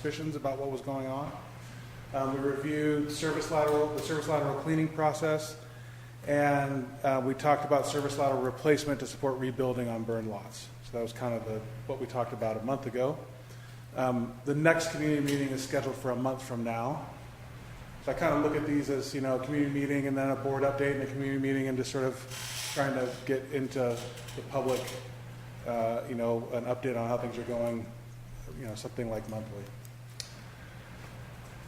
suspicions about what was going on. We reviewed the service lateral cleaning process, and we talked about service lateral replacement to support rebuilding on burned lots. So that was kind of what we talked about a month ago. The next community meeting is scheduled for a month from now. So I kind of look at these as, community meeting and then a board update and a community meeting, and just sort of trying to get into the public, an update on how things are going, something like monthly.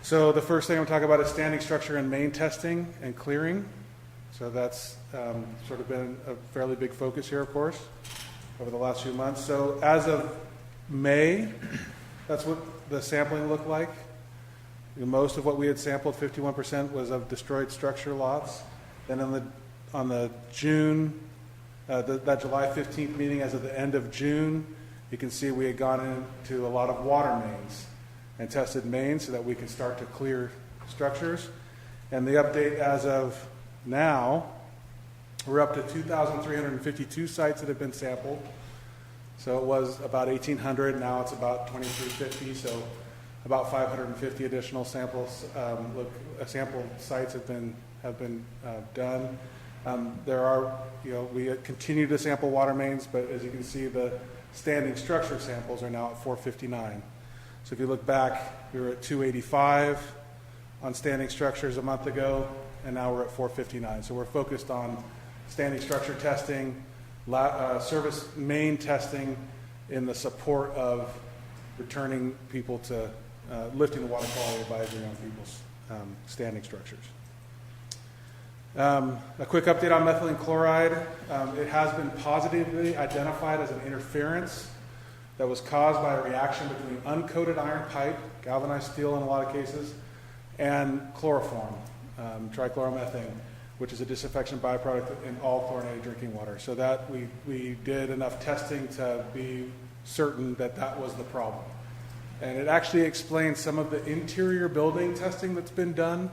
So the first thing I'm talking about is standing structure and main testing and clearing. So that's sort of been a fairly big focus here, of course, over the last few months. So as of May, that's what the sampling looked like. Most of what we had sampled, 51%, was of destroyed structure lots. Then on the June, that July 15th meeting, as of the end of June, you can see we had gone into a lot of water mains and tested mains so that we can start to clear structures. And the update as of now, we're up to 2,352 sites that have been sampled. So it was about 1,800, now it's about 2,350, so about 550 additional sample sites have been done. There are, we continue to sample water mains, but as you can see, the standing structure samples are now at 459. So if you look back, we were at 285 on standing structures a month ago, and now we're at 459. So we're focused on standing structure testing, service main testing in the support of returning people to lifting the water quality advisory on people's standing structures. A quick update on methylene chloride. It has been positively identified as an interference that was caused by a reaction between uncoated iron pipe, galvanized steel in a lot of cases, and chloroform, trichloromethane, which is a disinfection byproduct in all chlorinated drinking water. So that we did enough testing to be certain that that was the problem. And it actually explains some of the interior building testing that's been done.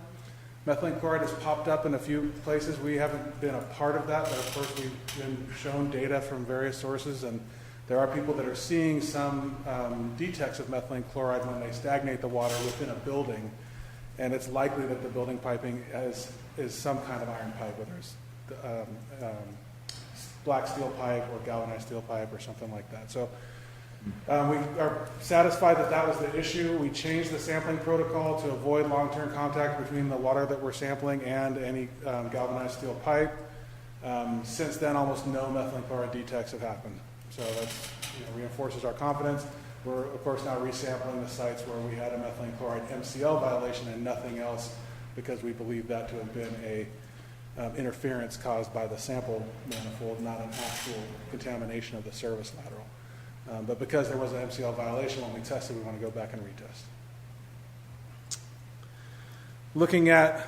Methylene chloride has popped up in a few places. We haven't been a part of that, but of course we've been shown data from various sources, and there are people that are seeing some detects of methylene chloride when they stagnate the water within a building, and it's likely that the building piping is some kind of iron pipe, whether it's black steel pipe or galvanized steel pipe or something like that. So we are satisfied that that was the issue. We changed the sampling protocol to avoid long-term contact between the water that we're sampling and any galvanized steel pipe. Since then, almost no methylene chloride detects have happened. So that reinforces our confidence. We're, of course, now resampling the sites where we had a methylene chloride MCL violation and nothing else, because we believe that to have been a interference caused by the sample manifold, not an actual contamination of the service lateral. But because there was an MCL violation when we tested, we want to go back and retest. Looking at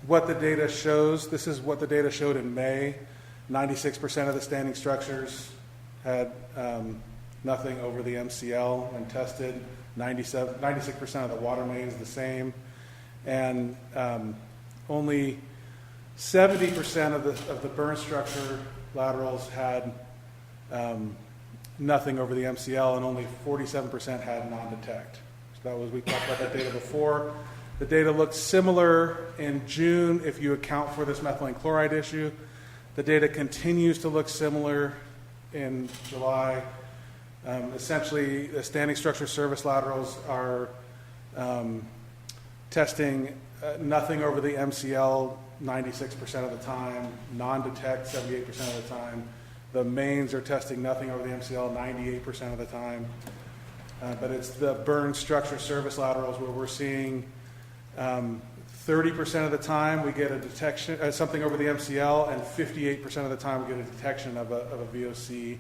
what the data shows, this is what the data showed in May. 96% of the standing structures had nothing over the MCL when tested. 96% of the water mains the same. And only 70% of the burn structure laterals had nothing over the MCL, and only 47% had non-detect. So that was, we talked about that data before. The data looked similar in June if you account for this methylene chloride issue. The data continues to look similar in July. Essentially, the standing structure service laterals are testing nothing over the MCL 96% of the time, non-detect 78% of the time. The mains are testing nothing over the MCL 98% of the time. But it's the burn structure service laterals where we're seeing 30% of the time we get a detection, something over the MCL, and 58% of the time we get a detection of a VOC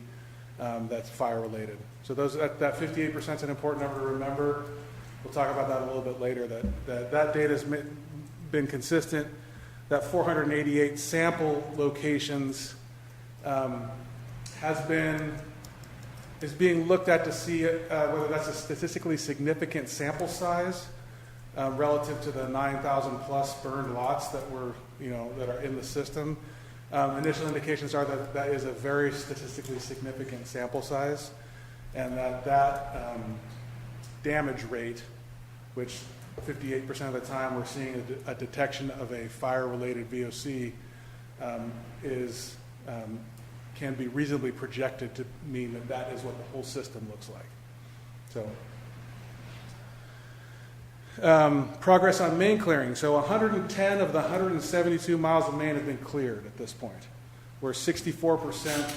that's fire related. So that 58% is an important number to remember. We'll talk about that a little bit later. That data has been consistent. That 488 sample locations is being looked at to see whether that's a statistically significant sample size relative to the 9,000 plus burned lots that are in the system. Initial indications are that is a very statistically significant sample size, and that damage rate which 58% of the time we're seeing a detection of a fire-related VOC can be reasonably projected to mean that that is what the whole system looks like. So, progress on main clearing. So 110 of the 172 miles of main have been cleared at this point, where 64%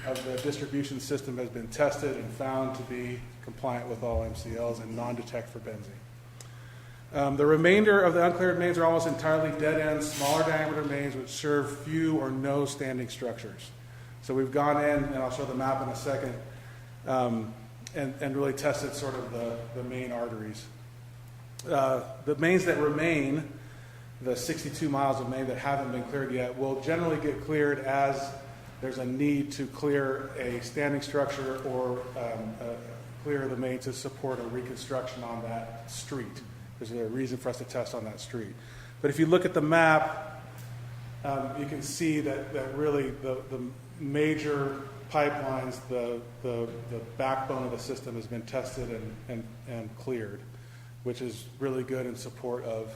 of the distribution system has been tested and found to be compliant with all MCLs and non-detect for benzene. The remainder of the uncleared mains are almost entirely dead-end, smaller diameter mains which serve few or no standing structures. So we've gone in, and I'll show the map in a second, and really tested sort of the main arteries. The mains that remain, the 62 miles of main that haven't been cleared yet, will generally get cleared as there's a need to clear a standing structure or clear the main to support a reconstruction on that street. There's a reason for us to test on that street. But if you look at the map, you can see that really the major pipelines, the backbone of the system has been tested and cleared, which is really good in support of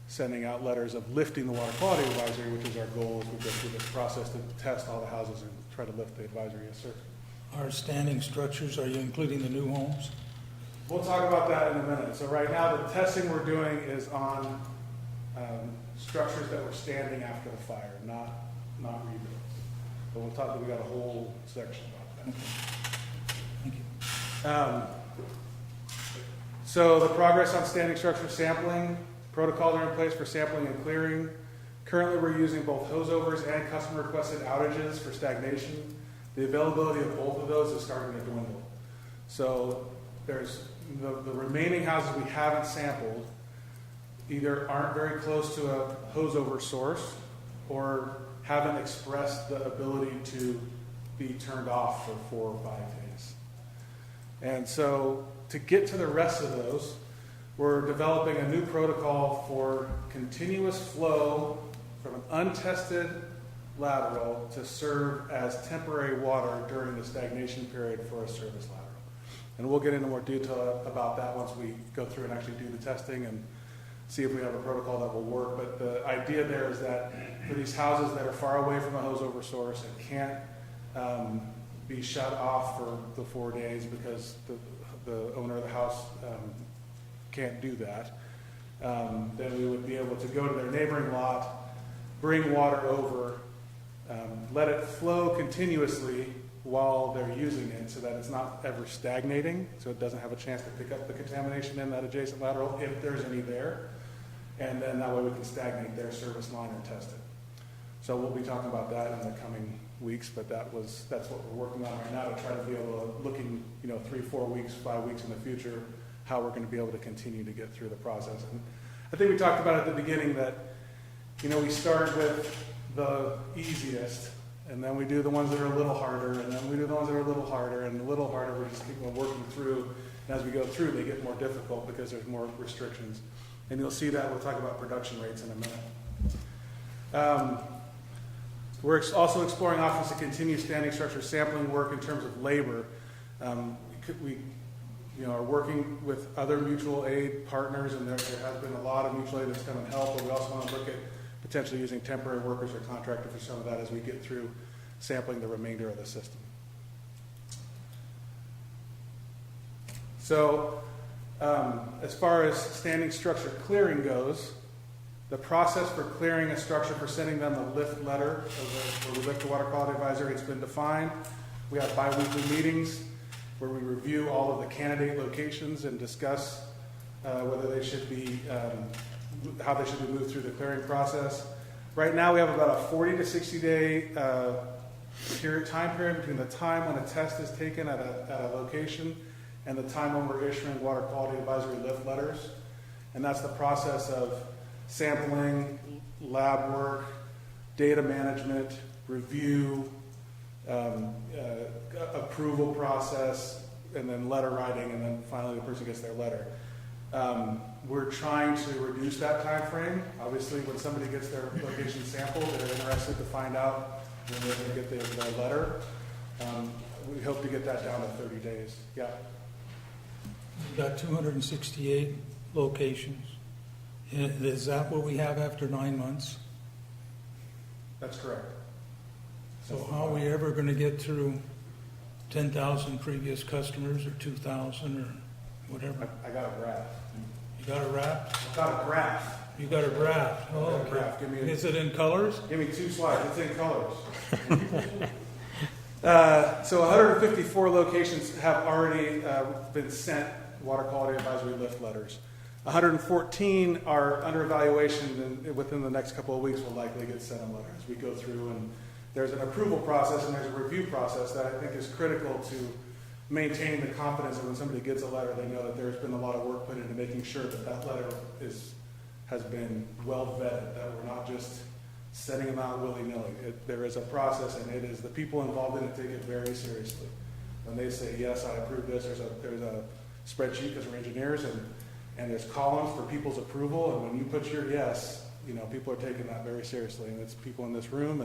sending out letters of lifting the water quality advisory, which is our goal as we go through this process to test all the houses and try to lift the advisory. Yes, sir. Our standing structures, are you including the new homes? We'll talk about that in a minute. So right now the testing we're doing is on structures that were standing after the fire, not rebuilds. But we'll talk, we got a whole section about that. Thank you. So the progress on standing structure sampling, protocols are in place for sampling and clearing. Currently we're using both hose overs and customer requested outages for stagnation. The availability of both of those is starting to dwindle. So there's the remaining houses we haven't sampled either aren't very close to a hose over source or haven't expressed the ability to be turned off for 4 or 5 days. And so to get to the rest of those, we're developing a new protocol for continuous flow from an untested lateral to serve as temporary water during the stagnation period for a service lateral. And we'll get into more detail about that once we go through and actually do the testing and see if we have a protocol that will work. But the idea there is that for these houses that are far away from a hose over source and can't be shut off for the 4 days because the owner of the house can't do that, then we would be able to go to their neighboring lot, bring water over, let it flow continuously while they're using it so that it's not ever stagnating, so it doesn't have a chance to pick up the contamination in that adjacent lateral if there's any there, and then that way we can stagnate their service line and test it. So we'll be talking about that in the coming weeks, but that's what we're working on right now to try to be able to, looking 3, 4 weeks, 5 weeks in the future, how we're going to be able to continue to get through the process. And I think we talked about at the beginning that we start with the easiest, and then we do the ones that are a little harder, and then we do the ones that are a little harder, and a little harder we just keep working through. And as we go through, they get more difficult because there's more restrictions. And you'll see that we'll talk about production rates in a minute. We're also exploring options to continue standing structure sampling work in terms of labor. We are working with other mutual aid partners, and there has been a lot of mutual aid that's come and helped, but we also want to look at potentially using temporary workers or contractors for some of that as we get through sampling the remainder of the system. So as far as standing structure clearing goes, the process for clearing a structure for sending them a lift letter, where we lift the water quality advisory, it's been defined. We have bi-weekly meetings where we review all of the candidate locations and discuss whether they should be, how they should be moved through the clearing process. Right now we have about a 40 to 60 day time period between the time when a test is taken at a location and the time when we're issuing water quality advisory lift letters. And that's the process of sampling, lab work, data management, review, approval process, and then letter writing, and then finally the person gets their letter. We're trying to reduce that time frame. Obviously, when somebody gets their location sampled, they're interested to find out when they're going to get their letter. We hope to get that down to 30 days. Yeah. You've got 268 locations. Is that what we have after 9 months? That's correct. So how are we ever going to get through 10,000 previous customers or 2,000 or whatever? I got a graph. You got a wrap? I've got a graph. You got a graph? Oh, got a okay. graph. Give me a- Is it in colors? Give me 2 slides. It's in colors. So 154 locations have already been sent water quality advisory lift letters. 114 are under evaluation, and within the next couple of weeks will likely get sent a letter as we go through. And there's an approval process and there's a review process that I think is critical to maintain the confidence that when somebody gets a letter, they know that there's been a lot of work put into making sure that that letter has been well vetted, that we're not just sending them out willy-nilly. There is a process, and it is the people involved in it take it very seriously. When they say, yes, I approve this, there's a spreadsheet because we're engineers, and there's columns for people's approval, and when you put your yes, people are taking that very seriously, and it's people in this room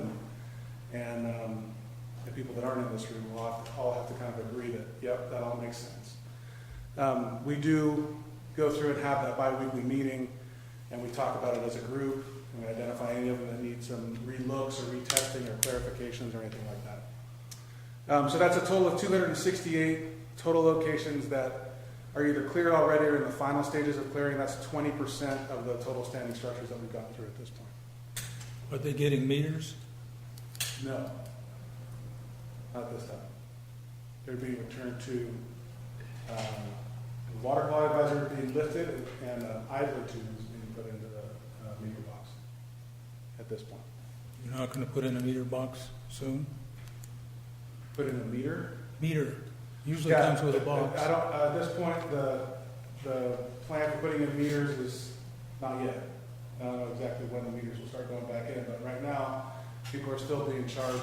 and the people that aren't in this room will all have to kind of agree that, yep, that all makes sense. We do go through and have that bi-weekly meeting, and we talk about it as a group, and we identify any of them that need some relooks or retesting or clarifications or anything like that. So that's a total of 268 total locations that are either cleared already or in the final stages of clearing. That's 20% of the total standing structures that we've gotten through at this point. Are they getting meters? No, not this time. They're being returned to the water quality advisory being lifted, and an idler tube is being put into the meter box at this point. You're not going to put in a meter box soon? Put in a meter? Meter usually comes with a box. I don't, at this point, the plan for putting in meters is not yet. I don't know exactly when the meters will start going back in, but right now, people are still being charged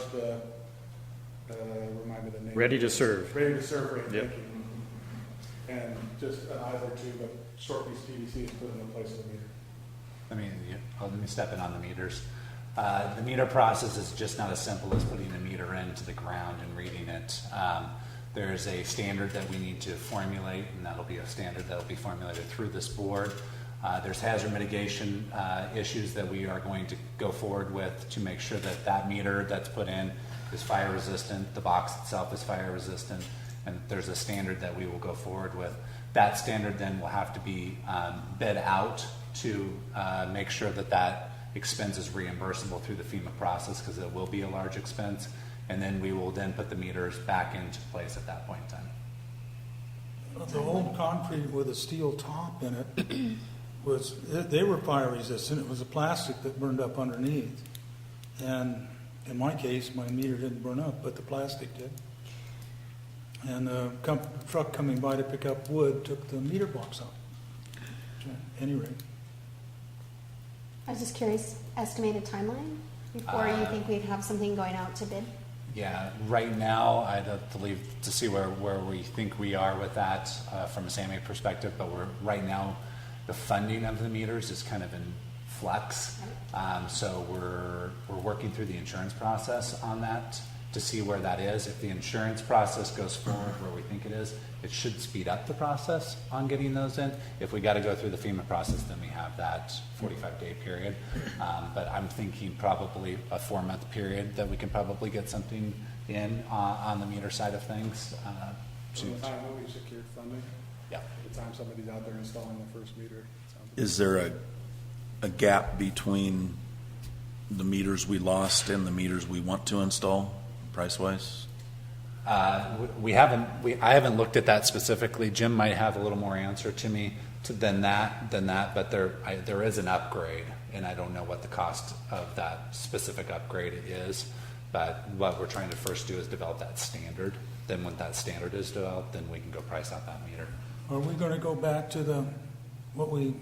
remind me the name. Ready to serve. Ready to serve rate. Yep. Thank you. And just an idler tube of short piece PVC is put in the place of the meter. Let me step in on the meters. The meter process is just not as simple as putting a meter into the ground and reading it. There's a standard that we need to formulate, and that'll be a standard that'll be formulated through this board. There's hazard mitigation issues that we are going to go forward with to make sure that that meter that's put in is fire resistant, the box itself is fire resistant, and there's a standard that we will go forward with. That standard then will have to be bid out to make sure that that expense is reimbursable through the FEMA process, because it will be a large expense, and then we will then put the meters back into place at that point in time. The old concrete with a steel top in it they were fire resistant. It was a plastic that burned up underneath. And in my case, my meter didn't burn up, but the plastic did. And the truck coming by to pick up wood took the meter box out. At any rate. I was just curious, estimated timeline before you think we'd have something going out to bid? Yeah, right now, I'd have to leave to see where we think we are with that from a SAMA perspective, but right now, the funding of the meters is kind of in flux. So we're working through the insurance process on that to see where that is. If the insurance process goes forward where we think it is, it should speed up the process on getting those in. If we got to go through the FEMA process, then we have that 45-day period. But I'm thinking probably a 4-month period that we can probably get something in on the meter side of things. From the time that we've secured funding, Yeah. the time somebody's out there installing the first meter. Is there a gap between the meters we lost and the meters we want to install, price-wise? I haven't looked at that specifically. Jim might have a little more answer to me than that. But there is an upgrade, and I don't know what the cost of that specific upgrade is. But what we're trying to first do is develop that standard. Then when that standard is developed, then we can go price out that meter. Are we going to go back to what we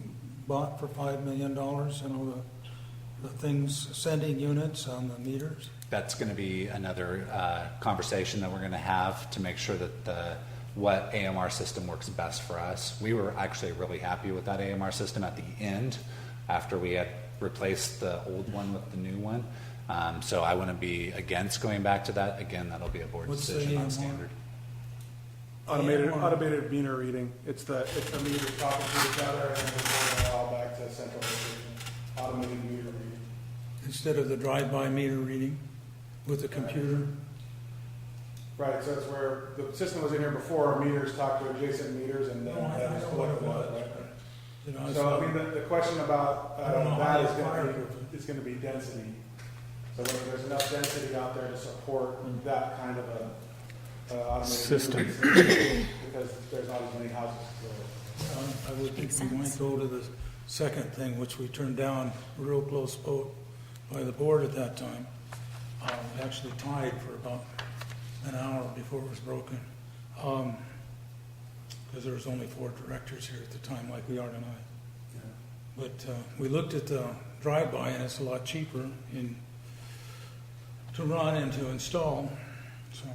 bought for $5 million, the things, sending units on the meters? That's going to be another conversation that we're going to have to make sure that what AMR system works best for us. We were actually really happy with that AMR system at the end after we had replaced the old one with the new one. So I wouldn't be against going back to that. Again, that'll be a board What's the decision on AMR? standard. automated meter reading. It's the meter talking to each other and then reporting it all back to central location. Automated meter reading. Instead of the drive-by meter reading with the computer? Right, so it's where the system was in here before, meters talk to adjacent meters and then. No, I know what it was. Right. You know, So, I mean, the question about I don't know that how is you fire going it. is going to be density. So whether there's enough density out there to support that kind of a automated System. meter, because there's not as many houses to build. I would think Makes we might sense. go to the second thing, which we turned down, a real close vote by the board at that time. We actually tied for about an hour before it was broken. Because there was only 4 directors here at the time, like we are tonight. But we looked at the drive-by, and it's a lot cheaper to run and to install, so.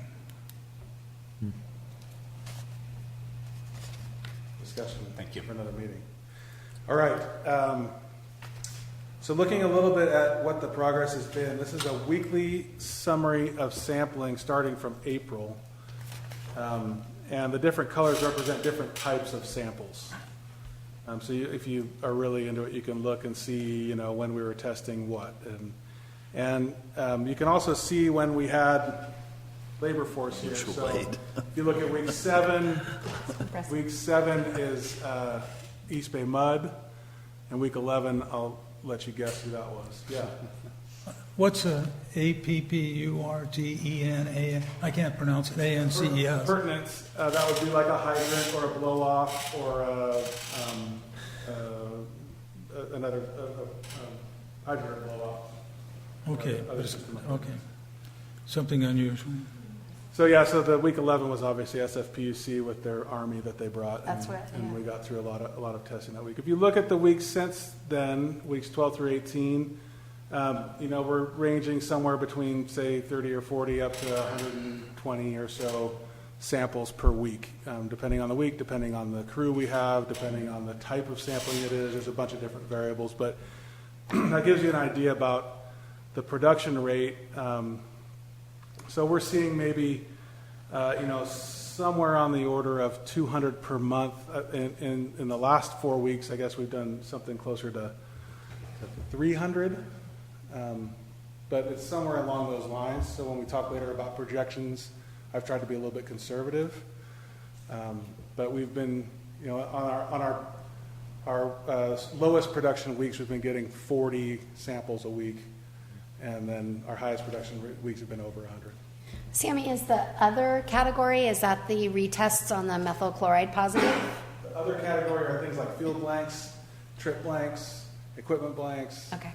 Discussion. Thank you. For another meeting. All right. So looking a little bit at what the progress has been, this is a weekly summary of sampling starting from April. And the different colors represent different types of samples. So if you are really into it, you can look and see, when we were testing what. And you can also see when we had labor force here. So if you look at week 7, Impressive. week 7 is East Bay Mud, and week 11, I'll let you guess who that was. Yeah. What's APPURTENA? I can't pronounce it. ANCES. Pertinence, that would be like a hydrant or a blow off or another hydrant blow off. Okay, Other system. okay. Something unusual. So yeah, so the week 11 was obviously SFPUC with their army that they brought. That's and, what- and yeah. we got through a lot of testing that week. If you look at the weeks since then, weeks 12 through 18, we're ranging somewhere between say 30 or 40 up to 120 or so samples per week, depending on the week, depending on the crew we have, depending on the type of sampling it is. There's a bunch of different variables, but that gives you an idea about the production rate. So we're seeing maybe, somewhere on the order of 200 per month. In the last 4 weeks, I guess we've done something closer to 300. But it's somewhere along those lines. So when we talk later about projections, I've tried to be a little bit conservative. But we've been, on our lowest production weeks, we've been getting 40 samples a week. And then our highest production weeks have been over 100. Sammy, is the other category, is that the retests on the methyl chloride positive? The other category are things like field blanks, trip blanks, equipment blanks, Okay.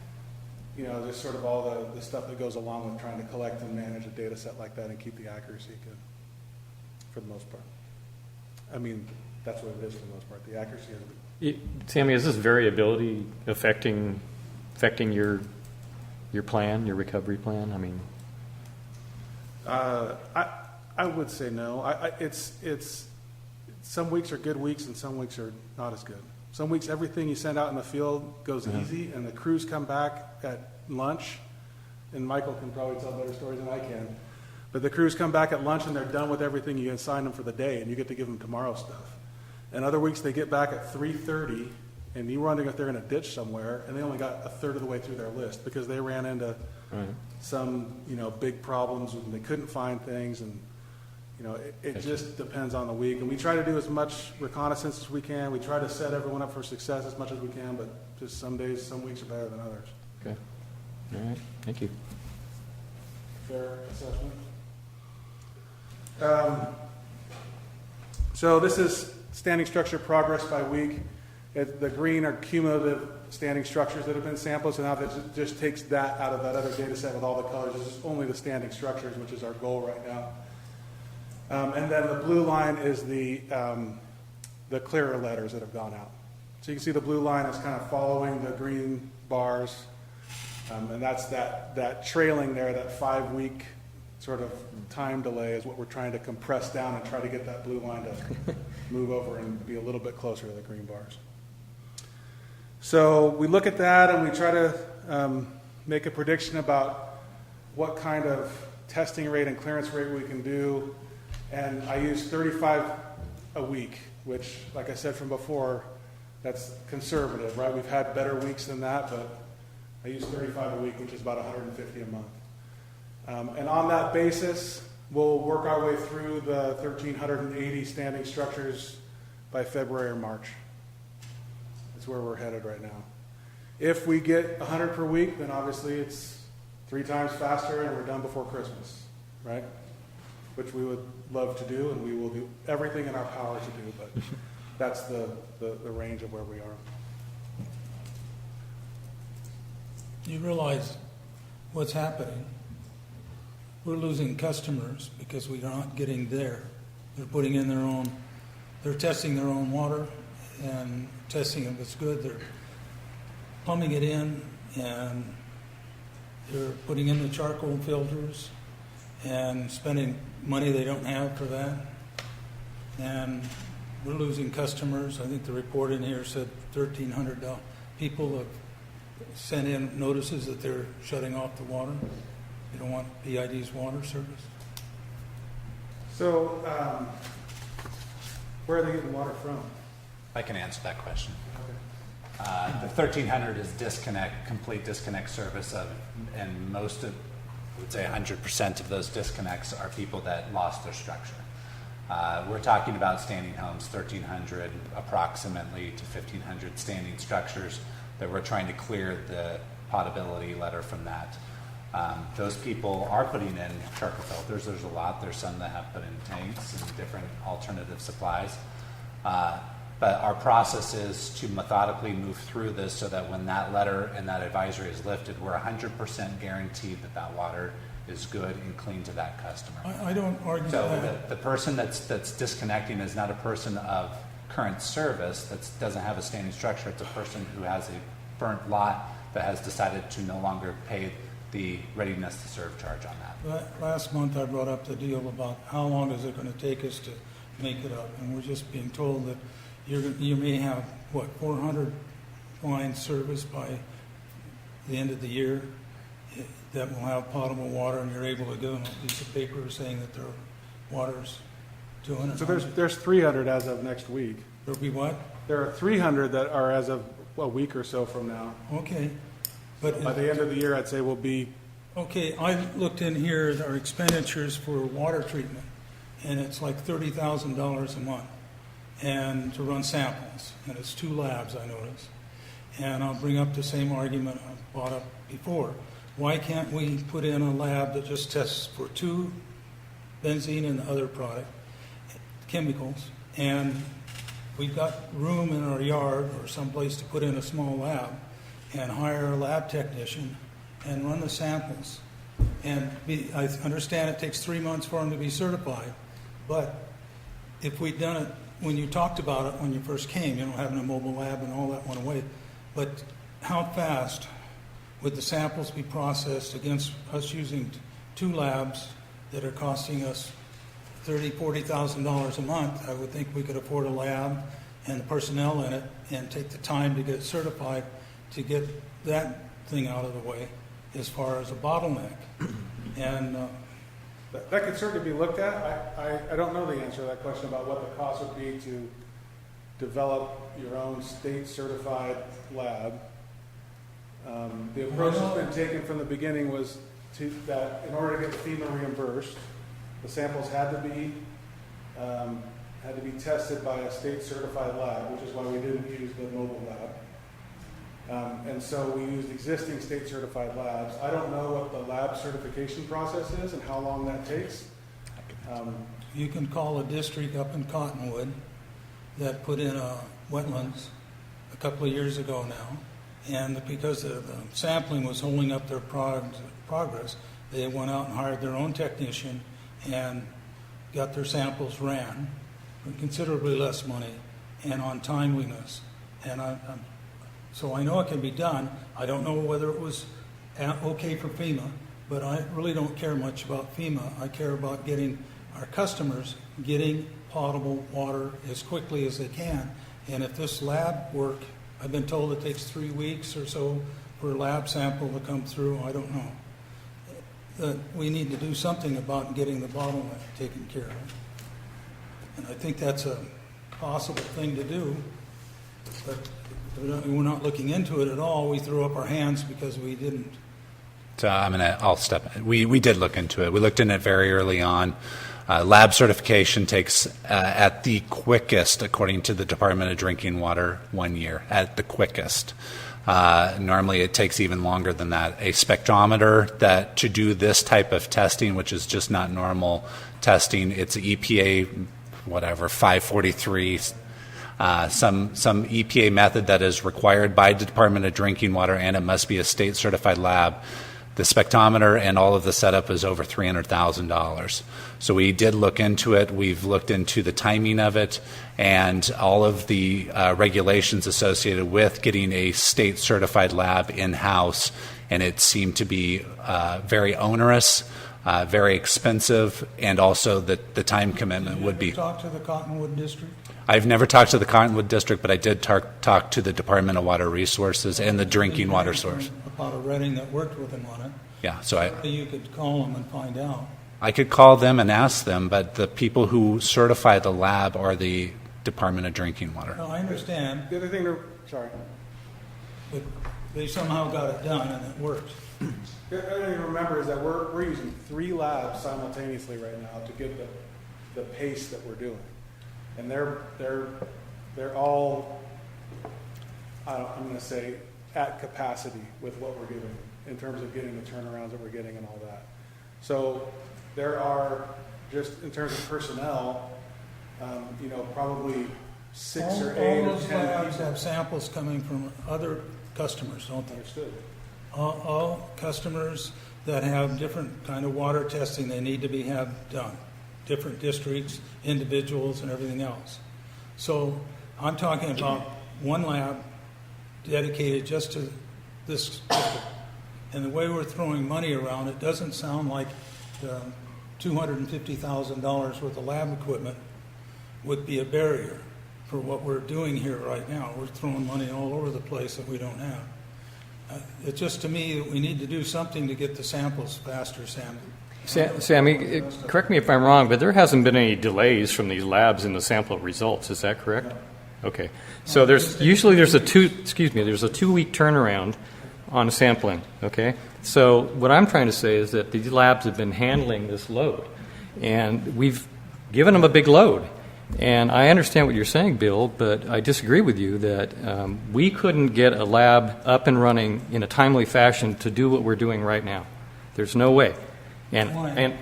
just sort of all the stuff that goes along with trying to collect and manage a data set like that and keep the accuracy good, for the most part. I mean, that's what it is for the most part. The accuracy is Sammy, is this variability affecting your plan, your recovery plan? I mean, I would say no. It's some weeks are good weeks and some weeks are not as good. Some weeks everything you send out in the field goes easy, and the crews come back at lunch, and Michael can probably tell better stories than I can. But the crews come back at lunch and they're done with everything you assign them for the day, and you get to give them tomorrow's stuff. And other weeks they get back at 3:30, and you're wondering if they're in a ditch somewhere, and they only got a third of the way through their list because they ran into some big problems and they couldn't find things, and it just depends on the week. And we try to do as much reconnaissance as we can. We try to set everyone up for success as much as we can, but just some days, some weeks are better than others. okay. All right. Thank you. Fair assessment. So this is standing structure progress by week. The green are cumulative standing structures that have been sampled, so now that just takes that out of that other data set with all the colors. This is only the standing structures, which is our goal right now. And then the blue line is the clearer letters that have gone out. So you can see the blue line is kind of following the green bars, and that's that trailing there, that 5-week sort of time delay is what we're trying to compress down and try to get that blue line to move over and be a little bit closer to the green bars. So we look at that and we try to make a prediction about what kind of testing rate and clearance rate we can do. And I use 35 a week, which, like I said from before, that's conservative, right? We've had better weeks than that, but I use 35 a week, which is about 150 a month. And on that basis, we'll work our way through the 1,380 standing structures by February or March. That's where we're headed right now. If we get 100 per week, then obviously it's 3 times faster and we're done before Christmas, right? Which we would love to do, and we will do everything in our power to do, but that's the range of where we are. You realize what's happening. We're losing customers because we're not getting there. They're putting in their own, they're testing their own water and testing if it's good. They're plumbing it in, and they're putting in the charcoal filters and spending money they don't have for that. And we're losing customers. I think the report in here said 1,300 people have sent in notices that they're shutting off the water. They don't want PID's water service. So, where are they getting water from? I can answer that question. The 1,300 is complete disconnect service of, and most of, I would say 100% of those disconnects are people that lost their structure. We're talking about standing homes, 1,300 approximately to 1,500 standing structures that we're trying to clear the potability letter from that. Those people are putting in charcoal filters. There's a lot. There's some that have put in tanks and different alternative supplies. But our process is to methodically move through this so that when that letter and that advisory is lifted, we're 100% guaranteed that that water is good and clean to that customer. I don't argue So that. the person that's disconnecting is not a person of current service that doesn't have a standing structure. It's a person who has a burnt lot that has decided to no longer pay the readiness to serve charge on that. Last month I brought up the deal about how long is it going to take us to make it up, and we're just being told that you may have, 400 lines serviced by the end of the year that will have potable water, and you're able to give them a piece of paper saying that their water's 200. So there's 300 as of next week. There'll be what? There are 300 that are as of a week or so from now. Okay. But By the end of the year, I'd say we'll be, okay, I looked in here at our expenditures for water treatment, and it's like $30,000 a month, and to run samples, and it's 2 labs, I noticed. And I'll bring up the same argument I brought up before. Why can't we put in a lab that just tests for 2 benzene and other product chemicals, and we've got room in our yard or someplace to put in a small lab, and hire a lab technician and run the samples. And I understand it takes 3 months for them to be certified, but if we'd done it when you talked about it when you first came, having a mobile lab and all that went away, but how fast would the samples be processed against us using 2 labs that are costing us $30,000, $40,000 a month? I would think we could afford a lab and the personnel in it and take the time to get it certified to get that thing out of the way as far as a bottleneck. And that could certainly be looked at. I don't know the answer to that question about what the cost would be to develop your own state-certified lab. The approach that's been taken from the beginning was that in order to get FEMA reimbursed, the samples had to be tested by a state-certified lab, which is why we didn't use the mobile lab. And so we used existing state-certified labs. I don't know what the lab certification process is and how long that takes. you can call a district up in Cottonwood that put in wetlands a couple of years ago now, and because the sampling was holding up their progress, they went out and hired their own technician and got their samples ran for considerably less money and on timeliness. And so I know it can be done. I don't know whether it was okay for FEMA, but I really don't care much about FEMA. I care about getting our customers getting potable water as quickly as they can. And if this lab work, I've been told it takes 3 weeks or so for a lab sample to come through. I don't know. We need to do something about getting the bottleneck taken care of. And I think that's a possible thing to do, but we're not looking into it at all. We threw up our hands because we didn't. So I'll step in. We did look into it. We looked in it very early on. Lab certification takes, at the quickest, according to the Department of Drinking Water, 1 year, at the quickest. Normally it takes even longer than that. A spectrometer that to do this type of testing, which is just not normal testing, it's EPA, 543, some EPA method that is required by the Department of Drinking Water, and it must be a state certified lab. The spectrometer and all of the setup is over $300,000. So we did look into it. We've looked into the timing of it and all of the regulations associated with getting a state certified lab in-house, and it seemed to be very onerous, very expensive, and also the time commitment would be. Talk to the Cottonwood District? I've never talked to the Cottonwood District, but I did talk to the Department of Water Resources and the Drinking Water Source. About a Reading that worked with him on it. Yeah, so You could call them and find out. I could call them and ask them, but the people who certify the lab are the Department of Drinking Water. No, I understand, The other thing, sorry. but they somehow got it done and it worked. The other thing to remember is that we're using 3 labs simultaneously right now to get the pace that we're doing. And they're all, I'm going to say, at capacity with what we're giving in terms of getting the turnarounds that we're getting and all that. So there are, just in terms of personnel, probably 6 or 8 All or those 10 labs people. have samples coming from other customers, don't they? Understood. All customers that have different kind of water testing they need to have done. Different districts, individuals, and everything else. So I'm talking about one lab dedicated just to this district. And the way we're throwing money around, it doesn't sound like $250,000 worth of lab equipment would be a barrier for what we're doing here right now. We're throwing money all over the place that we don't have. It's just to me that we need to do something to get the samples faster, Sam. Sammy, correct me if I'm wrong, but there hasn't been any delays from these labs in the sample results. Is that correct? No. Okay. So there's a 2-week turnaround on sampling. Okay. So what I'm trying to say is that these labs have been handling this load, and we've given them a big load. And I understand what you're saying, Bill, but I disagree with you that we couldn't get a lab up and running in a timely fashion to do what we're doing right now. There's no way. And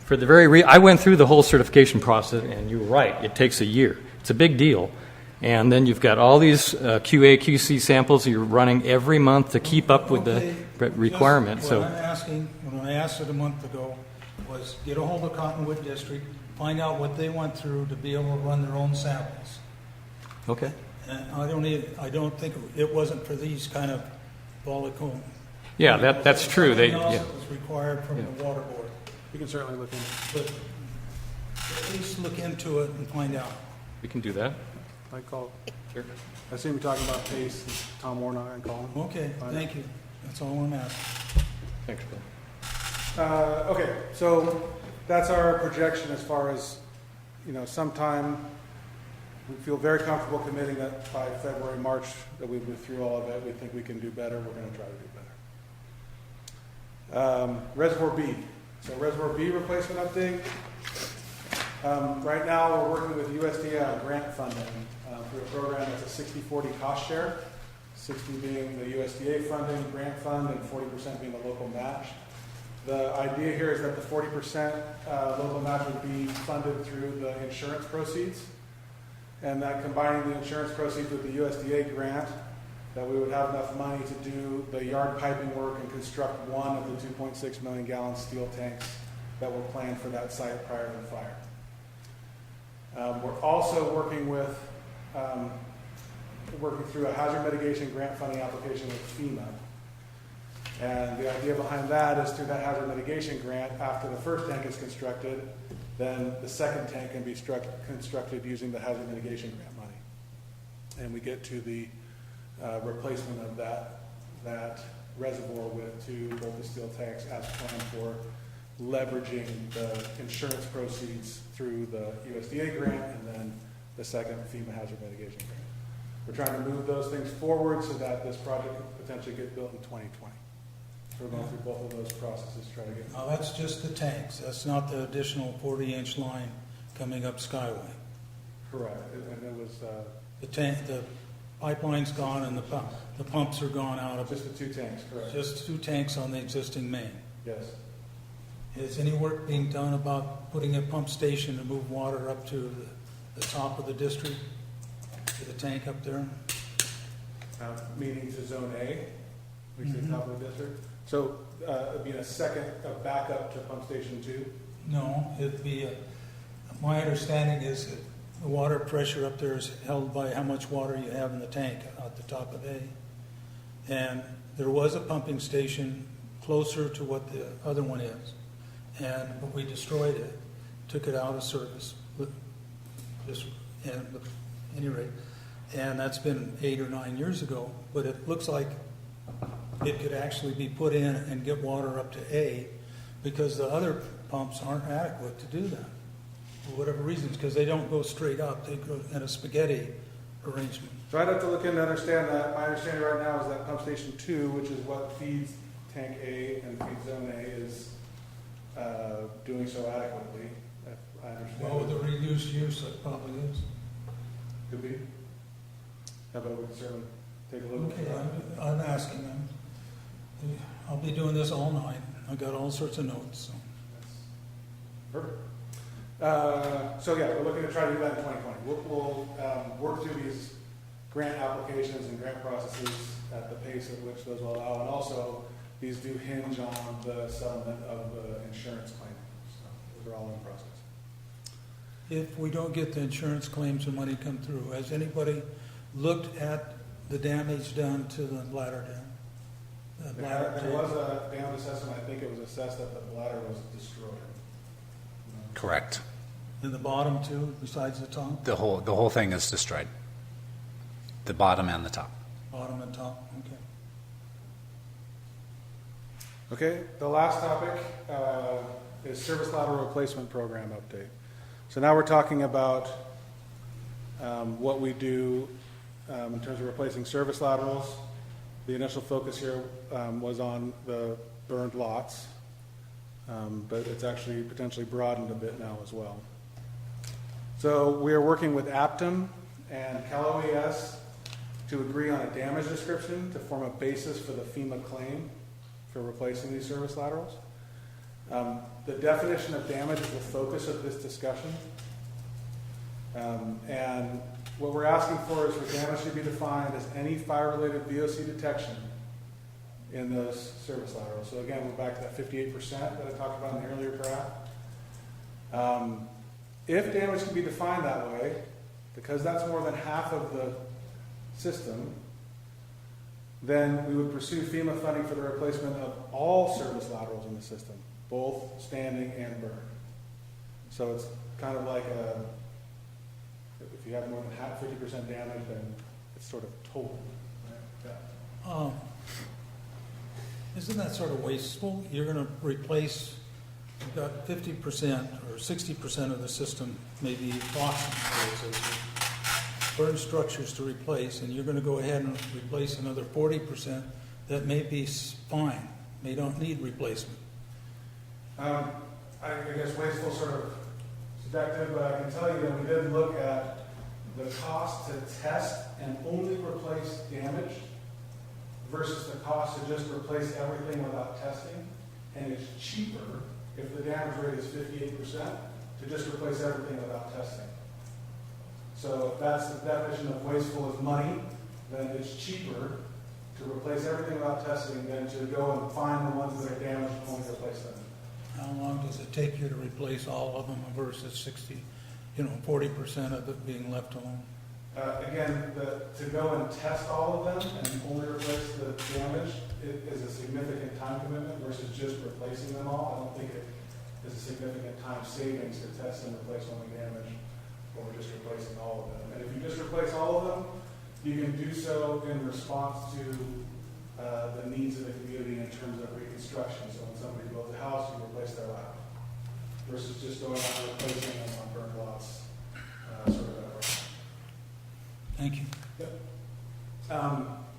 for the I went through the whole certification process, and you're right, it takes a year. It's a big deal. And then you've got all these QA, QC samples you're running every month to keep up with the requirement. What I'm asking, when I asked it a month ago, was get a hold of Cottonwood District, find out what they went through to be able to run their own samples. Okay. And I don't think it wasn't for these kind of volatile. Yeah, that's true. Something else that was required from the water board. You can certainly look into it. But at least look into it and find out. We can do that. I call. Sure. I assume you're talking about Pace, Tom Warnock, and Colin. Okay, thank you. That's all I'm asking. Thanks, Bill. Okay, so that's our projection as far as, sometime we feel very comfortable committing that by February, March, that we've moved through all of it. We think we can do better. We're going to try to do better. Reservoir B. So Reservoir B replacement update. Right now we're working with USDA on grant funding through a program that's a 60-40 cost share, 60 being the USDA funding, grant fund, and 40% being the local match. The idea here is that the 40% local match would be funded through the insurance proceeds, and that combining the insurance proceeds with the USDA grant, that we would have enough money to do the yard piping work and construct one of the 2.6 million gallon steel tanks that were planned for that site prior to the fire. We're also working through a hazard mitigation grant funding application with FEMA. And the idea behind that is through that hazard mitigation grant, after the first tank is constructed, then the second tank can be constructed using the hazard mitigation grant money. And we get to the replacement of that reservoir with both the steel tanks as planned for leveraging the insurance proceeds through the USDA grant and then the second FEMA hazard mitigation grant. We're trying to move those things forward so that this project could potentially get built in 2020. So we're going through both of those processes to try to get. Now, that's just the tanks. That's not the additional 40-inch line coming up Skyway. Correct, and it was The pipeline's gone and the pumps are gone out of it. just the two tanks, correct? Just 2 tanks on the existing main. Yes. Is any work being done about putting a pump station to move water up to the top of the district, to the tank up there? Meaning to Zone A, which is the top of the district. So it'd be a backup to pump station 2. No, it'd be, my understanding is that the water pressure up there is held by how much water you have in the tank at the top of A. And there was a pumping station closer to what the other one is. But we destroyed it, took it out of service, just, at any rate. And that's been 8 or 9 years ago, but it looks like it could actually be put in and get water up to A, because the other pumps aren't adequate to do that, for whatever reasons, because they don't go straight up, they go in a spaghetti arrangement. So I'd have to look in to understand that. My understanding right now is that pump station 2, which is what feeds tank A and feeds Zone A, is doing so adequately, if I understand. Well, with the reduced use, it probably is. Could be. How about we can certainly take a look at Okay, that. I'm asking them. I'll be doing this all night. I got all sorts of notes, so. Perfect. So yeah, we're looking to try to do that in 2020. We'll work through these grant applications and grant processes at the pace at which those will allow, and also these do hinge on the settlement of the insurance claim. So those are all in process. If we don't get the insurance claims and money come through, has anybody looked at the damage done to the bladder dam? The bladder There tank? was a damage assessment. I think it was assessed that the bladder was destroyed. Correct. In the bottom too, besides the top? The whole thing is destroyed. The bottom and the top. Bottom and top, okay. Okay, the last topic is service lateral replacement program update. So now we're talking about what we do in terms of replacing service laterals. The initial focus here was on the burned lots, but it's actually potentially broadened a bit now as well. So we are working with Aptum and Cal OES to agree on a damage description to form a basis for the FEMA claim for replacing these service laterals. The definition of damage is the focus of this discussion. And what we're asking for is for damage to be defined as any fire-related VOC detection in those service laterals. So again, we're back to that 58% that I talked about in the earlier graph. If damage can be defined that way, because that's more than half of the system, then we would pursue FEMA funding for the replacement of all service laterals in the system, both standing and burned. So it's kind of like if you have more than 50% damage, then it's sort of total. Right? Yeah. Isn't that sort of wasteful? You're going to replace, you've got 50% or 60% of the system, maybe approximately, burned structures to replace, and you're going to go ahead and replace another 40% that may be fine, may don't need replacement. I guess wasteful sort of subjective, but I can tell you that we did look at the cost to test and only replace damage versus the cost to just replace everything without testing. And it's cheaper if the damage rate is 58% to just replace everything without testing. So if that's the definition of wasteful as money, then it's cheaper to replace everything without testing than to go and find the ones that are damaged and only replace them. How long does it take you to replace all of them versus 40% of it being left alone? Again, to go and test all of them and only replace the damage is a significant time commitment versus just replacing them all. I don't think it is a significant time savings to test and replace only damage or just replacing all of them. And if you just replace all of them, you can do so in response to the needs of the community in terms of reconstruction. So when somebody builds a house, you replace their ladder versus just going out and replacing them on burned lots, sort of that way. Thank you.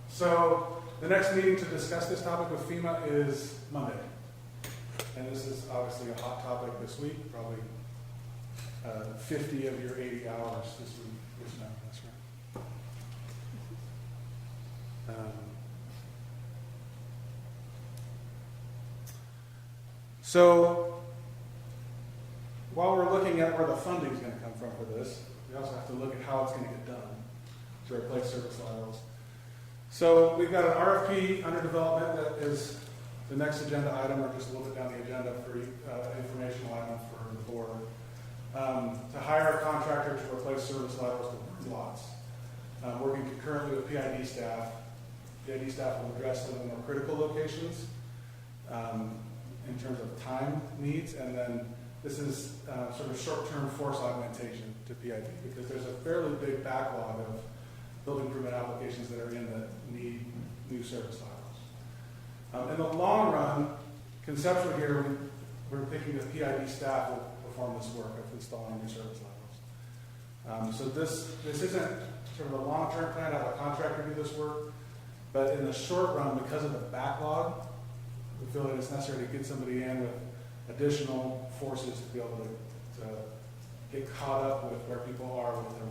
So the next meeting to discuss this topic with FEMA is Monday. And this is obviously a hot topic this week, probably 50 of your 80 hours this week. Yes, no, that's right. So while we're looking at where the funding is going to come from for this, we also have to look at how it's going to get done to replace service laterals. So we've got an RFP under development that is the next agenda item, or just a little bit down the agenda for informational item for the board, to hire a contractor to replace service laterals to burn lots. Working concurrently with PID staff. PID staff will address some of the more critical locations in terms of time needs, and then this is sort of short-term force augmentation to PID, because there's a fairly big backlog of building permit applications that are in that need new service laterals. In the long run, conceptually here, we're thinking that PID staff will perform this work of installing new service laterals. So this isn't sort of a long-term plan to have a contractor do this work, but in the short run, because of the backlog, we feel that it's necessary to get somebody in with additional forces to be able to get caught up with where people are with their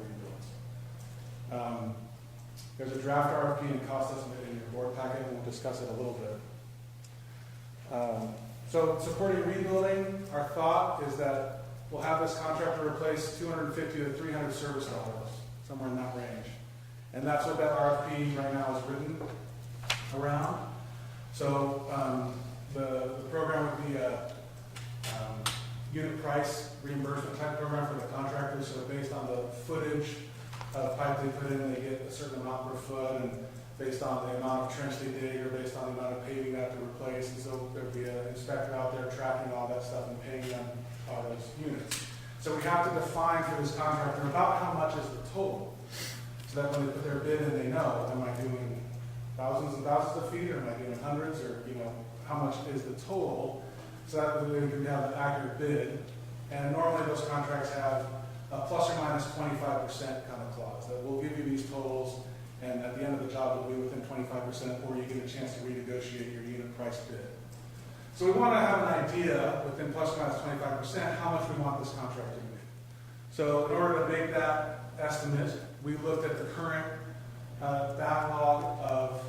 rebuilds. There's a draft RFP and cost estimate in your board packet, and we'll discuss it a little bit. So supporting rebuilding, our thought is that we'll have this contractor replace 250 to 300 service laterals, somewhere in that range. And that's what that RFP right now is written around. So the program would be a unit price reimbursement type program for the contractors. So based on the footage of pipe they put in, they get a certain amount per foot, and based on the amount of trench they dig, or based on the amount of paving they have to replace. And so there'd be an inspector out there tracking all that stuff and paying them all those units. So we have to define for this contractor about how much is the total, so that when they put their bid in, they know, am I doing thousands and thousands of feet, or am I doing hundreds, or how much is the total, so that we can have an accurate bid. And normally those contracts have a plus or minus 25% kind of clause that will give you these totals, and at the end of the job it'll be within 25%, or you get a chance to renegotiate your unit price bid. So we want to have an idea within plus or minus 25% how much we want this contract to be. So in order to make that estimate, we looked at the current backlog of,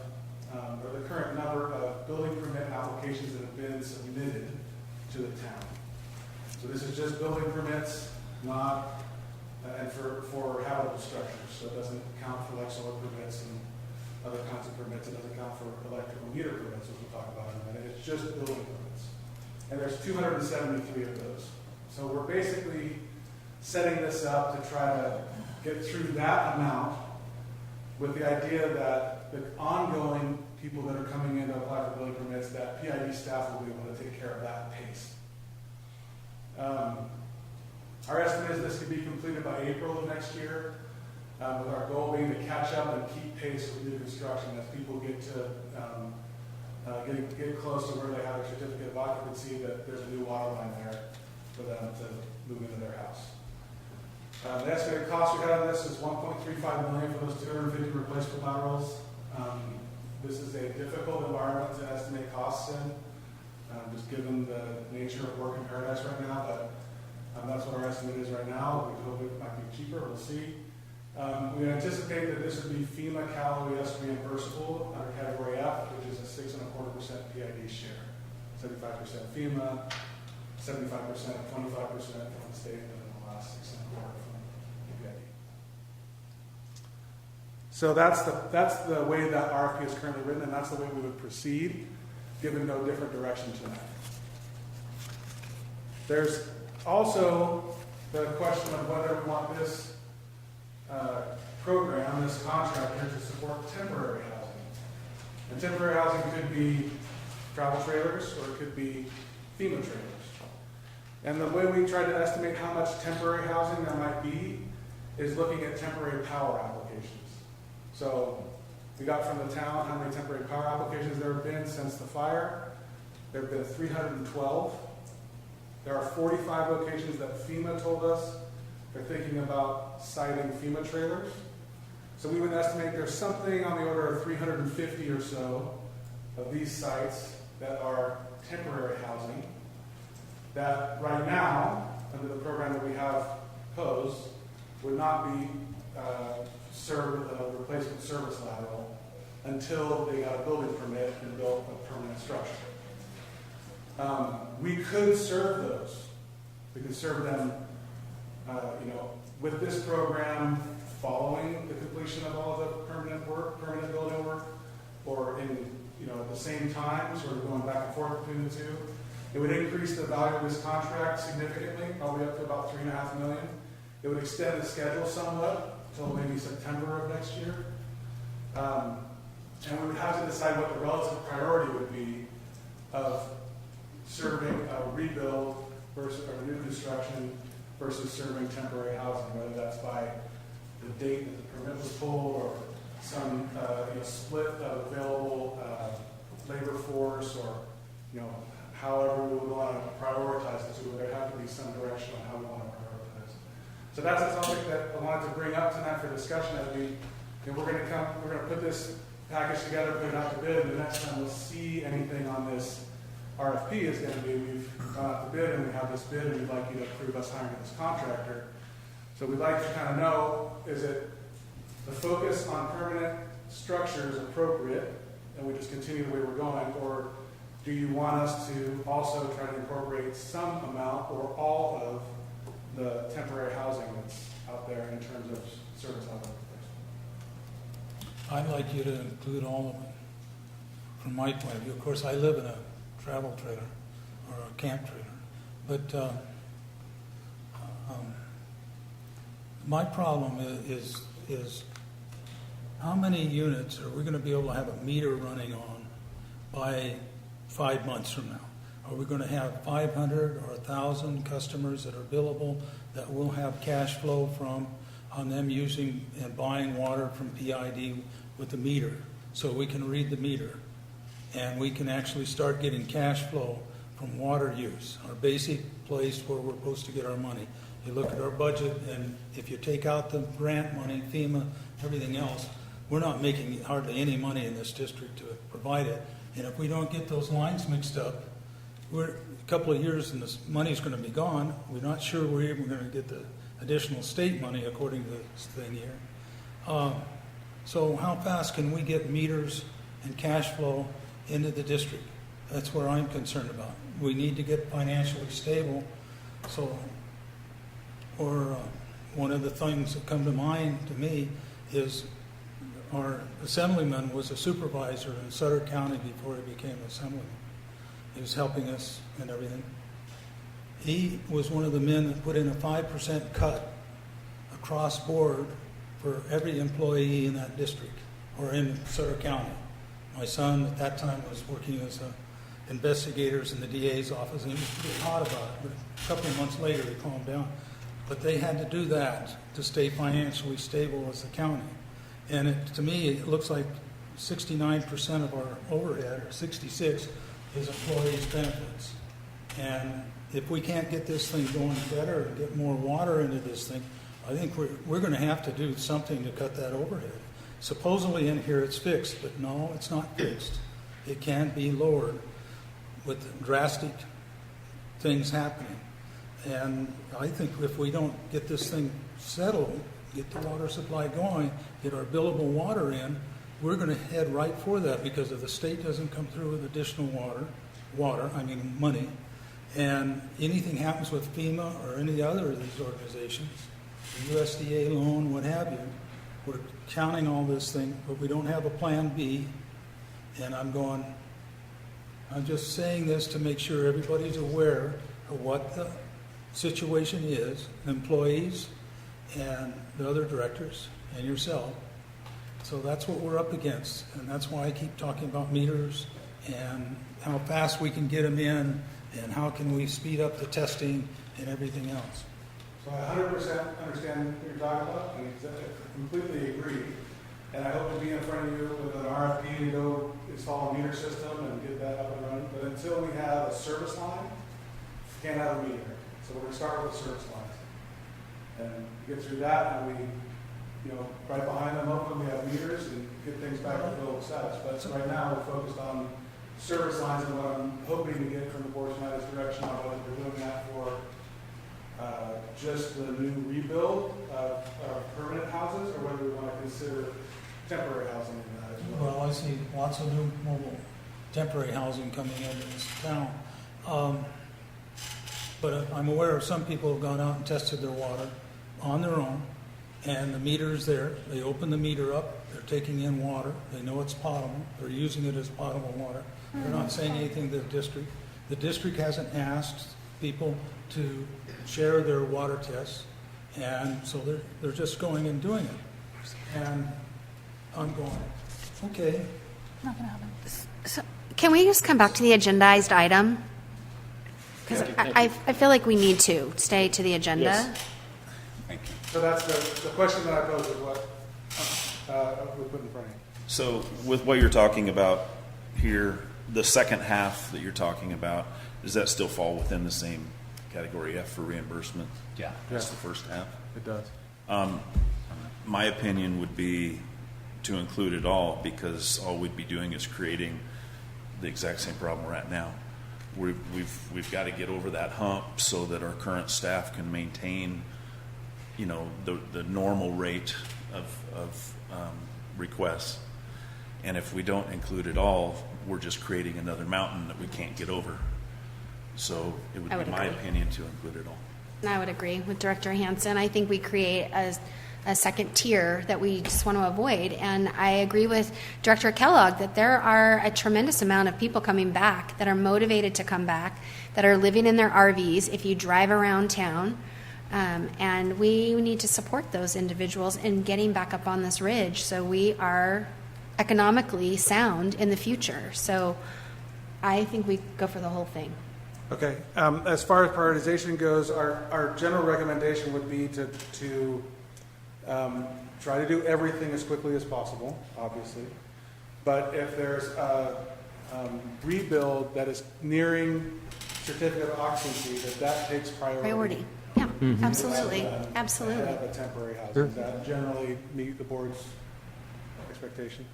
or the current number of building permit applications that have been submitted to the town. So this is just building permits, not, and for habitable structures. So it doesn't count for like solar permits and other kinds of permits. It doesn't count for electrical meter permits, which we'll talk about in a minute. It's just building permits. And there's 273 of those. So we're basically setting this up to try to get through that amount with the idea that the ongoing people that are coming in to apply for building permits, that PID staff will be able to take care of that pace. Our estimate is this could be completed by April of next year, with our goal being to catch up and keep pace with new construction as people get to get close to where they have a certificate of occupancy, that there's a new water line there for them to move into their house. The estimated cost we had on this is $1.35 million for those 250 replacement laterals. This is a difficult environment to estimate costs in, just given the nature of work in Paradise right now, but that's what our estimate is right now. We hope it might be cheaper, we'll see. We anticipate that this would be FEMA Cal OES reimbursable under Category F, which is a 6.25% PID share. 75% FEMA, 75%, 25% from the state, and then the last 6.25% from PID. So that's the way that RFP is currently written, and that's the way we would proceed, given no different direction tonight. There's also the question of whether we want this program, this contractor, to support temporary housing. And temporary housing could be travel trailers, or it could be FEMA trailers. And the way we try to estimate how much temporary housing there might be is looking at temporary power applications. So we got from the town how many temporary power applications there have been since the fire. There have been 312. There are 45 locations that FEMA told us they're thinking about siting FEMA trailers. So we would estimate there's something on the order of 350 or so of these sites that are temporary housing that right now, under the program that we have posed, would not be served with a replacement service lateral until they got a building permit and built a permanent structure. We could serve those. We could serve them, with this program following the completion of all the permanent building work, or in, at the same time, sort of going back and forth between the two. It would increase the value of this contract significantly, probably up to about $3.5 million. It would extend the schedule somewhat until maybe September of next year. And we would have to decide what the relative priority would be of serving a rebuild versus or new construction versus serving temporary housing, whether that's by the date that the permit was pulled or some split of available labor force, or however we would want to prioritize the two. There have to be some direction on how we want to prioritize. So that's a topic that I wanted to bring up tonight for discussion. As we're going to put this package together, put it out to bid, and the next time we'll see anything on this RFP is going to be we've gone out to bid and we have this bid and we'd like you to approve us hiring this contractor. So we'd like to kind of know, is it the focus on permanent structures appropriate and we just continue the way we're going, or do you want us to also try to incorporate some amount or all of the temporary housing that's out there in terms of service level? I'd like you to include all of it, from my point of view. Of course, I live in a travel trailer or a camp trailer, but my problem is how many units are we going to be able to have a meter running on by 5 months from now? Are we going to have 500 or 1,000 customers that are billable that will have cash flow from on them using and buying water from PID with the meter, so we can read the meter and we can actually start getting cash flow from water use, our basic place where we're supposed to get our money. You look at our budget, and if you take out the grant money, FEMA, everything else, we're not making hardly any money in this district to provide it. And if we don't get those lines mixed up, we're a couple of years and this money's going to be gone. We're not sure we're even going to get the additional state money according to this thing here. So how fast can we get meters and cash flow into the district? That's where I'm concerned about. We need to get financially stable. So, one of the things that come to mind to me is our assemblyman was a supervisor in Sutter County before he became assemblyman. He was helping us and everything. He was one of the men that put in a 5% cut across board for every employee in that district or in Sutter County. My son at that time was working as investigators in the DA's office, and he was pretty hot about it. But a couple of months later, he calmed down. But they had to do that to stay financially stable as a county. And to me, it looks like 69% of our overhead, or 66, is employees' benefits. And if we can't get this thing going better and get more water into this thing, I think we're going to have to do something to cut that overhead. Supposedly in here it's fixed, but no, it's not fixed. It can be lowered with drastic things happening. And I think if we don't get this thing settled, get the water supply going, get our billable water in, we're going to head right for that, because if the state doesn't come through with additional money, and anything happens with FEMA or any other of these organizations, the USDA loan, what have you, we're counting all this thing, but we don't have a plan B. And I'm just saying this to make sure everybody's aware of what the situation is, employees and the other directors and yourself. So that's what we're up against, and that's why I keep talking about meters and how fast we can get them in and how can we speed up the testing and everything else. So I 100% understand what you're talking about, and I completely agree. And I hope to be in front of you with an RFP to go install a meter system and get that up and running. But until we have a service line, we can't have a meter. So we're going to start with service lines. And get through that, and we right behind them, open, we have meters and get things back to full status. But right now, we're focused on service lines, and what I'm hoping to get from the board tonight is direction on whether we're doing that for just the new rebuild of permanent houses, or whether we want to consider temporary housing in that as well. Well, I see lots of new mobile temporary housing coming into this town. But I'm aware of some people who've gone out and tested their water on their own, and the meter's there. They open the meter up, they're taking in water, they know it's potable, they're using it as potable water. They're not saying anything to the district. The district hasn't asked people to share their water tests, and so they're just going and doing it. And I'm going, okay. Not gonna happen. So, can we just come back to the agendized item? Because I feel like we need to stay to the agenda. Yes. Thank you. So that's the question that I posed is what we put in front of you. So with what you're talking about here, the second half that you're talking about, does that still fall within the same category F for reimbursement? Yeah. That's the first half. It does. My opinion would be to include it all, because all we'd be doing is creating the exact same problem we're at now. We've got to get over that hump so that our current staff can maintain, the normal rate of requests. And if we don't include it all, we're just creating another mountain that we can't get over. So it would I would be my agree. opinion to include it all. I would agree with Director Hansen. I think we create a second tier that we just want to avoid. And I agree with Director Kellogg that there are a tremendous amount of people coming back that are motivated to come back, that are living in their RVs if you drive around town. And we need to support those individuals in getting back up on this ridge so we are economically sound in the future. So I think we go for the whole thing. Okay. As far as prioritization goes, our general recommendation would be to try to do everything as quickly as possible, obviously. But if there's a rebuild that is nearing certificate of occupancy, that takes priority. Yeah, absolutely. Absolutely. Ahead of a temporary housing. That generally meet the board's expectation.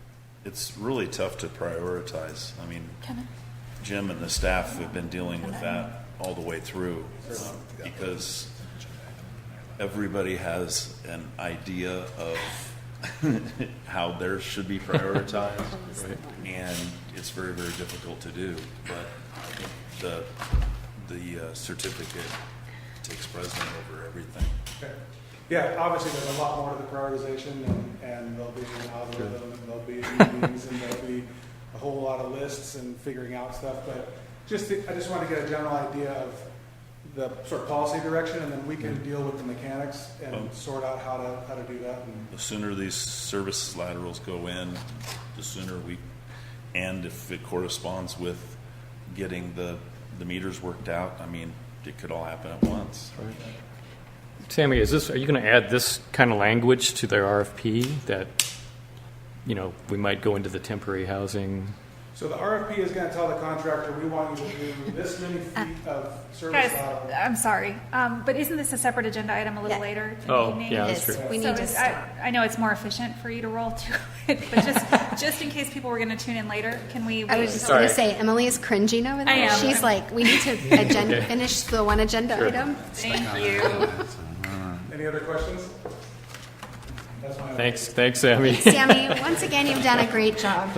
It's really tough to prioritize. I mean, Jim and the staff have been dealing with that all the way through, because everybody has an idea of how theirs should be prioritized, and it's very, very difficult to do. But I think the certificate takes precedent over everything. Okay. Yeah, obviously there's a lot more to the prioritization, and there'll be an algorithm, and there'll be meetings, and there'll be a whole lot of lists and figuring out stuff. But I just want to get a general idea of the sort of policy direction, and then we can deal with the mechanics and sort out how to do that. And The sooner these service laterals go in, the sooner and if it corresponds with getting the meters worked out, I mean, it could all happen at once. Sammy, are you going to add this kind of language to their RFP that, we might go into the temporary housing? So the RFP is going to tell the contractor, we want you to do this many feet of service Guys, lateral. I'm sorry, but isn't this a separate agenda item a little Yeah. later? in the Oh, evening? yeah, It that's is. true. We So need to it's- stop. I know it's more efficient for you to roll to it, but just in case people were going to tune in later, can we? I wait was just till- going to say, Emily is cringing over there. I am. She's like, we need to finish the one agenda item. Thank you. Any other questions? That's my Thanks, Sammy. Sammy, once again, you've done a great job.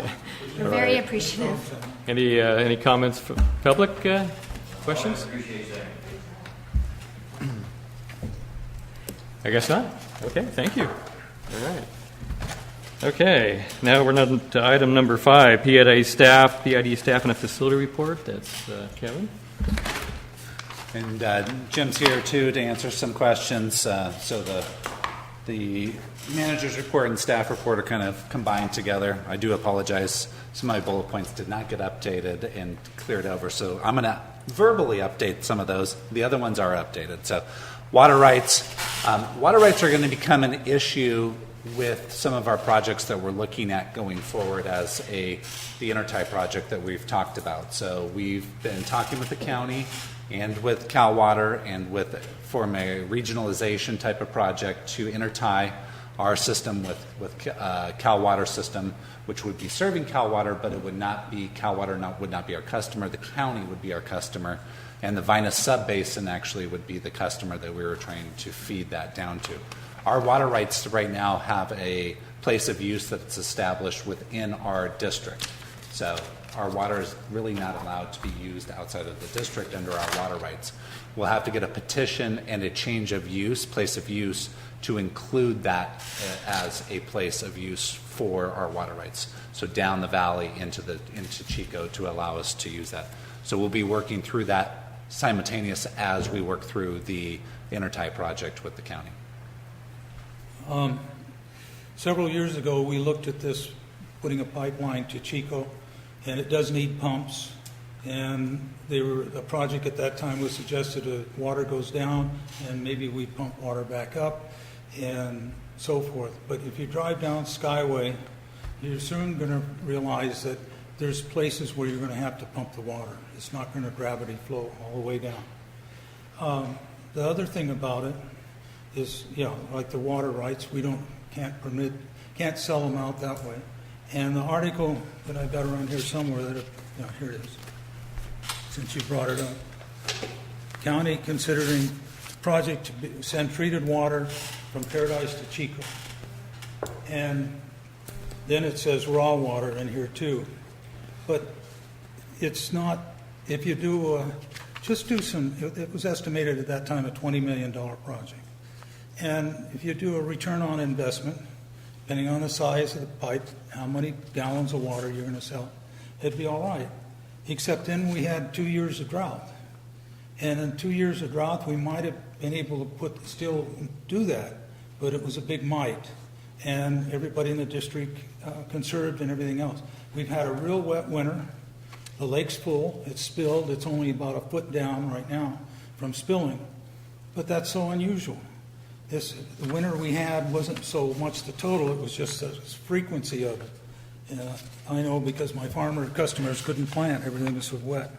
We're very appreciative. Any comments from public questions? I guess not. Okay, thank you. All right. Okay, now we're on to item number 5, PID staff and a facility report. That's Kevin. And Jim's here too to answer some questions. So the manager's report and staff report are kind of combined together. I do apologize. Some of my bullet points did not get updated and cleared over. So I'm going to verbally update some of those. The other ones are updated. So water rights. Water rights are going to become an issue with some of our projects that we're looking at going forward as the Intertie project that we've talked about. So we've been talking with the county and with Cal Water and form a regionalization type of project to intertie Our system with Cal Water system, which would be serving Cal Water, but it would not be, Cal Water would not be our customer. The county would be our customer. And the Vina Subbasin actually would be the customer that we were trying to feed that down to. Our water rights right now have a place of use that's established within our district. So our water is really not allowed to be used outside of the district under our water rights. We'll have to get a petition and a change of use, place of use, to include that as a place of use for our water rights. So down the valley into Chico to allow us to use that. So we'll be working through that simultaneous as we work through the Intertie project with the county. Several years ago, we looked at this, putting a pipeline to Chico, and it does need pumps. And a project at that time was suggested that water goes down and maybe we pump water back up and so forth. But if you drive down Skyway, you're soon going to realize that there's places where you're going to have to pump the water. It's not going to gravity flow all the way down. The other thing about it is, like the water rights, we can't sell them out that way. And the article that I got around here somewhere, here it is, since you brought it up. County considering project to send treated water from Paradise to Chico. And then it says raw water in here too. But it's not, if you do, it was estimated at that time a $20 million project. And if you do a return on investment, depending on the size of the pipe, how many gallons of water you're going to sell, it'd be all right. Except then we had 2 years of drought. And in 2 years of drought, we might have been able to still do that, but it was a big might. And everybody in the district conserved and everything else. We've had a real wet winter. The lake's full. It's spilled. It's only about a foot down right now from spilling. But that's so unusual. The winter we had wasn't so much the total, it was just the frequency of it. I know because my farmer customers couldn't plant, everything was so wet.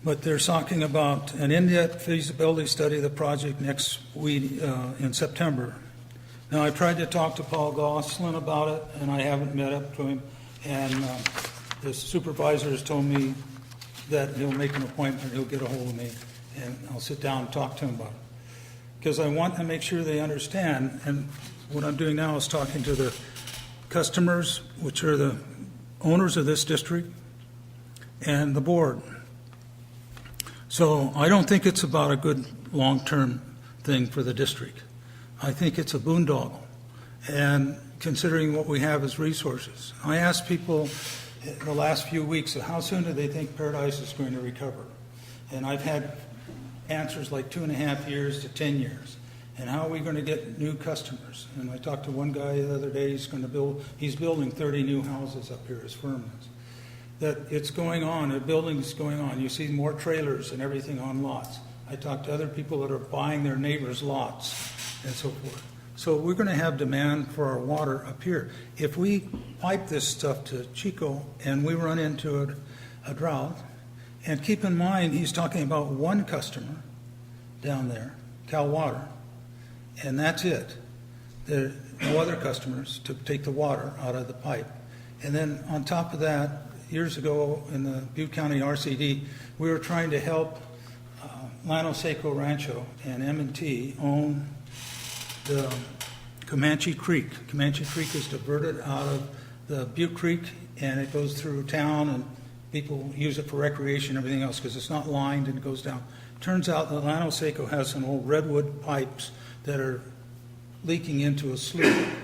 But they're talking about an in-depth feasibility study of the project next week in September. Now, I tried to talk to Paul Gosselin about it, and I haven't met up to him. And the supervisor has told me that he'll make an appointment, he'll get a hold of me, and I'll sit down and talk to him about it. Because I want to make sure they understand, and what I'm doing now is talking to the customers, which are the owners of this district, and the board. So I don't think it's about a good long-term thing for the district. I think it's a boondoggle, and considering what we have as resources. I asked people in the last few weeks, how soon do they think Paradise is going to recover? And I've had answers like 2.5 years to 10 years. And how are we going to get new customers? And I talked to one guy the other day, he's building 30 new houses up here, his firm is. That it's going on, the building's going on. You see more trailers and everything on lots. I talked to other people that are buying their neighbors' lots and so forth. So we're going to have demand for our water up here. If we pipe this stuff to Chico and we run into a drought, and keep in mind, he's talking about one customer down there, Cal Water, and that's it. There are no other customers to take the water out of the pipe. And then on top of that, years ago in the Butte County RCD, we were trying to help Llano Seco Rancho and M&T own the Comanche Creek. Comanche Creek is diverted out of the Butte Creek, and it goes through town, and people use it for recreation and everything else because it's not lined and it goes down. Turns out that Llano Seco has some old redwood pipes that are leaking into a slough.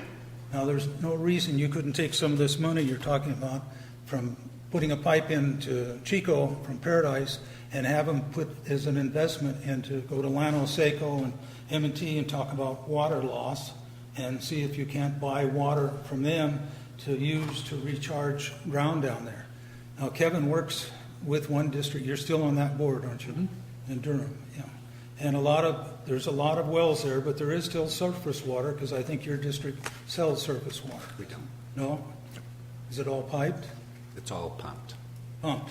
Now, there's no reason you couldn't take some of this money you're talking about from putting a pipe into Chico from Paradise and have them put as an investment into go to Llano Seco and M&T and talk about water loss and see if you can't buy water from them to use to recharge ground down there. Now, Kevin works with one district. You're still on that board, aren't you? Mm-hmm. In Durham, yeah. And there's a lot of wells there, but there is still surface water because I think your district sells surface water. We don't. No? Is it all piped? It's all pumped. Pumped.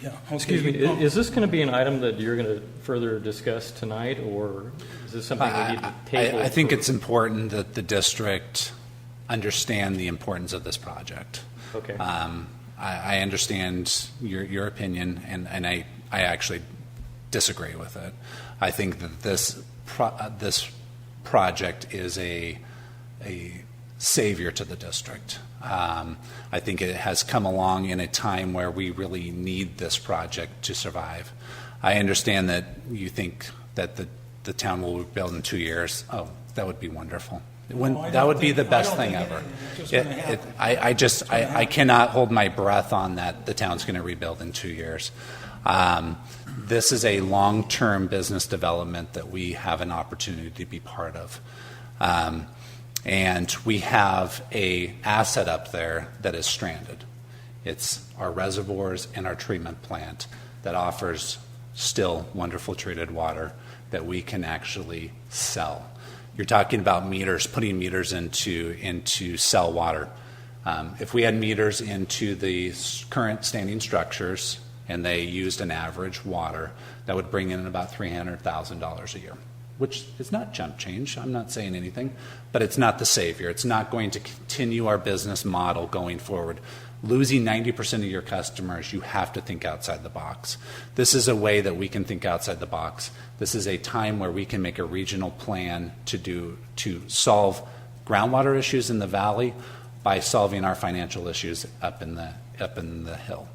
Yeah. okay, Excuse me, you- is this going to be an item that you're going to further discuss tonight, or is this something we need to table? I think for- it's important that the district understand the importance of this project. Okay. I understand your opinion, and I actually disagree with it. I think that this project is a savior to the district. I think it has come along in a time where we really need this project to survive. I understand that you think that the town will rebuild in 2 years. Oh, that would be wonderful. I That don't would be think- the I best don't thing think ever. it's just gonna happen. I cannot hold my breath on that the town's going to rebuild in 2 years. This is a long-term business development that we have an opportunity to be part of. And we have a asset up there that is stranded. It's our reservoirs and our treatment plant that offers still wonderful treated water that we can actually sell. You're talking about meters, putting meters into sell water. If we had meters into the current standing structures and they used an average water, that would bring in about $300,000 a year, which is not chump change. I'm not saying anything, but it's not the savior. It's not going to continue our business model going forward. Losing 90% of your customers, you have to think outside the box. This is a way that we can think outside the box. This is a time where we can make a regional plan to solve groundwater issues in the valley by solving our financial issues up in the hill.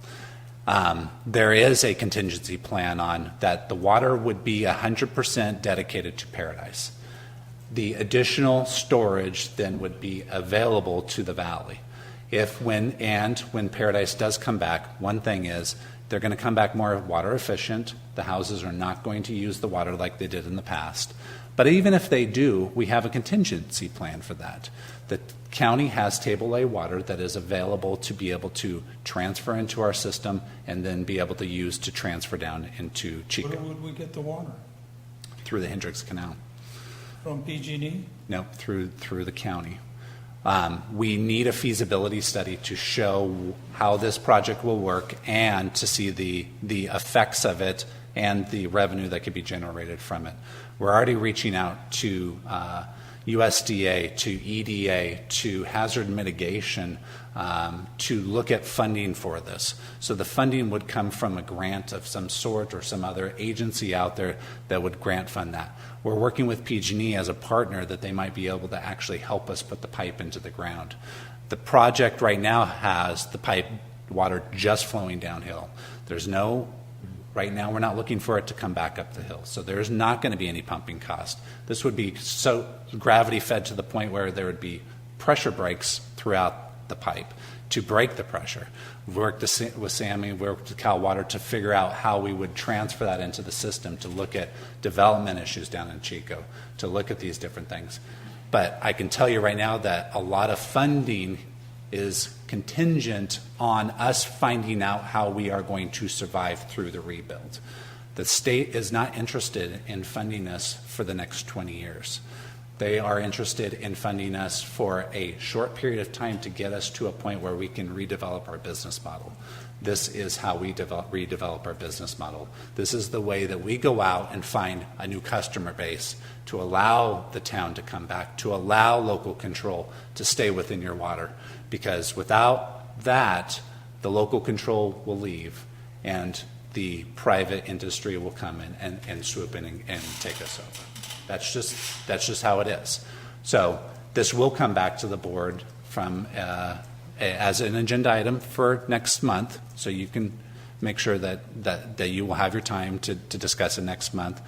There is a contingency plan on that. The water would be 100% dedicated to Paradise. The additional storage then would be available to the valley. When Paradise does come back, one thing is they're going to come back more water efficient. The houses are not going to use the water like they did in the past. But even if they do, we have a contingency plan for that. The county has table A water that is available to be able to transfer into our system and then be able to use to transfer down into Chico Where would we get the water? through the Hendricks Canal. From PG&E? No, through the county. We need a feasibility study to show how this project will work and to see the effects of it and the revenue that could be generated from it. We're already reaching out to USDA, to EDA, to hazard mitigation to look at funding for this. So the funding would come from a grant of some sort or some other agency out there that would grant fund that. We're working with PG&E as a partner that they might be able to actually help us put the pipe into the ground. The project right now has the pipe water just flowing downhill. Right now we're not looking for it to come back up the hill. So there's not going to be any pumping cost. This would be so gravity fed to the point where there would be pressure breaks throughout the pipe to break the pressure. We've worked with Sammy, worked with Cal Water to figure out how we would transfer that into the system to look at development issues down in Chico, to look at these different things. But I can tell you right now that a lot of funding is contingent on us finding out how we are going to survive through the rebuild. The state is not interested in funding us for the next 20 years. They are interested in funding us for a short period of time to get us to a point where we can redevelop our business model. This is how we redevelop our business model. This is the way that we go out and find a new customer base to allow the town to come back, to allow local control to stay within your water. Because without that, the local control will leave and the private industry will come in and swoop in and take us over. That's just how it is. So this will come back to the board as an agenda item for next month, so you can make sure that you will have your time to discuss it next month.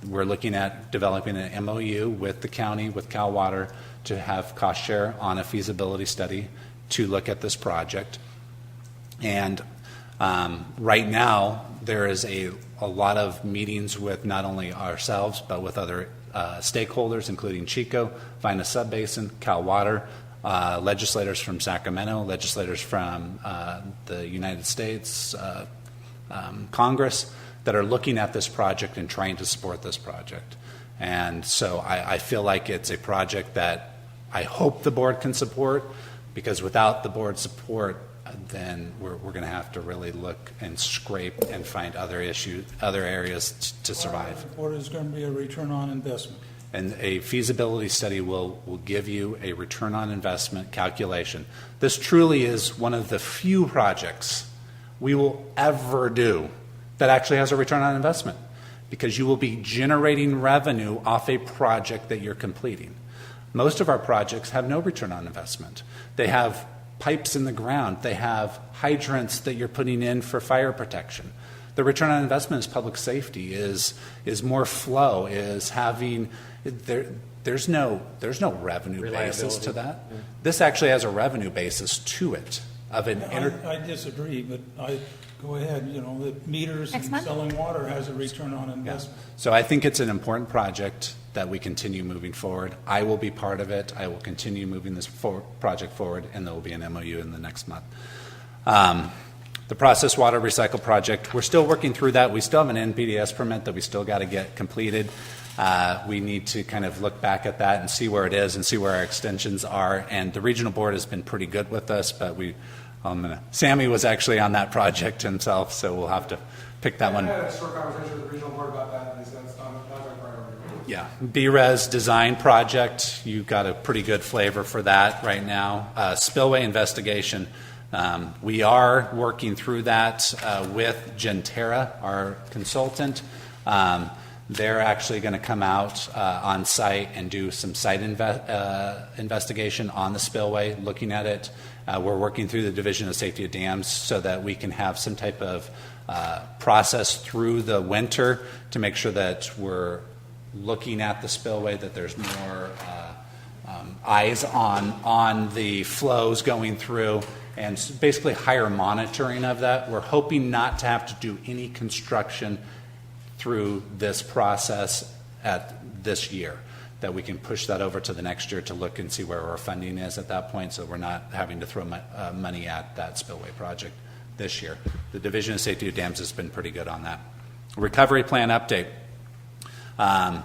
We're looking at developing an MOU with the county, with Cal Water, to have cost share on a feasibility study to look at this project. And right now, there is a lot of meetings with not only ourselves, but with other stakeholders, including Chico, Vina Subbasin, Cal Water, legislators from Sacramento, legislators from the United States, Congress, that are looking at this project and trying to support this project. And so I feel like it's a project that I hope the board can support, because without the board's support, then we're going to have to really look and scrape and find other areas to survive. Or is going to be a return on investment? And a feasibility study will give you a return on investment calculation. This truly is one of the few projects we will ever do that actually has a return on investment, because you will be generating revenue off a project that you're completing. Most of our projects have no return on investment. They have pipes in the ground. They have hydrants that you're putting in for fire protection. The return on investment is public safety, is more flow, is having there's no revenue basis to that. Yeah. This actually has a revenue basis to it of an I disagree, but go ahead. You know, the meters Next and month? selling water has a return on investment. So I think it's an important project that we continue moving forward. I will be part of it. I will continue moving this project forward, and there will be an MOU in the next month. The process water recycle project, we're still working through that. We still have an NPDES permit that we still got to get completed. We need to kind of look back at that and see where it is and see where our extensions are. And the regional board has been pretty good with us, but Sammy was actually on that project himself, so we'll have to pick that one. I had a short conversation with the regional board about that, and they said it's not our priority. Yeah, BRES design project, you got a pretty good flavor for that right now. Spillway investigation, we are working through that with Gentera, our consultant. They're actually going to come out on site and do some site investigation on the spillway, looking at it. We're working through the Division of Safety of Dams so that we can have some type of process through the winter to make sure that we're looking at the spillway, that there's more eyes on the flows going through, and basically higher monitoring of that. We're hoping not to have to do any construction through this process at this year, that we can push that over to the next year to look and see where our funding is at that point, so we're not having to throw money at that spillway project this year. The Division of Safety of Dams has been pretty good on that. Recovery plan update. San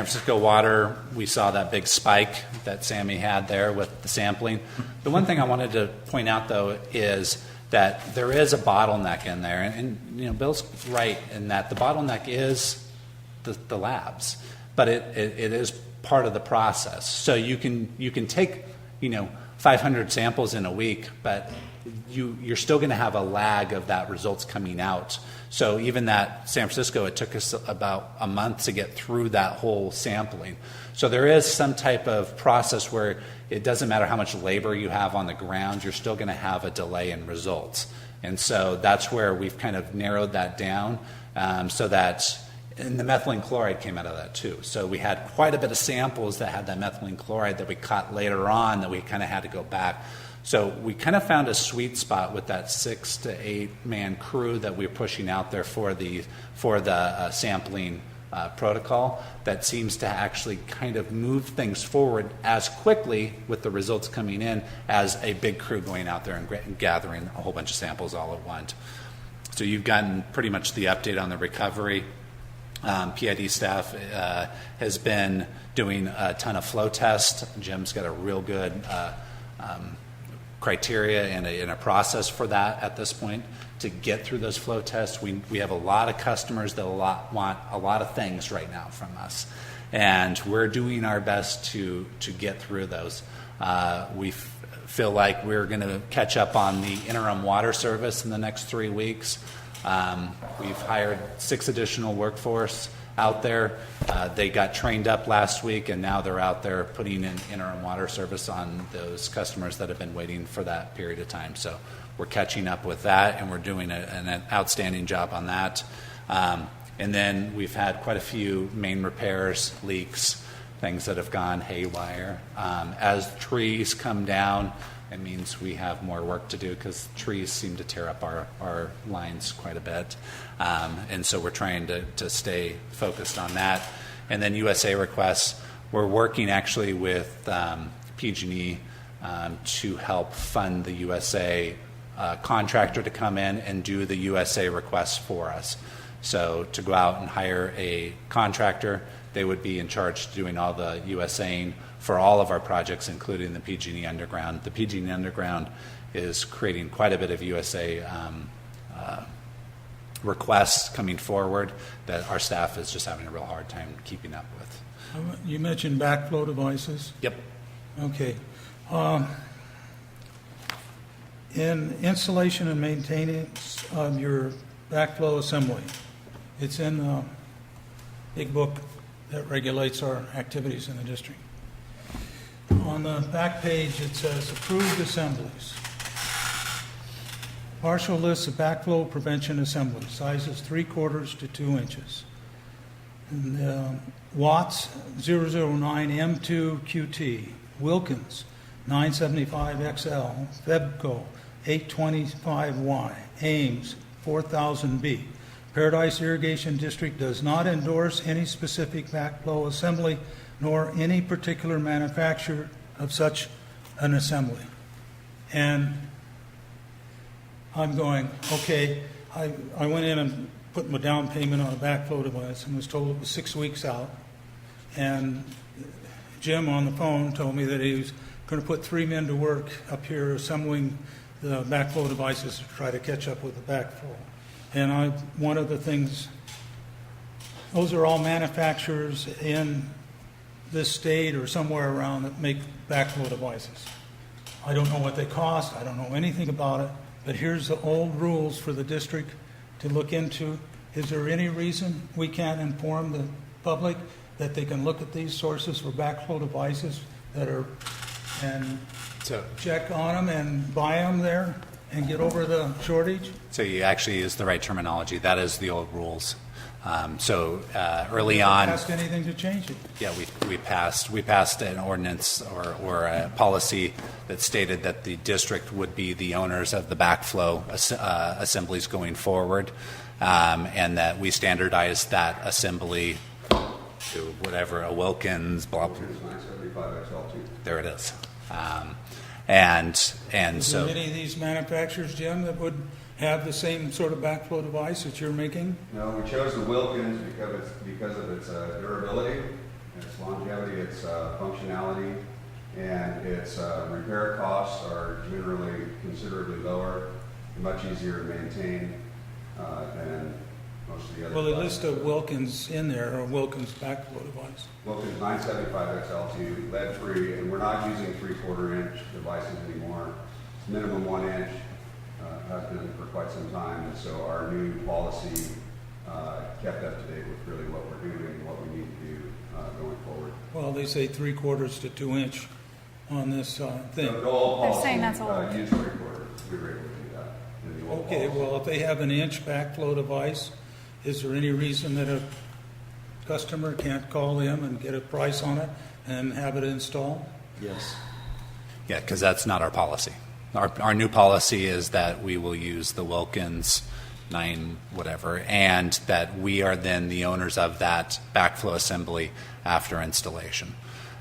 Francisco Water, we saw that big spike that Sammy had there with the sampling. The one thing I wanted to point out, though, is that there is a bottleneck in there, and you know, Bill's right in that the bottleneck is the labs, but it is part of the process. So you can take 500 samples in a week, but you're still going to have a lag of that results coming out. So even that San Francisco, it took us about a month to get through that whole sampling. So there is some type of process where it doesn't matter how much labor you have on the ground, you're still going to have a delay in results. And so that's where we've kind of narrowed that down, so that, and the methylene chloride came out of that too. So we had quite a bit of samples that had that methylene chloride that we caught later on that we kind of had to go back. So we kind of found a sweet spot with that 6 to 8 man crew that we were pushing out there for the sampling protocol that seems to actually kind of move things forward as quickly with the results coming in as a big crew going out there and gathering a whole bunch of samples all at once. So you've gotten pretty much the update on the recovery. PID staff has been doing a ton of flow tests. Jim's got a real good criteria and a process for that at this point to get through those flow tests. We have a lot of customers that want a lot of things right now from us, and we're doing our best to get through those. We feel like we're going to catch up on the interim water service in the next 3 weeks. We've hired 6 additional workforce out there. They got trained up last week, and now they're out there putting in interim water service on those customers that have been waiting for that period of time. So we're catching up with that, and we're doing an outstanding job on that. And then we've had quite a few main repairs, leaks, things that have gone haywire. As trees come down, it means we have more work to do because trees seem to tear up our lines quite a bit. And so we're trying to stay focused on that. And then USA requests, we're working actually with PG&E to help fund the USA contractor to come in and do the USA requests for us. So to go out and hire a contractor, they would be in charge of doing all the USAing for all of our projects, including the PG&E Underground. The PG&E Underground is creating quite a bit of USA requests coming forward that our staff is just having a real hard time keeping up with. You mentioned backflow devices. Yep. Okay. In installation and maintenance of your backflow assembly, it's in the big book that regulates our activities in the district. On the back page, it says approved assemblies. Partial list of backflow prevention assemblies, sizes 3/4 to 2 inches. And, Watts 009 M2 QT, Wilkins 975 XL, Febco 825Y, Ames 4000B. Paradise Irrigation District does not endorse any specific backflow assembly nor any particular manufacturer of such an assembly. And I'm going, okay, I went in and put my down payment on a backflow device and was told it was 6 weeks out. And Jim on the phone told me that he was going to put 3 men to work up here assembling the backflow devices to try to catch up with the backflow. And one of the things, those are all manufacturers in this state or somewhere around that make backflow devices. I don't know what they cost. I don't know anything about it. But here's the old rules for the district to look into. Is there any reason we can't inform the public that they can look at these sources for backflow devices and check on them and buy them there and get over the shortage? So you actually used the right terminology. That is the old rules. Early on, Ask anything to change it. yeah, we passed an ordinance or a policy that stated that the district would be the owners of the backflow assemblies going forward, and that we standardized that assembly to whatever, a Wilkins, blah, blah. 975 XL2. There it is. And Is so. there any of these manufacturers, Jim, that would have the same sort of backflow device that you're making? No, we chose the Wilkins because of its durability, its longevity, its functionality, and its repair costs are generally considerably lower, much easier to maintain than most of the other. Well, they devices. list a Wilkins in there, or Wilkins backflow device. Wilkins 975 XL2, lead-free, and we're not using 3/4 inch devices anymore. It's minimum 1 inch. Has been for quite some time, and so our new policy kept up to date with really what we're doing and what we need to do going forward. Well, they say 3/4 to 2 inch on this thing. The old They're policy saying that's old. used 3/4. We were able to do that in the old Okay, policy. well, if they have an inch backflow device, is there any reason that a customer can't call them and get a price on it and have it installed? Yes. Yeah, because that's not our policy. Our new policy is that we will use the Wilkins 9 whatever, and that we are then the owners of that backflow assembly after installation.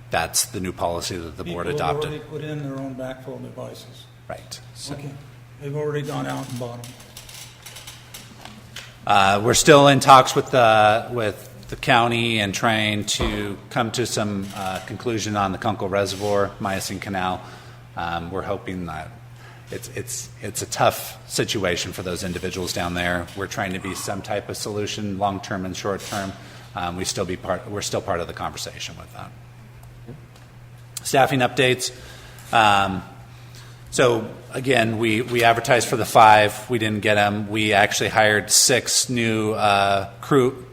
That's the new policy that the board People have adopted. already put in their own backflow devices. Right. So, Okay, they've already gone out and bought them. we're still in talks with the county and trying to come to some conclusion on the Kunkel Reservoir, Miocene Canal. We're hoping that it's a tough situation for those individuals down there. We're trying to be some type of solution, long term and short term. We're still part of the conversation with that. Staffing updates. So again, we advertised for the 5. We didn't get them. We actually hired 6 new crew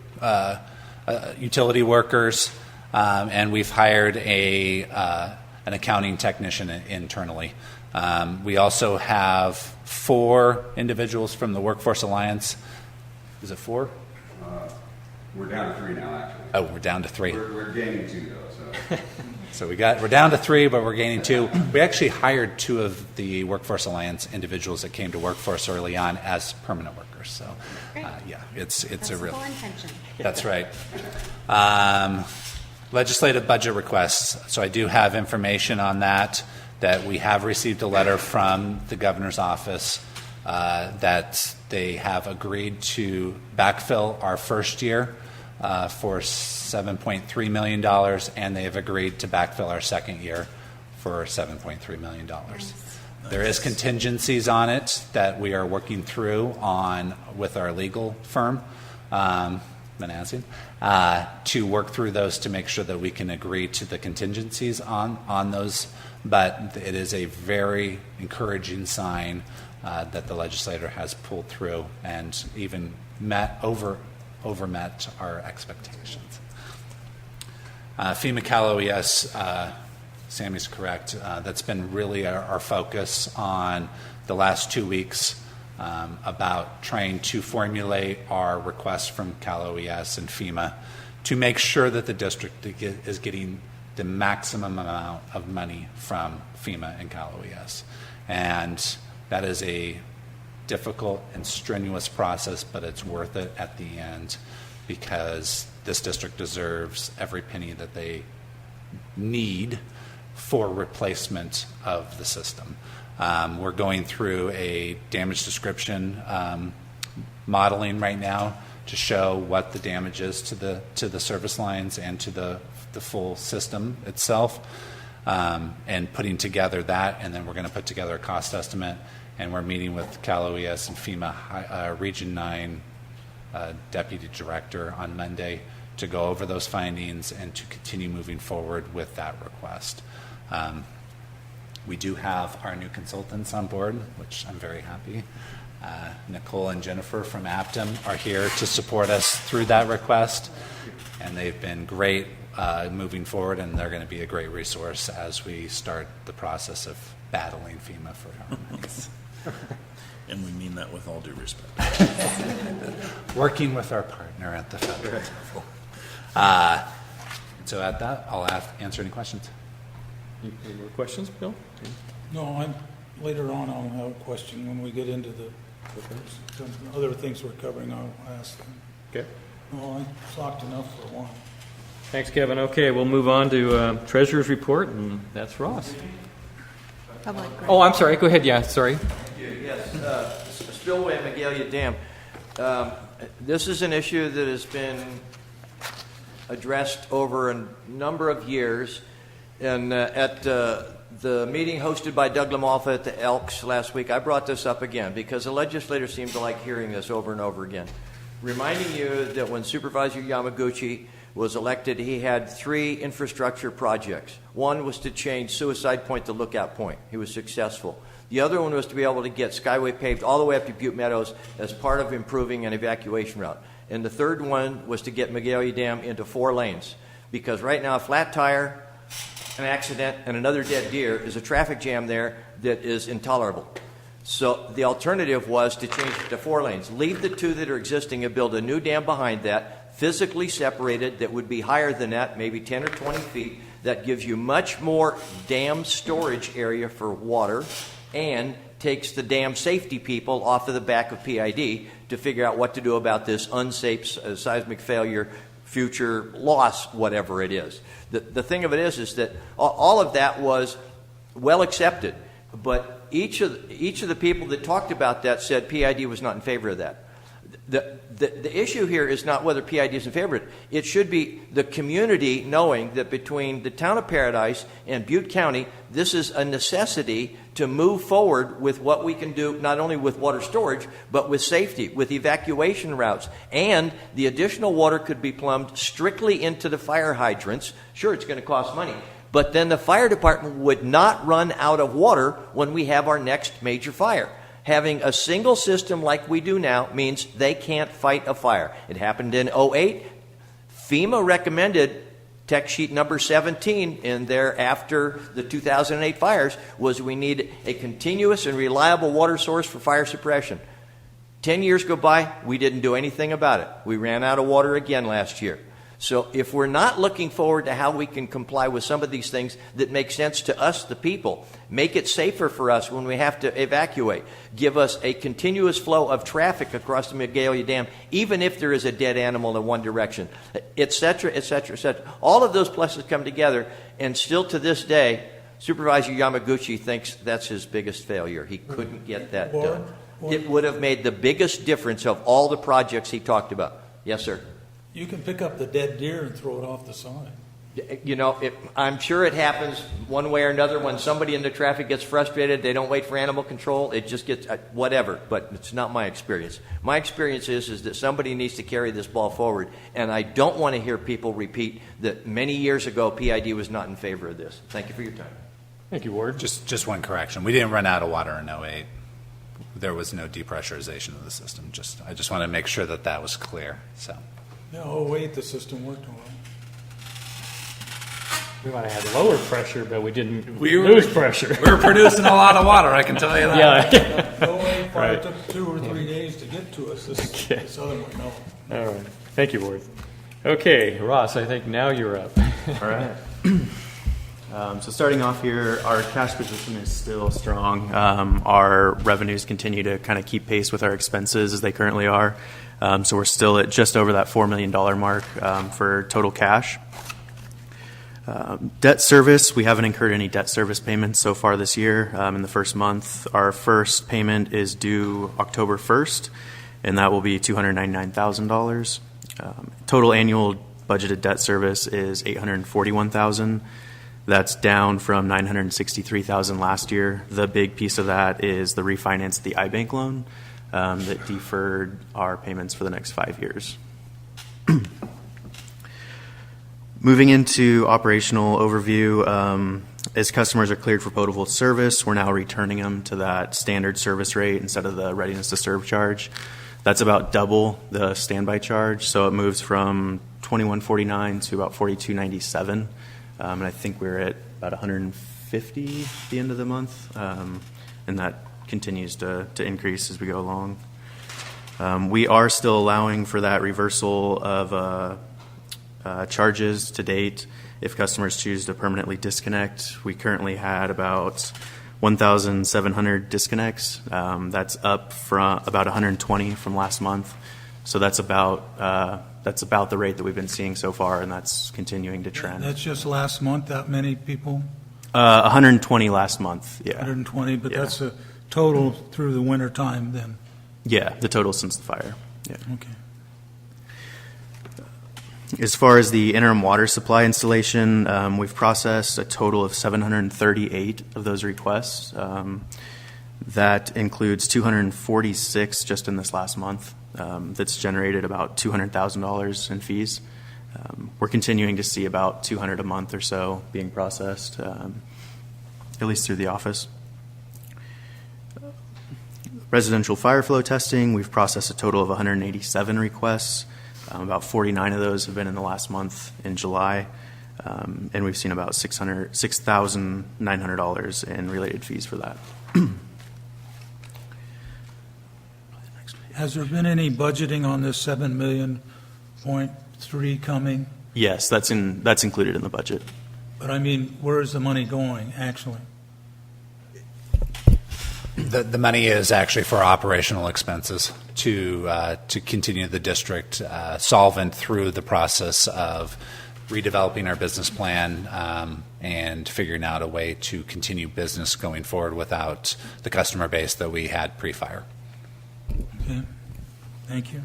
utility workers, and we've hired an accounting technician internally. We also have 4 individuals from the Workforce Alliance. Is it 4? We're down to 3 now, actually. Oh, we're down to 3. We're gaining 2, though. So So we're down to 3, but we're gaining 2. We actually hired 2 of the Workforce Alliance individuals that came to work for us early on as permanent workers. So, yeah, it's That's a the real. full intention. That's right. Legislative budget requests. So I do have information on that we have received a letter from the governor's office that they have agreed to backfill our first year for $7.3 million, and they have agreed to backfill our second year for $7.3 million. There is contingencies on it that we are working through with our legal firm, Manassian, to work through those to make sure that we can agree to the contingencies on those. But it is a very encouraging sign that the legislator has pulled through and even overmet our expectations. FEMA Cal OES, Sammy's correct. That's been really our focus on the last 2 weeks, about trying to formulate our requests from Cal OES and FEMA to make sure that the district is getting the maximum amount of money from FEMA and Cal OES. And that is a difficult and strenuous process, but it's worth it at the end because this district deserves every penny that they need for replacement of the system. We're going through a damage description modeling right now to show what the damage is to the service lines and to the full system itself, and putting together that, and then we're going to put together a cost estimate, and we're meeting with Cal OES and FEMA Region 9 Deputy Director on Monday to go over those findings and to continue moving forward with that request. We do have our new consultants on board, which I'm very happy. Nicole and Jennifer from Aptum are here to support us through that request, and they've been great moving forward, and they're going to be a great resource as we start the process of battling FEMA for our monies. And we mean that with all due respect. Working with our partner at the federal level. So at that, I'll answer any questions. Any more questions, Bill? No, later on I'll have a question when we get into some other things we're covering. I'll ask them. Okay. No, I talked enough for a while. Thanks, Kevin. Okay, we'll move on to Treasurer's Report, and that's Ross. Public. Oh, I'm sorry. Go ahead. Yeah, sorry. Yes, spillway at Magalia Dam. This is an issue that has been addressed over a number of years. And at the meeting hosted by Doug LaMalfa at the Elks last week, I brought this up again because the legislators seem to like hearing this over and over again. Reminding you that when Supervisor Yamaguchi was elected, he had 3 infrastructure projects. One was to change Suicide Point to Lookout Point. He was successful. The other one was to be able to get Skyway paved all the way up to Butte Meadows as part of improving an evacuation route. And the third one was to get Magalia Dam into 4 lanes. Because right now, a flat tire, an accident, and another dead deer is a traffic jam there that is intolerable. So the alternative was to change it to 4 lanes. Leave the 2 that are existing and build a new dam behind that, physically separated, that would be higher than that, maybe 10 or 20 feet. That gives you much more dam storage area for water and takes the dam safety people off of the back of PID to figure out what to do about this unsafe seismic failure, future loss, whatever it is. The thing of it is that all of that was well accepted, but each of the people that talked about that said PID was not in favor of that. The issue here is not whether PID is in favor of it. It should be the community knowing that between the town of Paradise and Butte County, this is a necessity to move forward with what we can do, not only with water storage, but with safety, with evacuation routes. And the additional water could be plumbed strictly into the fire hydrants. Sure, it's going to cost money. But then the fire department would not run out of water when we have our next major fire. Having a single system like we do now means they can't fight a fire. It happened in 2008. FEMA recommended tech sheet number 17 in there after the 2008 fires was we need a continuous and reliable water source for fire suppression. 10 years go by, we didn't do anything about it. We ran out of water again last year. So if we're not looking forward to how we can comply with some of these things that make sense to us, the people, make it safer for us when we have to evacuate, give us a continuous flow of traffic across the Magalia Dam, even if there is a dead animal in one direction, et cetera, et cetera, et cetera. All of those pluses come together, and still to this day, Supervisor Yamaguchi thinks that's his biggest failure. He couldn't get that done. It would have made the biggest difference of all the projects he talked about. Yes, sir. You can pick up the dead deer and throw it off the side. You know, I'm sure it happens one way or another. When somebody in the traffic gets frustrated, they don't wait for animal control. It just gets whatever. But it's not my experience. My experience is that somebody needs to carry this ball forward. And I don't want to hear people repeat that many years ago PID was not in favor of this. Thank you for your time. Thank you, Ward. Just one correction. We didn't run out of water in 08. There was no depressurization of the system. I just want to make sure that was clear. So. Yeah, oh, wait, the system worked well. We might have had lower pressure, but we didn't lose pressure. We were producing a lot of water, I can tell you that. Yeah. No way, Right. it took 2 or 3 days to get to us. This other one, no. All right. Thank you, Ward. Okay, Ross, I think now you're up. All right. So starting off here, our cash position is still strong. Our revenues continue to kind of keep pace with our expenses as they currently are. So we're still at just over that $4 million mark for total cash. Debt service, we haven't incurred any debt service payments so far this year in the first month. Our first payment is due October 1st, and that will be $299,000. Total annual budgeted debt service is $841,000. That's down from $963,000 last year. The big piece of that is the refinance of the iBank loan that deferred our payments for the next 5 years. Moving into operational overview, as customers are cleared for potable service, we're now returning them to that standard service rate instead of the readiness to serve charge. That's about double the standby charge, so it moves from $21.49 to about $42.97. And I think we're at about $150 at the end of the month, and that continues to increase as we go along. We are still allowing for that reversal of charges to date if customers choose to permanently disconnect. We currently had about 1,700 disconnects. That's up from about 120 from last month. So that's about the rate that we've been seeing so far, and that's continuing to trend. That's just last month, that many people? 120 last month, yeah. 120, but Yeah. that's a total through the winter time then? Yeah, the total since the fire, yeah. Okay. As far as the interim water supply installation, we've processed a total of 738 of those requests. That includes 246 just in this last month. That's generated about $200,000 in fees. We're continuing to see about 200 a month or so being processed, at least through the office. Residential fire flow testing, we've processed a total of 187 requests. About 49 of those have been in the last month in July, and we've seen about $6,900 in related fees for that. Has there been any budgeting on this $7.3 million coming? Yes, that's included in the budget. But I mean, where is the money going, actually? The money is actually for operational expenses to continue the district solvent through the process of redeveloping our business plan and figuring out a way to continue business going forward without the customer base that we had pre-fire. Okay, thank you.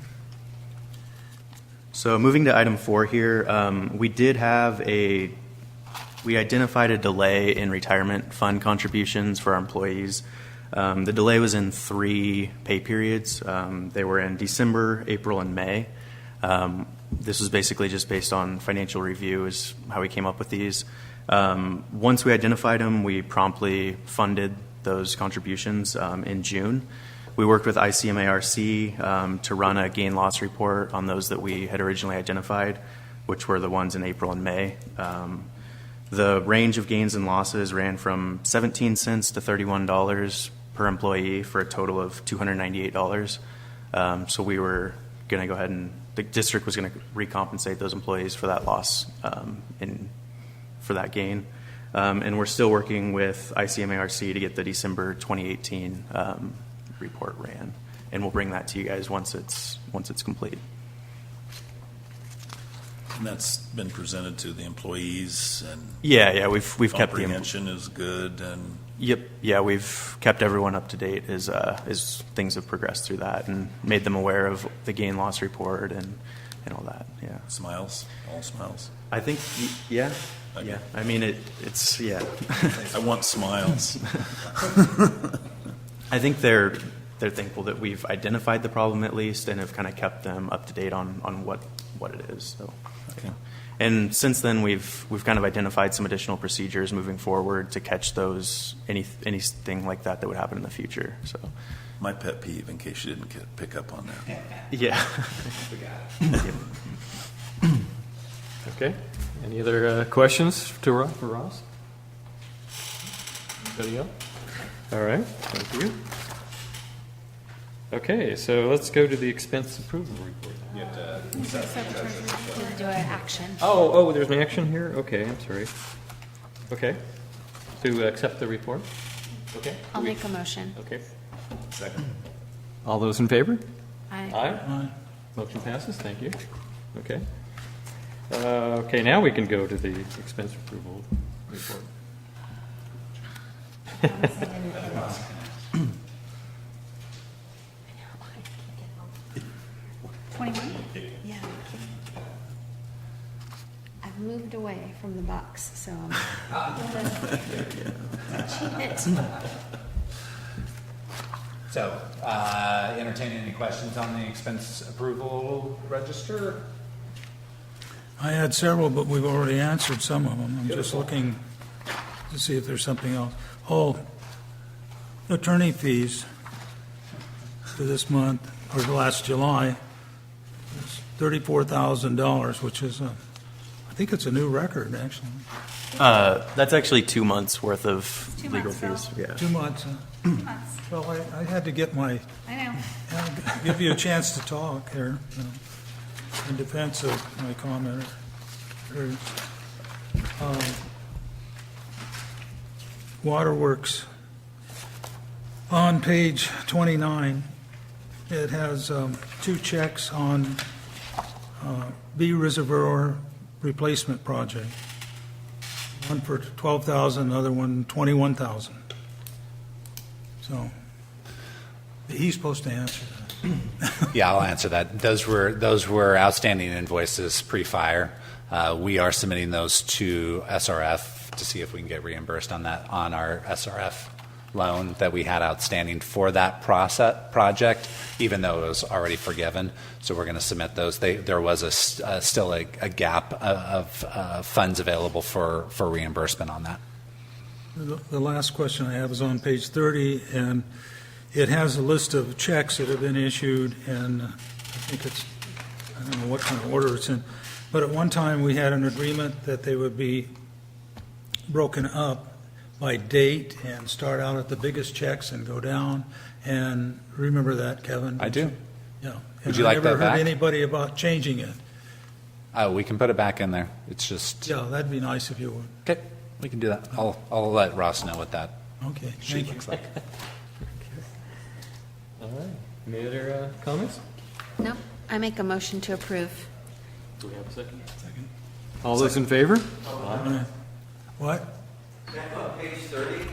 So moving to item 4 here, we identified a delay in retirement fund contributions for our employees. The delay was in 3 pay periods. They were in December, April, and May. This was basically just based on financial review is how we came up with these. Once we identified them, we promptly funded those contributions in June. We worked with ICMARC to run a gain-loss report on those that we had originally identified, which were the ones in April and May. The range of gains and losses ran from 17 cents to $31 per employee for a total of $298. So we were going to go ahead and the district was going to recompensate those employees for that loss for that gain. And we're still working with ICMARC to get the December 2018 report ran, and we'll bring that to you guys once it's complete. And that's been presented to the employees, and Yeah, we've kept the comprehension is good, and Yep, yeah, we've kept everyone up to date as things have progressed through that, and made them aware of the gain loss report and and all that. Yeah. Smiles, all smiles. I think, yeah. Yeah. I mean, it's, yeah. I want smiles. I think they're thankful that we've identified the problem at least and have kind of kept them up to date on what it is. So, Okay. and since then we've kind of identified some additional procedures moving forward to catch those anything like that would happen in the future. So, My pet peeve, in case you didn't pick up on that. yeah. Okay. Any other questions for Ross? Anybody else? All right. Thank you. Okay, so let's go to the expense approval report. To do an action. Oh, there's an action here? Okay, I'm sorry. Okay. To accept the report? Okay. I'll make a motion. Okay. Second. All those in favor? Aye. Aye. Motion passes. Thank you. Okay. Okay, now we can go to the expense approval report. 21? Yeah. I've moved away from the box, so So, entertain any questions on the expense approval register? I had several, but we've already answered some of them. I'm just looking to see if there's something else. Oh, attorney fees for this month, or the last July, is $34,000, which is, I think it's a new record, actually. That's actually 2 months worth of 2 legal months, fees. though. Yeah. 2 months. 2 months. Well, I had to get my, I know. give you a chance to talk here, you know, in defense of my comment. Waterworks, on page 29, it has 2 checks on B Reservoir Replacement Project. One for $12,000, another one $21,000. So he's supposed to answer that. Yeah, I'll answer that. Those were outstanding invoices pre-fire. We are submitting those to SRF to see if we can get reimbursed on that, on our SRF loan that we had outstanding for that project, even though it was already forgiven. So we're going to submit those. There was still a gap of funds available for reimbursement on that. The last question I have is on page 30, and it has a list of checks that have been issued, and I think it's, I don't know what kind of order it's in, but at one time we had an agreement that they would be broken up by date and start out at the biggest checks and go down, and remember that, Kevin? I do. Yeah. Would you like that I never back? heard anybody about changing it. We can put it back in there. It's just Yeah, that'd be nice if you would. okay. We can do that. I'll let Ross know what that Okay, sheet thank you. looks like. All right. Any other comments? No, I make a motion to approve. Do we have a second? Second. All those in favor? What? Back on page 30,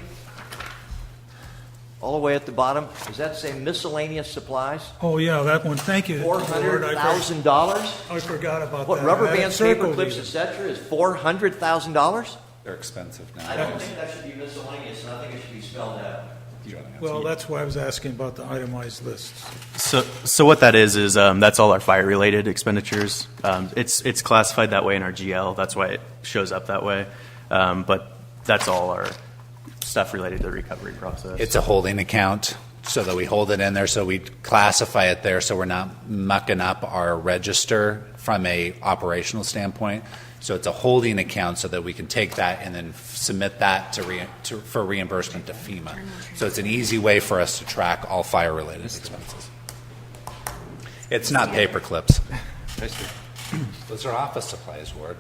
all the way at the bottom, does that say miscellaneous supplies? Oh, yeah, that one, thank you. Lord, $400,000? I forgot about What, that. rubber I had bands, circled paper clips, these. etc. is $400,000? They're expensive now. I don't think that should be miscellaneous, and I think it should be spelled out. Well, that's why I was asking about the itemized lists. So what that is that's all our fire-related expenditures. It's classified that way in our GL. That's why it shows up that way. But that's all our stuff related to the recovery process. It's a holding account, so that we hold it in there, so we classify it there, so we're not mucking up our register from a operational standpoint. So it's a holding account, so that we can take that and then submit that for reimbursement to FEMA. So it's an easy way for us to track all fire-related expenses. It's not paper clips. Those are office supplies, Ward.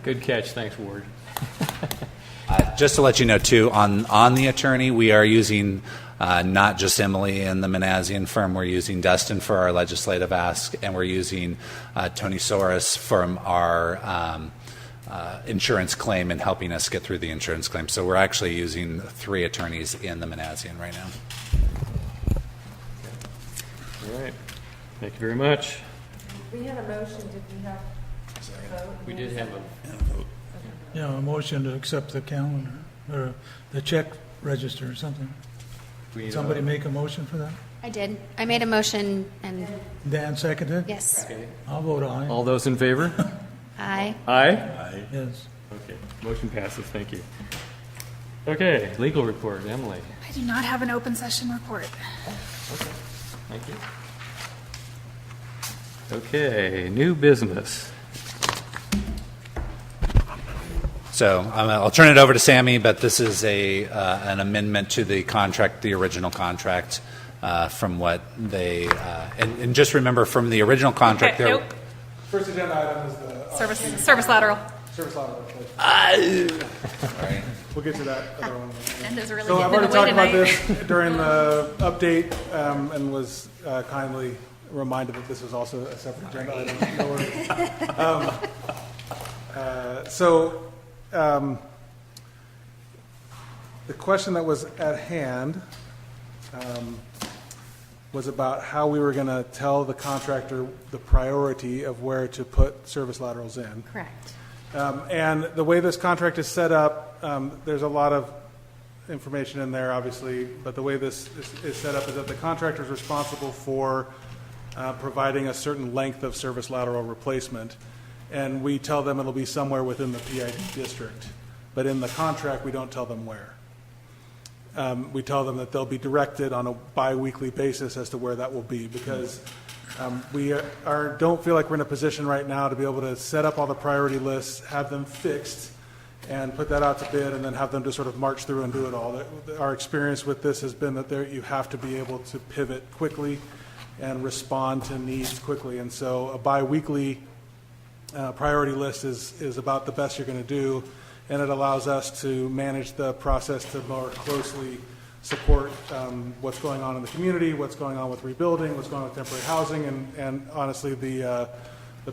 Good catch. Thanks, Ward. Just to let you know, too, on the attorney, we are using not just Emily and the Manassian firm. We're using Dustin for our legislative ask, and we're using Tony Soros from our insurance claim and helping us get through the insurance claim. So we're actually using 3 attorneys in the Manassian right now. All right. Thank you very much. We had a motion, did we have a vote? We did have a Yeah, a motion to accept the calendar, or the check register or something. Somebody make a motion for that? I did. I made a motion, and Dan seconded? yes, I'll vote aye. All those in favor? aye. Aye? Yes. Okay, motion passes, thank you. Okay, legal report, Emily. I do not have an open session report. Thank you. Okay, new business. So I'll turn it over to Sammy, but this is an amendment to the contract, the original contract, from what they, and just remember from the original contract. Okay, there, nope. First agenda item is the Service lateral. service lateral. Right. We'll get to that other one. And those are really So I've getting in already the talked way about tonight. this during the update and was kindly reminded that this was also a separate agenda item. No worries. The question that was at hand was about how we were going to tell the contractor the priority of where to put service laterals in. Correct. And the way this contract is set up, there's a lot of information in there, obviously, but the way this is set up is that the contractor is responsible for providing a certain length of service lateral replacement, and we tell them it'll be somewhere within the PID district. But in the contract, we don't tell them where. We tell them that they'll be directed on a bi-weekly basis as to where that will be, because we don't feel like we're in a position right now to be able to set up all the priority lists, have them fixed, and put that out to bid, and then have them just sort of march through and do it all. Our experience with this has been that you have to be able to pivot quickly and respond to needs quickly. And so a bi-weekly priority list is about the best you're going to do, and it allows us to manage the process to more closely support what's going on in the community, what's going on with rebuilding, what's going on with temporary housing, and honestly the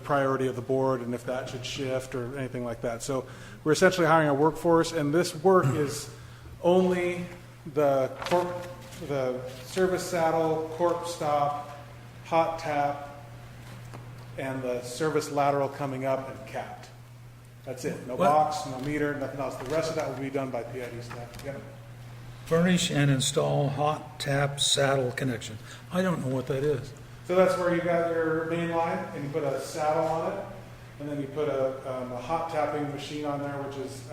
priority of the board and if that should shift or anything like that. So we're essentially hiring a workforce, and this work is only the service saddle, corp stop, hot tap, and the service lateral coming up and capped. That's it. No box, no meter, nothing else. The rest of that will be done by PID staff. Yep. Furnish and install hot tap saddle connection. I don't know what that is. So that's where you got your main line, and you put a saddle on it, and then you put a hot tapping machine on there, which is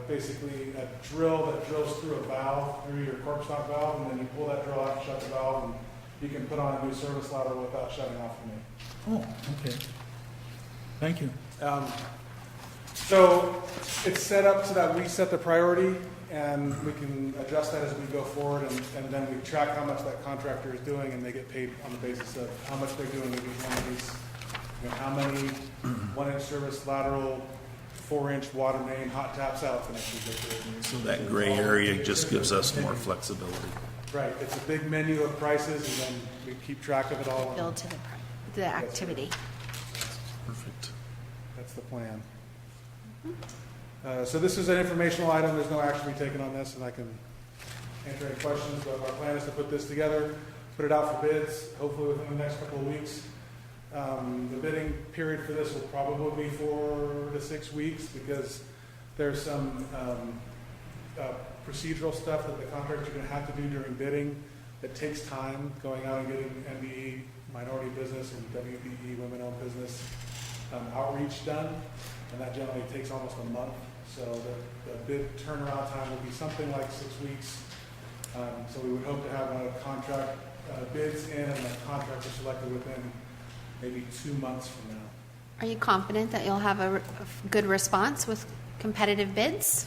basically a drill that drills through a valve, through your cork stop valve, and then you pull that drill out, shut the valve, and you can put on a new service lateral without shutting off the main. Oh, okay. Thank you. So it's set up so that we set the priority, and we can adjust that as we go forward, and then we track how much that contractor is doing, and they get paid on the basis of how much they're doing in each one of these. How many 1-inch service lateral, 4-inch water main, hot tap saddle connections they're doing. So that gray area just gives us more flexibility. Right, it's a big menu of prices, and then we keep track of it all. Build to the activity. Perfect. That's the plan. So this is an informational item. There's no action to be taken on this, and I can answer any questions. But our plan is to put this together, put it out for bids, hopefully within the next couple of weeks. The bidding period for this will probably be 4 to 6 weeks, because there's some procedural stuff that the contractors are going to have to do during bidding that takes time, going out and getting MBE, minority business, and WBE, women-owned business, outreach done, and that generally takes almost a month. So the bid turnaround time will be something like 6 weeks. So we would hope to have a contract bids in and the contractor selected within maybe 2 months from now. Are you confident that you'll have a good response with competitive bids?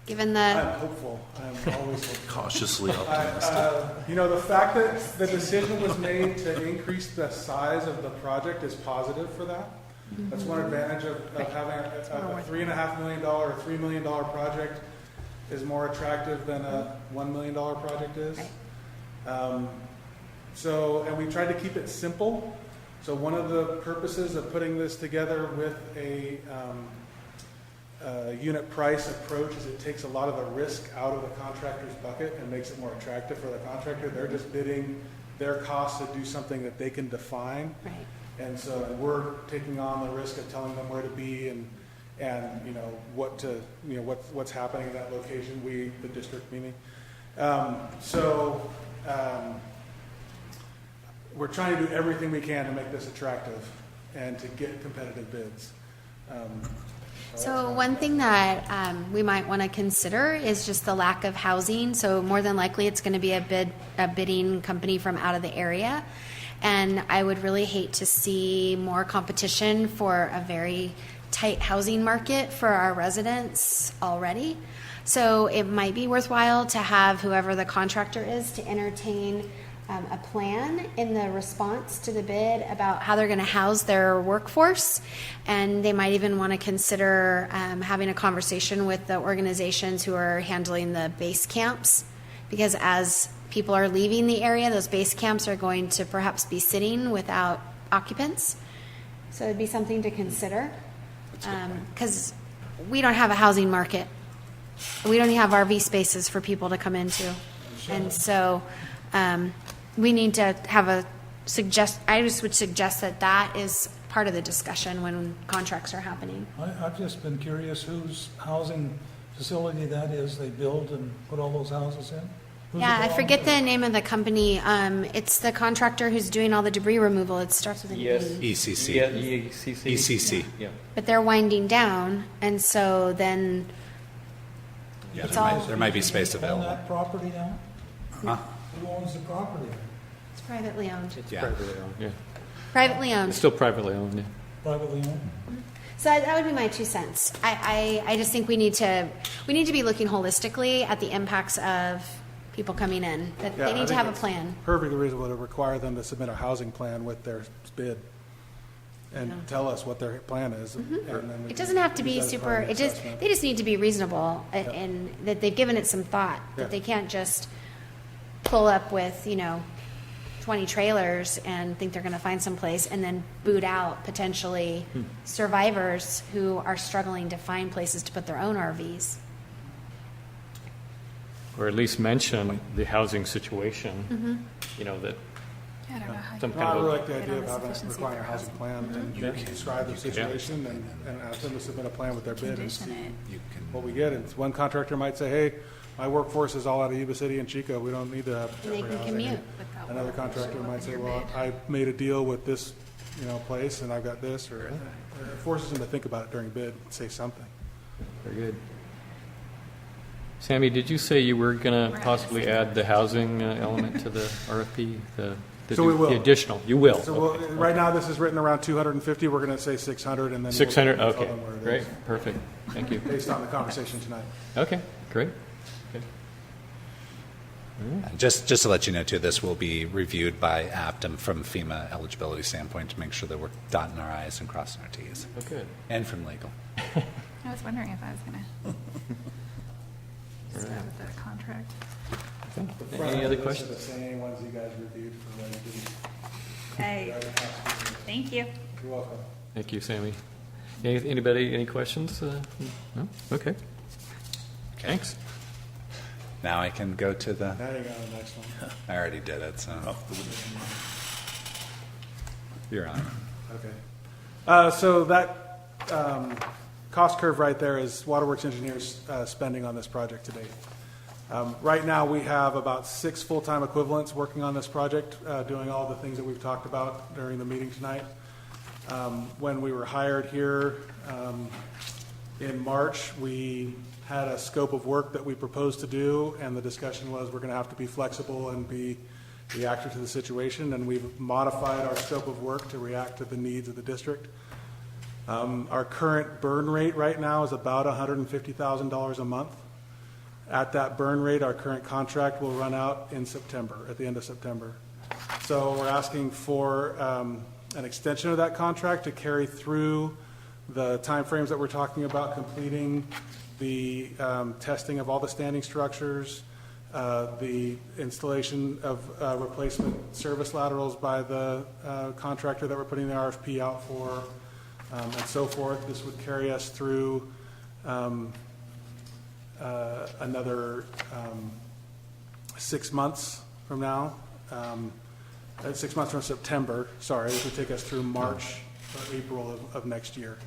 Given the I'm hopeful. I'm always hopeful. Cautiously optimistic. The fact that the decision was made to increase the size of the project is positive for that. That's one advantage of having a $3.5 million or $3 million project is more attractive than a $1 million project is. And we tried to keep it simple. So one of the purposes of putting this together with a unit price approach is it takes a lot of the risk out of the contractor's bucket and makes it more attractive for the contractor. They're just bidding their cost to do something that they can define. Right. And so we're taking on the risk of telling them where to be and you know, what to, you know, what's happening in that location, we, the district meaning. We're trying to do everything we can to make this attractive and to get competitive bids. So one thing that we might want to consider is just the lack of housing. So more than likely, it's going to be a bidding company from out of the area, and I would really hate to see more competition for a very tight housing market for our residents already. So it might be worthwhile to have whoever the contractor is to entertain a plan in the response to the bid about how they're going to house their workforce. And they might even want to consider having a conversation with the organizations who are handling the base camps, because as people are leaving the area, those base camps are going to perhaps be sitting without occupants. So it'd be something to consider, because we don't have a housing market. We don't have RV spaces for people to come into. And so we need to have I just would suggest that is part of the discussion when contracts are happening. I've just been curious whose housing facility that is they build and put all those houses in. Who's Yeah, it I belong forget to? the name of the company. It's the contractor who's doing all the debris removal. It starts with an Yes. E. ECC. Yeah, ECC. ECC. Yeah. But they're winding down, and so then Yeah, It's there might- all- there might be space Own available. that property now? Huh? Who owns the property? it's privately owned. It's Yeah. privately owned, yeah. Privately It's owned. still privately owned, yeah. Privately owned? So that would be my 2 cents. I just think we need to be looking holistically at the impacts of people coming in. That Yeah, they I need to think have a it's plan. Perfectly reasonable to require them to submit a housing plan with their bid and tell us what their plan is. And then we It can doesn't have to use be that as super. part of the It just assessment. they just need to be reasonable and that they've given it some thought. Yeah. That they can't just pull up with 20 trailers and think they're going to find some place and then boot out potentially survivors who are struggling to find places to put their own RVs. Or at least mention the housing situation, you know, that I don't know how some you Well, I kind of really a, like the Get idea on of the having, sufficiency requiring a for housing plan and Yeah. describe the situation and ask them to submit a plan with their bid and condition see it. You can, what we get. And one contractor might say, hey, my workforce is all out of Yuba City and Chico. We don't need to have And they temporary can housing. commute. Another contractor might say, well, I made a deal with this, place and I've got this, or it forces them to think about it during bid, say something. very good. Sammy, did you say you were going to possibly add the housing element to the RFP? So we will. The additional, you will? So we'll, right now, this is written around 250. We're going to say 600, and then we'll 600, tell okay, them where it great, is, perfect, thank you. based on the conversation tonight. Okay, great. Good. just to let you know too, this will be reviewed by Aptum from FEMA eligibility standpoint to make sure that we're dotting our I's and crossing our T's, Oh, good. and from legal. I was wondering if I was going to start with the contract. Any other This is questions? the same ones you guys reviewed for Lake City. Hey, thank you. You're welcome. Thank you, Sammy. Anybody, any questions? No? Okay. Thanks. Now I can go to the. Now you go to the next one. I already did it, so you're on. Okay. So that cost curve right there is Waterworks Engineers spending on this project to date. Right now, we have about 6 full-time equivalents working on this project, doing all the things that we've talked about during the meeting tonight. When we were hired here in March, we had a scope of work that we proposed to do, and the discussion was we're going to have to be flexible and be reactive to the situation, and we've modified our scope of work to react to the needs of the district. Our current burn rate right now is about $150,000 a month. At that burn rate, our current contract will run out in September, at the end of September. So we're asking for an extension of that contract to carry through the timeframes that we're talking about, completing the testing of all the standing structures, the installation of replacement service laterals by the contractor that we're putting the RFP out for, and so forth. This would carry us through another 6 months from now. 6 months from September, sorry, this would take us through March or April of next year.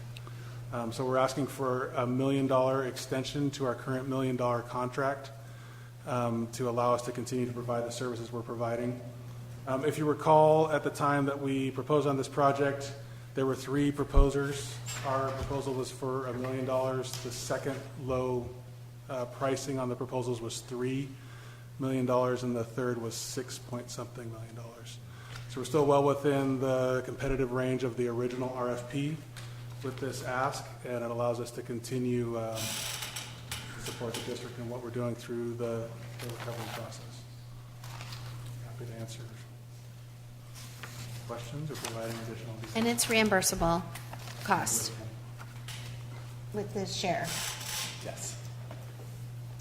So we're asking for a $1 million extension to our current $1 million contract to allow us to continue to provide the services we're providing. If you recall, at the time that we proposed on this project, there were 3 proposers. Our proposal was for $1 million. The second low pricing on the proposals was $3 million, and the third was $6-point-something million. So we're still well within the competitive range of the original RFP with this ask, and it allows us to continue to support the district in what we're doing through the recovery process. Happy to answer questions or providing additional details. And it's reimbursable cost with the share. Yes.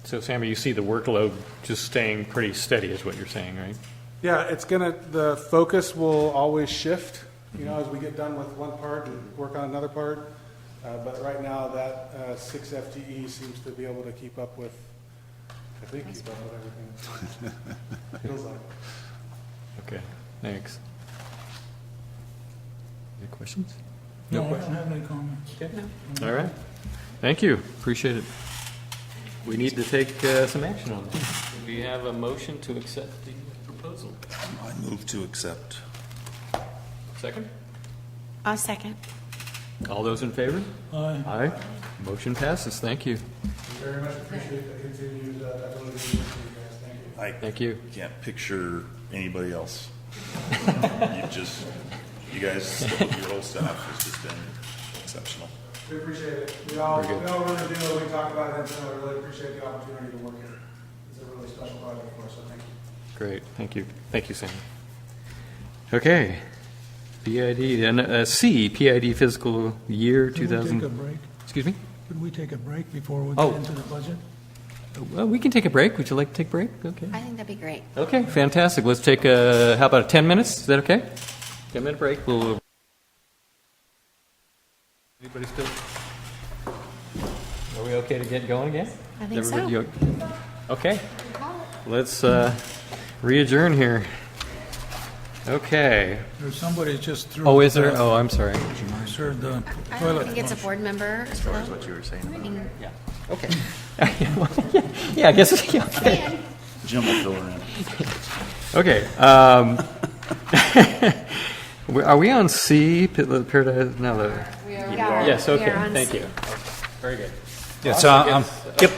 So, Sammy, you see the workload just staying pretty steady is what you're saying, right? Yeah, the focus will always shift, as we get done with one part and work on another part. But right now, that 6 FTE seems to be able to keep up with everything. Feels like. Okay, thanks. Any questions? No, I don't have any comments. All right. Thank you. Appreciate it. We need to take some action on that. We have a motion to accept the proposal. I move to accept. Second? I'll second. All those in favor? Aye. Aye. Motion passes. Thank you. We very much appreciate the continued ability to work with you guys. Thank you. Thank you. Can't picture anybody else. You guys, your whole staff has just been exceptional. We appreciate it. We all know what we're going to do. We talk about it, and I really appreciate the opportunity to work here. It's a really special project for us, so thank you. Great. Thank you. Thank you, Sam. Okay. PID and C, PID fiscal year Could we 2000. take a break? Excuse me? Could we take a break before we Oh. get into the budget? Well, we can take a break. Would you like to take a break? Okay. I think that'd be great. Okay, fantastic. Let's take how about 10 minutes? Is that okay? 10-minute break. We'll. Anybody still? Are we okay to get going again? I think so. Everybody okay. Let's re-adjourn here. Okay. There's somebody just threw. Oh, is there? Oh, I'm sorry. Sure, the I toilet don't think it's a flush. board member. As far as what you were saying. I mean, Yeah. Okay. Yeah, I guess. Yeah, okay. Jim will fill her in. Okay. Are we on C? Paradise? No. Yes. we Okay. are on Thank C. you. Very good. Yeah, so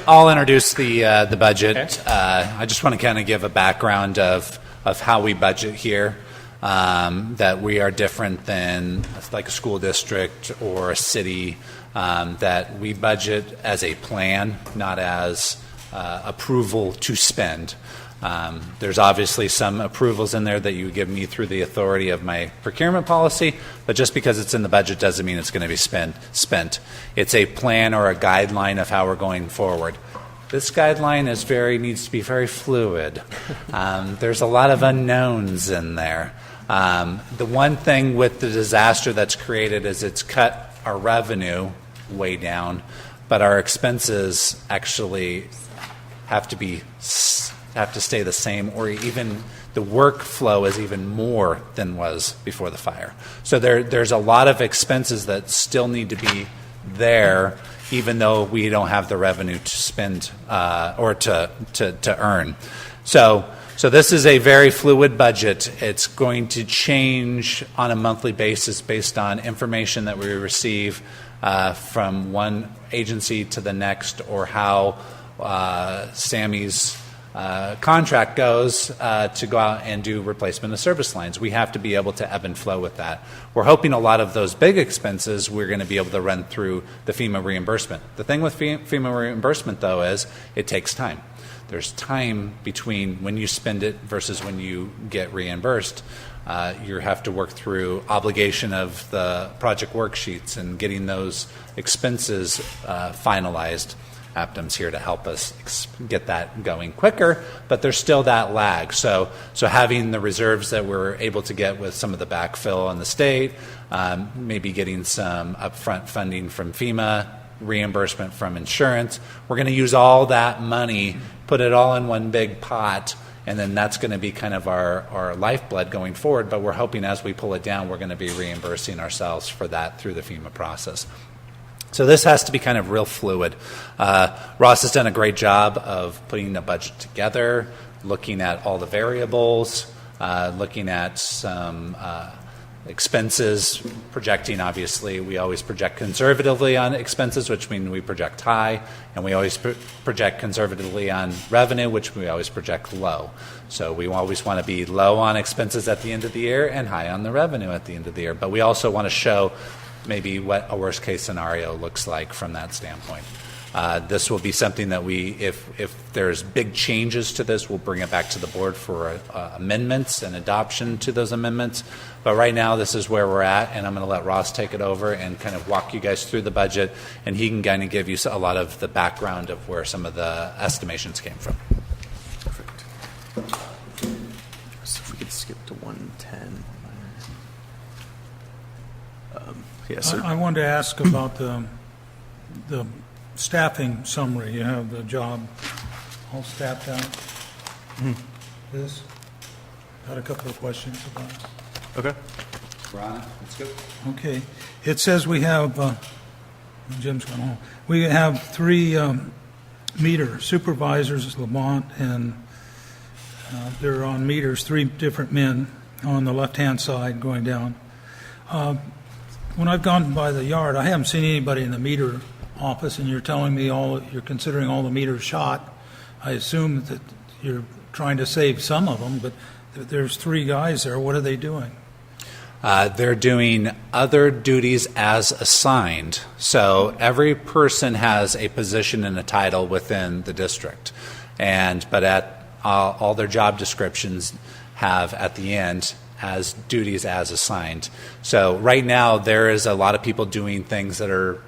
I'll introduce the budget. Okay. I just want to kind of give a background of how we budget here. That we are different than like a school district or a city. That we budget as a plan, not as approval to spend. There's obviously some approvals in there that you give me through the authority of my procurement policy, but just because it's in the budget doesn't mean it's going to be spent. It's a plan or a guideline of how we're going forward. This guideline needs to be very fluid. There's a lot of unknowns in there. The one thing with the disaster that's created is it's cut our revenue way down, but our expenses actually have to stay the same, or even the workflow is even more than was before the fire. So there's a lot of expenses that still need to be there, even though we don't have the revenue to spend or to earn. So this is a very fluid budget. It's going to change on a monthly basis based on information that we receive from one agency to the next, or how Sammy's contract goes to go out and do replacement of service lines. We have to be able to ebb and flow with that. We're hoping a lot of those big expenses we're going to be able to run through the FEMA reimbursement. The thing with FEMA reimbursement, though, is it takes time. There's time between when you spend it versus when you get reimbursed. You have to work through obligation of the project worksheets and getting those expenses finalized. Aptam's here to help us get that going quicker, but there's still that lag. So having the reserves that we're able to get with some of the backfill in the state, maybe getting some upfront funding from FEMA, reimbursement from insurance, we're going to use all that money, put it all in one big pot, and then that's going to be kind of our lifeblood going forward, but we're hoping as we pull it down, we're going to be reimbursing ourselves for that through the FEMA process. So this has to be kind of real fluid. Ross has done a great job of putting the budget together, looking at all the variables, looking at some expenses, projecting, obviously. We always project conservatively on expenses, which means we project high, and we always project conservatively on revenue, which we always project low. So we always want to be low on expenses at the end of the year and high on the revenue at the end of the year. But we also want to show maybe what a worst case scenario looks like from that standpoint. This will be something that if there's big changes to this, we'll bring it back to the board for amendments and adoption to those amendments. But right now, this is where we're at, and I'm going to let Ross take it over and kind of walk you guys through the budget, and he can kind of give you a lot of the background of where some of the estimations came from. Perfect. So if we could skip to 110. Yes, sir. I wanted to ask about the staffing summary. You have the job all staffed out. This got a couple of questions about it. Okay. We're on it. Let's go. Okay. It says we have, Jim's gone home. We have 3 meter supervisors, Lamont, and they're on meters, 3 different men on the left-hand side going down. When I've gone by the yard, I haven't seen anybody in the meter office, and you're telling me you're considering all the meters shot. I assume that you're trying to save some of them, but there's 3 guys there. What are they doing? They're doing other duties as assigned. So every person has a position and a title within the district, but at all their job descriptions have at the end as duties as assigned. So right now there is a lot of people doing things that are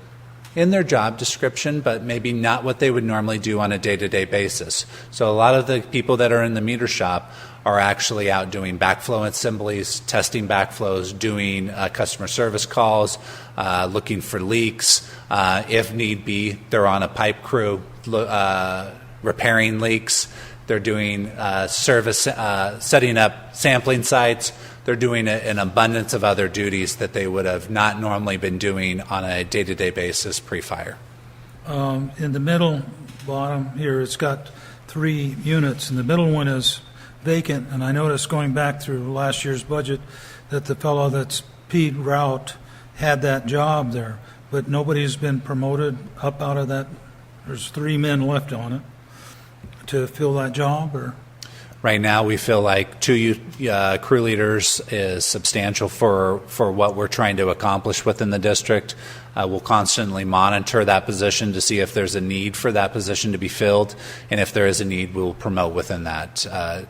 in their job description, but maybe not what they would normally do on a day-to-day basis. So a lot of the people that are in the meter shop are actually out doing backflow assemblies, testing backflows, doing customer service calls, looking for leaks. If need be, they're on a pipe crew repairing leaks. They're doing service, setting up sampling sites. They're doing an abundance of other duties that they would have not normally been doing on a day-to-day basis pre-fire. In the middle bottom here, it's got 3 units, and the middle one is vacant. And I noticed going back through last year's budget that the fellow that's Pete Rout had that job there, but nobody's been promoted up out of that. There's 3 men left on it to fill that job, or? Right now, we feel like 2 crew leaders is substantial for what we're trying to accomplish within the district. We'll constantly monitor that position to see if there's a need for that position to be filled, and if there is a need, we'll promote within that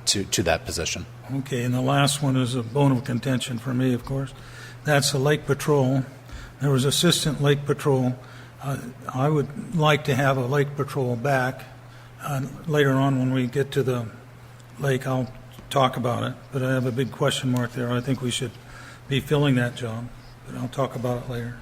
to that position. Okay, and the last one is a bone of contention for me, of course. That's the Lake Patrol. There was assistant Lake Patrol. I would like to have a Lake Patrol back. Later on, when we get to the lake, I'll talk about it, but I have a big question mark there. I think we should be filling that job, but I'll talk about it later.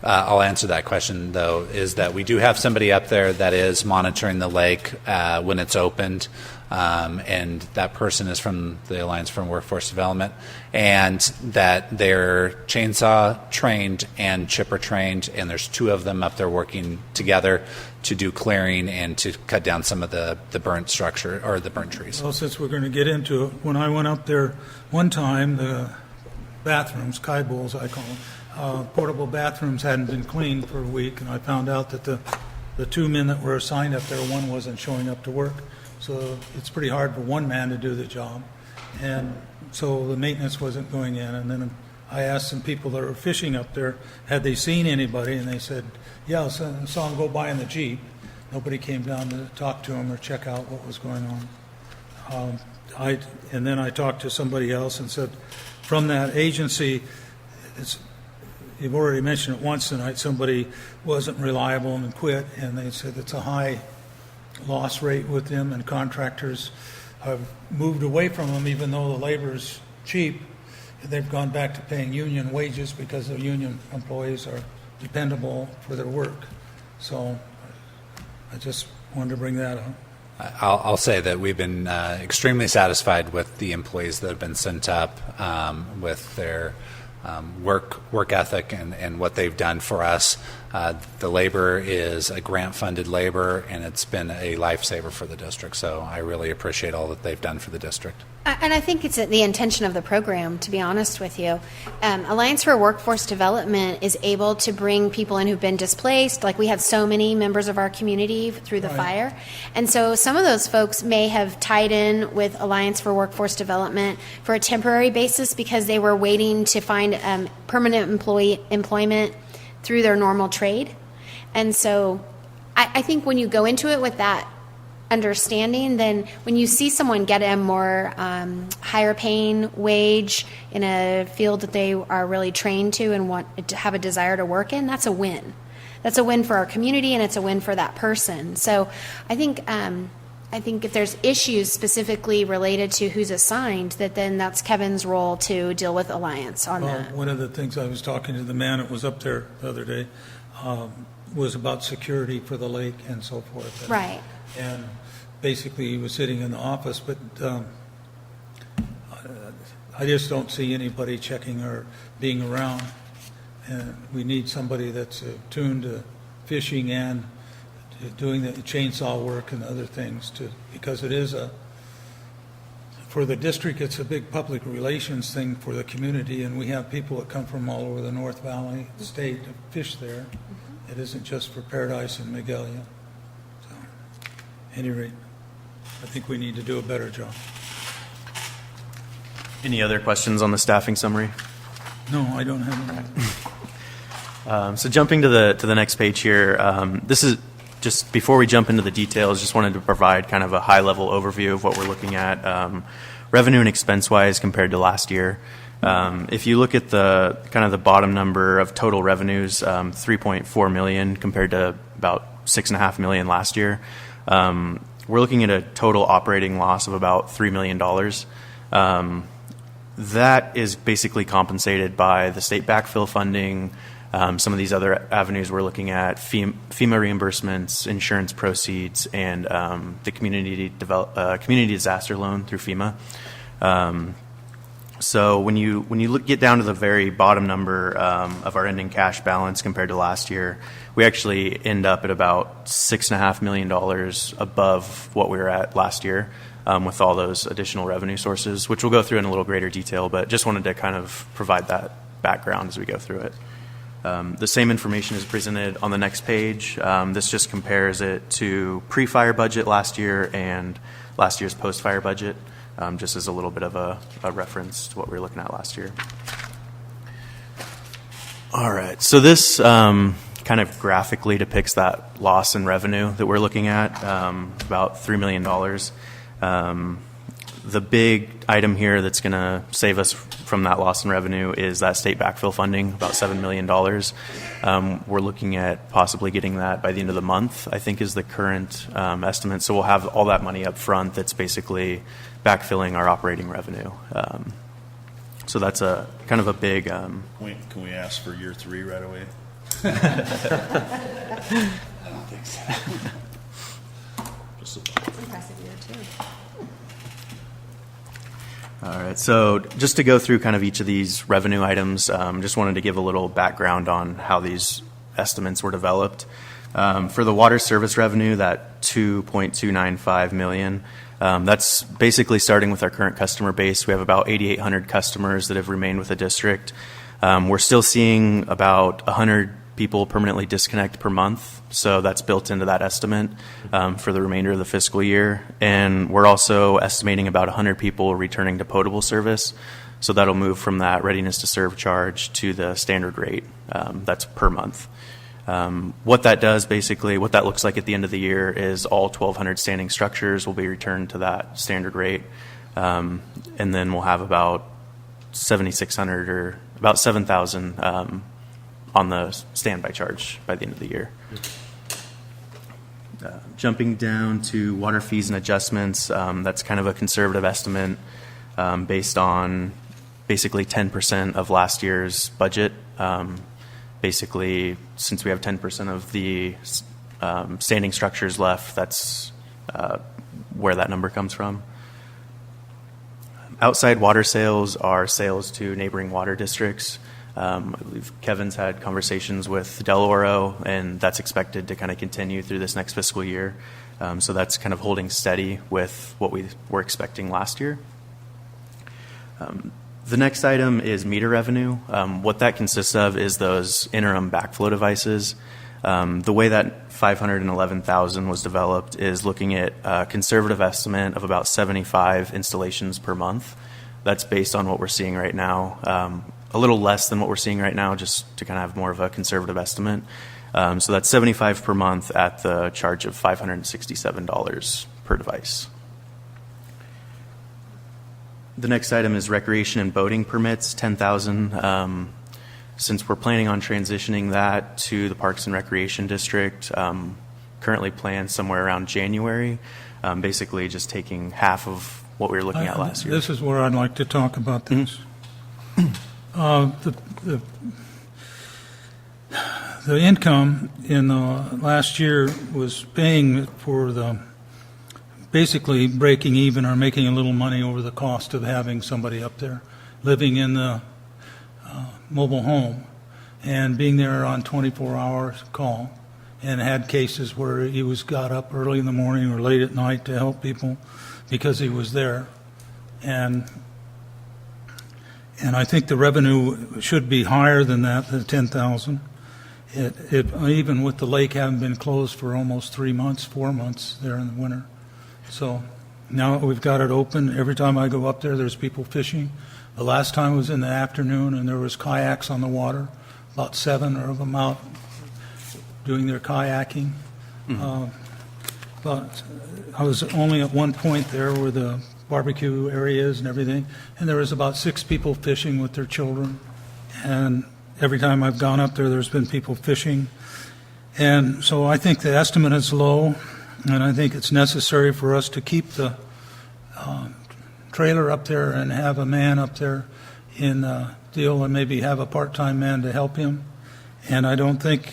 I'll answer that question, though, is that we do have somebody up there that is monitoring the lake when it's opened, and that person is from the Alliance for Workforce Development, and that they're chainsaw trained and chipper trained, and there's 2 of them up there working together to do clearing and to cut down some of the burnt structure or the burnt trees. Well, since we're going to get into it, when I went up there one time, the bathrooms, kai bowls I call them, portable bathrooms hadn't been cleaned for a week, and I found out that the 2 men that were assigned up there, one wasn't showing up to work. So it's pretty hard for one man to do the job. And so the maintenance wasn't going in. And then I asked some people that were fishing up there, had they seen anybody? And they said, yeah, I saw them go by in the Jeep. Nobody came down to talk to them or check out what was going on. And then I talked to somebody else and said, from that agency, you've already mentioned it once tonight, somebody wasn't reliable and quit, and they said it's a high loss rate with them, and contractors have moved away from them even though the labor's cheap. They've gone back to paying union wages because the union employees are dependable for their work. So I just wanted to bring that up. I'll say that we've been extremely satisfied with the employees that have been sent up, with their work ethic and what they've done for us. The labor is a grant-funded labor, and it's been a lifesaver for the district. So I really appreciate all that they've done for the district. And I think it's the intention of the program, to be honest with you. Alliance for Workforce Development is able to bring people in who've been displaced. Like we had so many members of our community through the fire. And so some of those folks may have tied in with Alliance for Workforce Development for a temporary basis because they were waiting to find permanent employment through their normal trade. And so I think when you go into it with that understanding, then when you see someone get a more higher paying wage in a field that they are really trained to and want to have a desire to work in, that's a win. That's a win for our community, and it's a win for that person. So I think if there's issues specifically related to who's assigned, then that's Kevin's role to deal with Alliance on that. One of the things I was talking to the man that was up there the other day was about security for the lake and so forth. Right. And basically, he was sitting in the office, but I just don't see anybody checking or being around. And we need somebody that's attuned to fishing and to doing the chainsaw work and other things, because it is for the district, it's a big public relations thing for the community, and we have people that come from all over the North Valley state to fish there. It isn't just for Paradise and Magalia. So, at any rate, I think we need to do a better job. Any other questions on the staffing summary? No, I don't have any. So jumping to the next page here, this is just before we jump into the details, just wanted to provide kind of a high-level overview of what we're looking at, revenue and expense-wise compared to last year. If you look at the kind of the bottom number of total revenues, $3.4 million compared to about $6.5 million last year, we're looking at a total operating loss of about $3 million. That is basically compensated by the state backfill funding, some of these other avenues we're looking at, FEMA reimbursements, insurance proceeds, and the community disaster loan through FEMA. So when you get down to the very bottom number of our ending cash balance compared to last year, we actually end up at about $6.5 million above what we were at last year with all those additional revenue sources, which we'll go through in a little greater detail, but just wanted to kind of provide that background as we go through it. The same information is presented on the next page. This just compares it to pre-fire budget last year and last year's post-fire budget, just as a little bit of a reference to what we were looking at last year. All right, so this kind of graphically depicts that loss in revenue that we're looking at, about $3 million. The big item here that's going to save us from that loss in revenue is that state backfill funding, about $7 million. We're looking at possibly getting that by the end of the month, I think is the current estimate. So we'll have all that money up front that's basically backfilling our operating revenue. So that's a kind of a big... Can we ask for year 3 right away? I don't think so. Just Impressive year, too. All right, so just to go through kind of each of these revenue items, just wanted to give a little background on how these estimates were developed. For the water service revenue, that $2.295 million, that's basically starting with our current customer base. We have about 8,800 customers that have remained with the district. We're still seeing about 100 people permanently disconnect per month, so that's built into that estimate for the remainder of the fiscal year. And we're also estimating about 100 people returning to potable service, so that'll move from that readiness to serve charge to the standard rate. That's per month. What that does, basically, what that looks like at the end of the year is all 1,200 standing structures will be returned to that standard rate, and then we'll have about 7,600 or about 7,000 on the standby charge by the end of the year. Jumping down to water fees and adjustments, that's kind of a conservative estimate based on basically 10% of last year's budget. Basically, since we have 10% of the standing structures left, that's where that number comes from. Outside water sales are sales to neighboring water districts. I believe Kevin's had conversations with Del Oro, and that's expected to kind of continue through this next fiscal year. So that's kind of holding steady with what we were expecting last year. The next item is meter revenue. What that consists of is those interim backflow devices. The way that $511,000 was developed is looking at a conservative estimate of about 75 installations per month. That's based on what we're seeing right now. A little less than what we're seeing right now, just to kind of have more of a conservative estimate. So that's 75 per month at the charge of $567 per device. The next item is recreation and boating permits, $10,000. Since we're planning on transitioning that to the Parks and Recreation District, currently planned somewhere around January, basically just taking half of what we were looking at last year. This is where I'd like to talk about this. The income in the last year was paying for the basically breaking even or making a little money over the cost of having somebody up there living in the mobile home and being there on 24-hour call, and had cases where he got up early in the morning or late at night to help people because he was there. And I think the revenue should be higher than that, the $10,000. Even with the lake having been closed for almost 4 months there in the winter. So now we've got it open. Every time I go up there, there's people fishing. The last time was in the afternoon, and there was kayaks on the water, about 7 of them out doing their kayaking. But I was only at one point there where the barbecue area is and everything, and there was about 6 people fishing with their children. And every time I've gone up there, there's been people fishing. And so I think the estimate is low, and I think it's necessary for us to keep the trailer up there and have a man up there in the deal, and maybe have a part-time man to help him. And I don't think,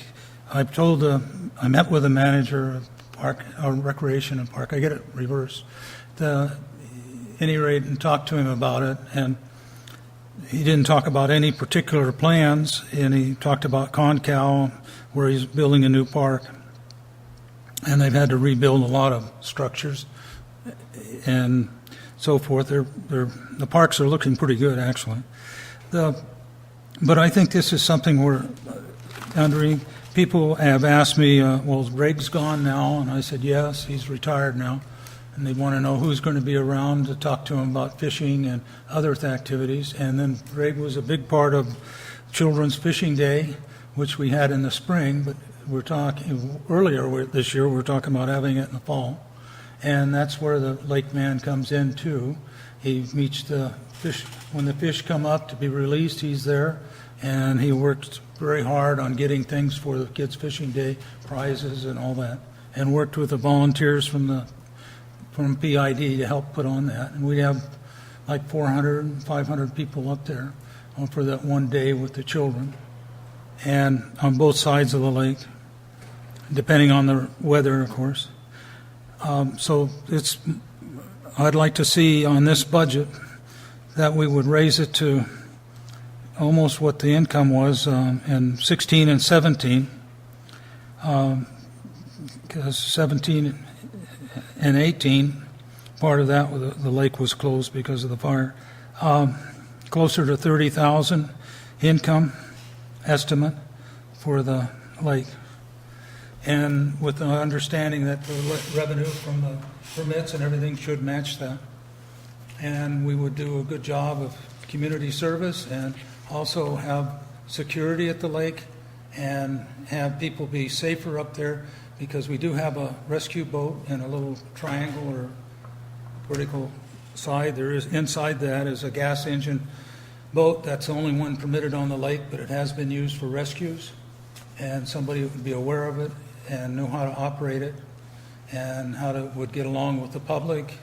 I met with the manager of Park, or Recreation and Park, I get it reversed, any rate, and talked to him about it, and he didn't talk about any particular plans, and he talked about Concal, where he's building a new park, and they've had to rebuild a lot of structures and so forth. The parks are looking pretty good, actually. But I think this is something where, Andre, people have asked me, well, Greg's gone now, and I said, yes, he's retired now. And they want to know who's going to be around to talk to him about fishing and other activities. And then Greg was a big part of Children's Fishing Day, which we had in the spring, but we're talking earlier this year, we were talking about having it in the fall. And that's where the lake man comes in too. He meets the fish. When the fish come up to be released, he's there. And he worked very hard on getting things for the Kids Fishing Day, prizes and all that. And worked with the volunteers from PID to help put on that. And we have like 400, 500 people up there for that one day with the children. And on both sides of the lake, depending on the weather, of course. So I'd like to see on this budget that we would raise it to almost what the income was in 16 and 17, because 17 and 18, part of that, the lake was closed because of the fire. Closer to 30,000 income estimate for the lake. And with the understanding that the revenue from the permits and everything should match that. And we would do a good job of community service and also have security at the lake and have people be safer up there, because we do have a rescue boat and a little triangle or vertical side. There is, inside that is a gas engine boat. That's the only one permitted on the lake, but it has been used for rescues. And somebody would be aware of it and know how to operate it and how to would get along with the public.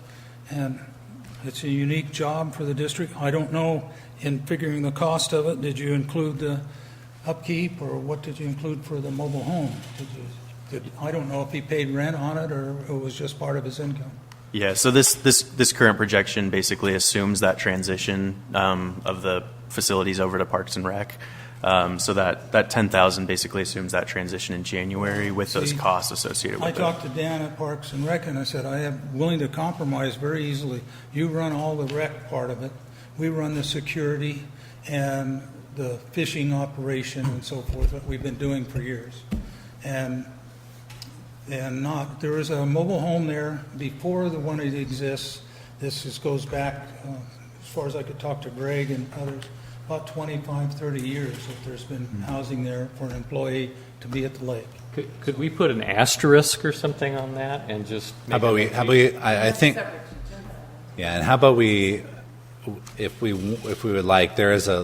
And it's a unique job for the district. I don't know, in figuring the cost of it, did you include the upkeep, or what did you include for the mobile home? I don't know if he paid rent on it or it was just part of his income. Yeah, so this current projection basically assumes that transition of the facilities over to Parks and Rec. So that 10,000 basically assumes that transition in January with those See, costs associated I with it. talked to Dan at Parks and Rec, and I said, I am willing to compromise very easily. You run all the rec part of it. We run the security and the fishing operation and so forth that we've been doing for years. And there was a mobile home there before the one that exists. This goes back, as far as I could talk to Greg and others, about 25, 30 years that there's been housing there for an employee to be at the lake. Could we put an asterisk or something on that and just? How about we, I think, yeah, and how about we, if we would like, there is the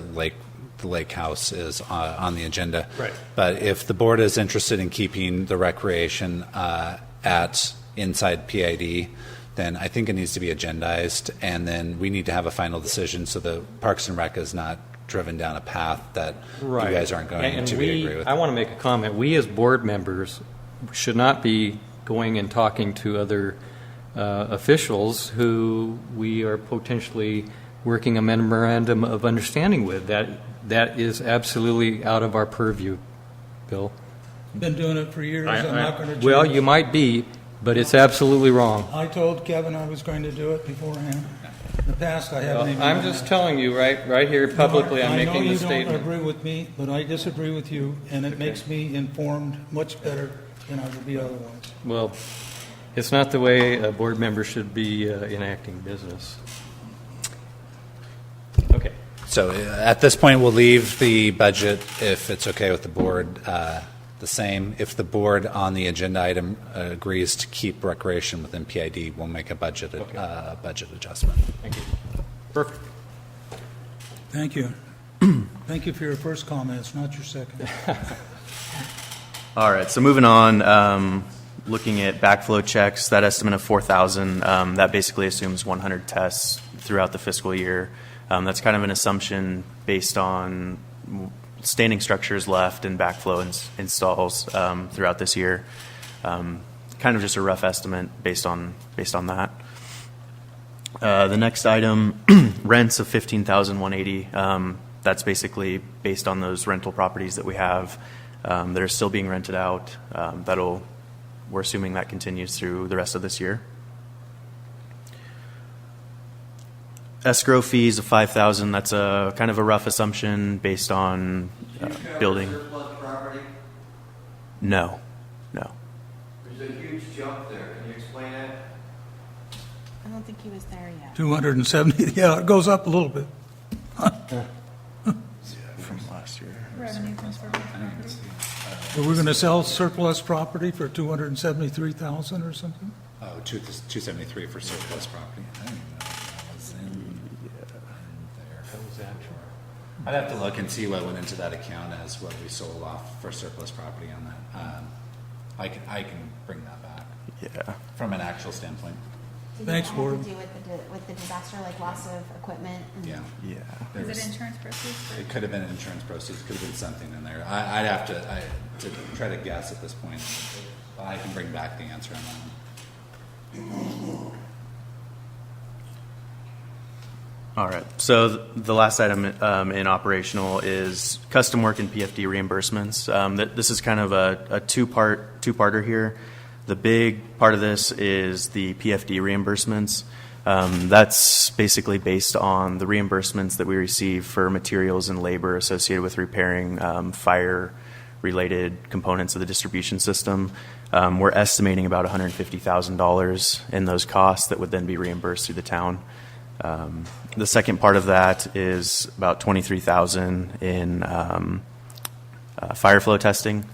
lake house is on the agenda. Right. But if the board is interested in keeping the recreation at inside PID, then I think it needs to be agendized, and then we need to have a final decision so the Parks and Rec is not driven down a path that you guys aren't going to agree with. I want to make a comment. We as board members should not be going and talking to other officials who we are potentially working a memorandum of understanding with. That is absolutely out of our purview, Bill. Been doing it for years. I'm not going to change. Well, you might be, but it's absolutely wrong. I told Kevin I was going to do it beforehand. In the past, I haven't even. I'm done just that. telling you right here publicly, I'm making the I know you statement. don't agree with me, but I disagree with you, and it makes me informed much better than I would be otherwise. Well, it's not the way a board member should be enacting business. Okay. So at this point, we'll leave the budget, if it's okay with the board, the same. If the board on the agenda item agrees to keep recreation within PID, we'll make a budget adjustment. Thank you. Perfect. Thank you. Thank you for your first comments, not your second. All right, so moving on, looking at backflow checks, that estimate of 4,000, that basically assumes 100 tests throughout the fiscal year. That's kind of an assumption based on standing structures left and backflow installs throughout this year. Kind of just a rough estimate based on that. The next item, rents of $15,180. That's basically based on those rental properties that we have that are still being rented out. We're assuming that continues through the rest of this year. Escrow fees of $5,000. That's a kind of a rough assumption based on building. Surplus property? No. There's a huge jump there. Can you explain that? I don't think he was there yet. 270, yeah, it goes up a little bit. From last year. Revenue from surplus property. Are we going to sell surplus property for $273,000 or something? Oh, 273 for surplus property. I don't even know if that was in there. I'd have to look and see what went into that account as what we sold off for surplus property on that. I can bring that back. Yeah. From an actual standpoint. Did Thanks, that have Ward. to do with the disaster, like loss of equipment? And Yeah. There Is was- it insurance proceeds? It could have been insurance proceeds, could have been something in there. I'd have to try to guess at this point. But I can bring back the answer on that one. All right. So the last item in operational is custom work and PFD reimbursements. This is kind of a two-parter here. The big part of this is the PFD reimbursements. That's basically based on the reimbursements that we receive for materials and labor associated with repairing fire-related components of the distribution system. We're estimating about $150,000 in those costs that would then be reimbursed through the town. The second part of that is about $23,000 in fire flow testing.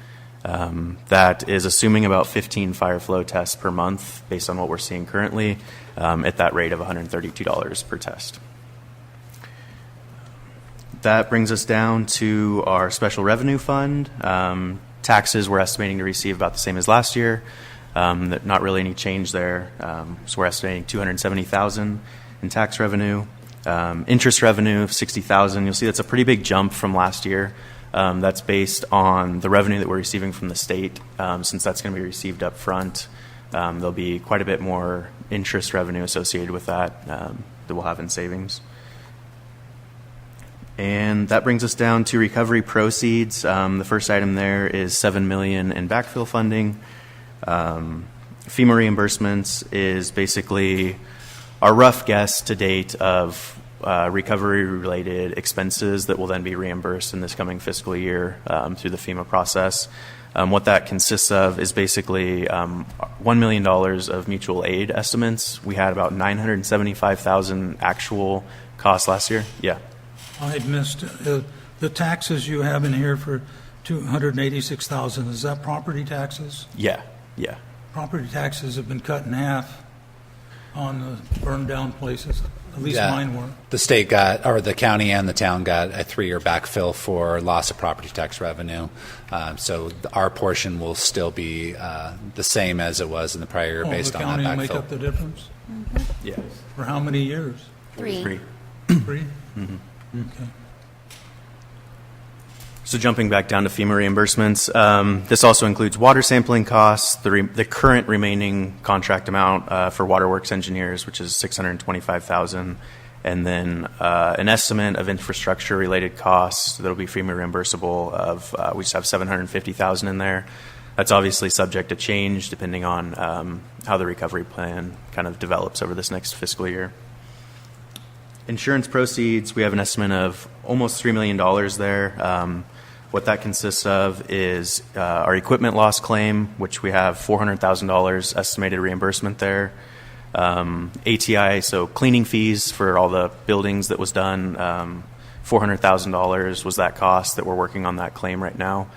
That is assuming about 15 fire flow tests per month based on what we're seeing currently at that rate of $132 per test. That brings us down to our special revenue fund. Taxes we're estimating to receive about the same as last year. Not really any change there. So we're estimating $270,000 in tax revenue. Interest revenue of $60,000. You'll see that's a pretty big jump from last year. That's based on the revenue that we're receiving from the state, since that's going to be received up front There'll be quite a bit more interest revenue associated with that that we'll have in savings. And that brings us down to recovery proceeds. The first item there is $7 million in backfill funding. FEMA reimbursements is basically our rough guess to date of recovery-related expenses that will then be reimbursed in this coming fiscal year through the FEMA process. What that consists of is basically $1 million of mutual aid estimates. We had about $975,000 actual costs last year. Yeah. I missed the taxes you have in here for $286,000. Is that property taxes? Yeah. Yeah. Property taxes have been cut in half on the burned down places. At least mine were. The state got, or the county and the town got a 3-year backfill for loss of property tax revenue. So our portion will still be the same as it was in the prior year based on that backfill. The county will make up the difference? Yes. For how many years? 3. 3. 3? Mm-hmm. Okay. So jumping back down to FEMA reimbursements, this also includes water sampling costs, the current remaining contract amount for waterworks engineers, which is $625,000, and then an estimate of infrastructure-related costs that will be FEMA reimbursable of, we just have $750,000 in there. That's obviously subject to change depending on how the recovery plan kind of develops over this next fiscal year. Insurance proceeds, we have an estimate of almost $3 million there. What that consists of is our equipment loss claim, which we have $400,000 estimated reimbursement there. ATI, so cleaning fees for all the buildings that was done, $400,000 was that cost that we're working on that claim right now.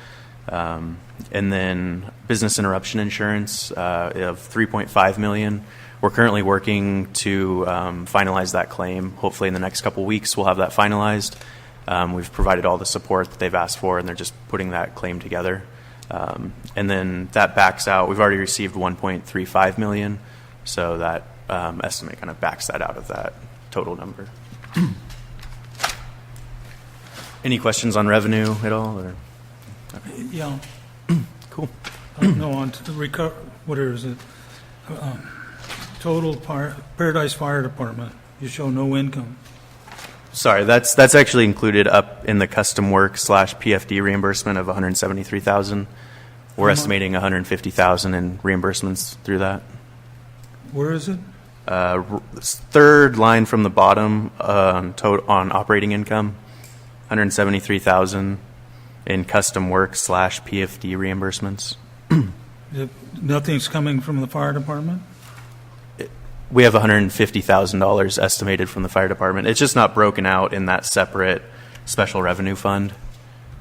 And then business interruption insurance of $3.5 million. We're currently working to finalize that claim. Hopefully in the next couple weeks we'll have that finalized. We've provided all the support that they've asked for, and they're just putting that claim together. And then that backs out. We've already received $1.35 million, so that estimate kind of backs that out of that total number. Any questions on revenue at all? Or? Yeah. Cool. No, on to the what is it? Total Paradise Fire Department. You show no income. Sorry, that's actually included up in the custom work / PFD reimbursement of $173,000. We're estimating $150,000 in reimbursements through that. Where is it? Third line from the bottom on operating income, $173,000 in custom work / PFD reimbursements. Nothing's coming from the fire department? We have $150,000 estimated from the fire department. It's just not broken out in that separate special revenue fund.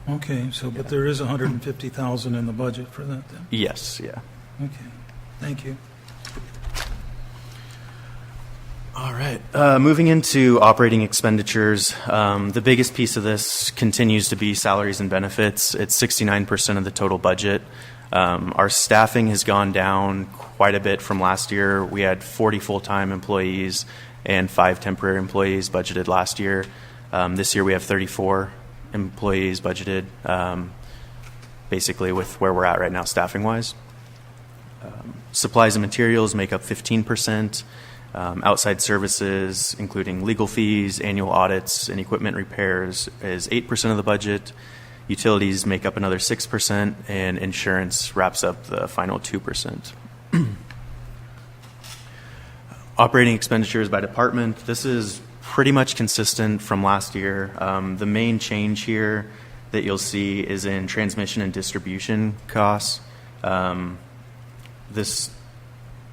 Okay, so but there is $150,000 in the budget for that then? Yes, yeah. Okay, thank you. All right. Moving into operating expenditures, the biggest piece of this continues to be salaries and benefits. It's 69% of the total budget. Our staffing has gone down quite a bit from last year. We had 40 full-time employees and 5 temporary employees budgeted last year. This year we have 34 employees budgeted, basically with where we're at right now staffing-wise. Supplies and materials make up 15%. Outside services, including legal fees, annual audits, and equipment repairs, is 8% of the budget. Utilities make up another 6%, and insurance wraps up the final 2%. Operating expenditures by department, this is pretty much consistent from last year. The main change here that you'll see is in transmission and distribution costs.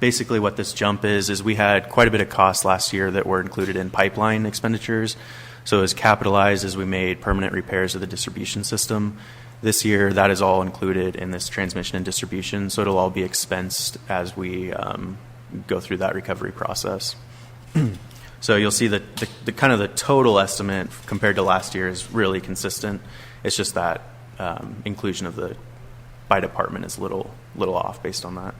Basically what this jump is we had quite a bit of costs last year that were included in pipeline expenditures. So it was capitalized as we made permanent repairs of the distribution system. This year, that is all included in this transmission and distribution, so it'll all be expensed as we go through that recovery process. So you'll see that the kind of the total estimate compared to last year is really consistent. It's just that inclusion of the by department is a little off based on that.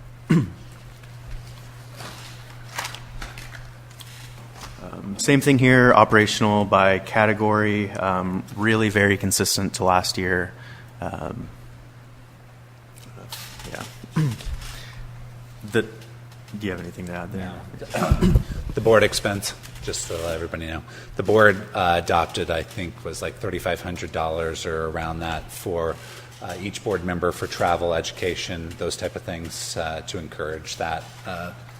Same thing here, operational by category, really very consistent to last year. Do you have anything to add there? The board expense, just to let everybody know, the board adopted, I think, was like $3,500 or around that for each board member for travel, education, those type of things to encourage that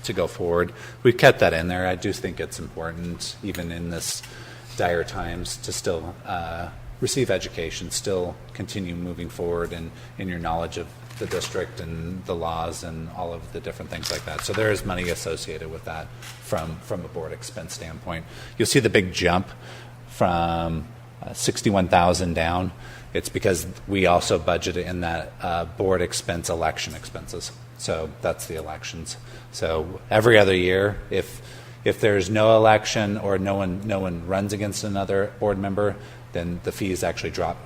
to go forward. We've kept that in there. I do think it's important, even in this dire times, to still receive education, still continue moving forward in your knowledge of the district and the laws and all of the different things like that. So there is money associated with that from a board expense standpoint. You'll see the big jump from 61,000 down. It's because we also budgeted in that board expense election expenses. So that's the elections. So every other year, if there's no election or no one runs against another board member, then the fees actually drop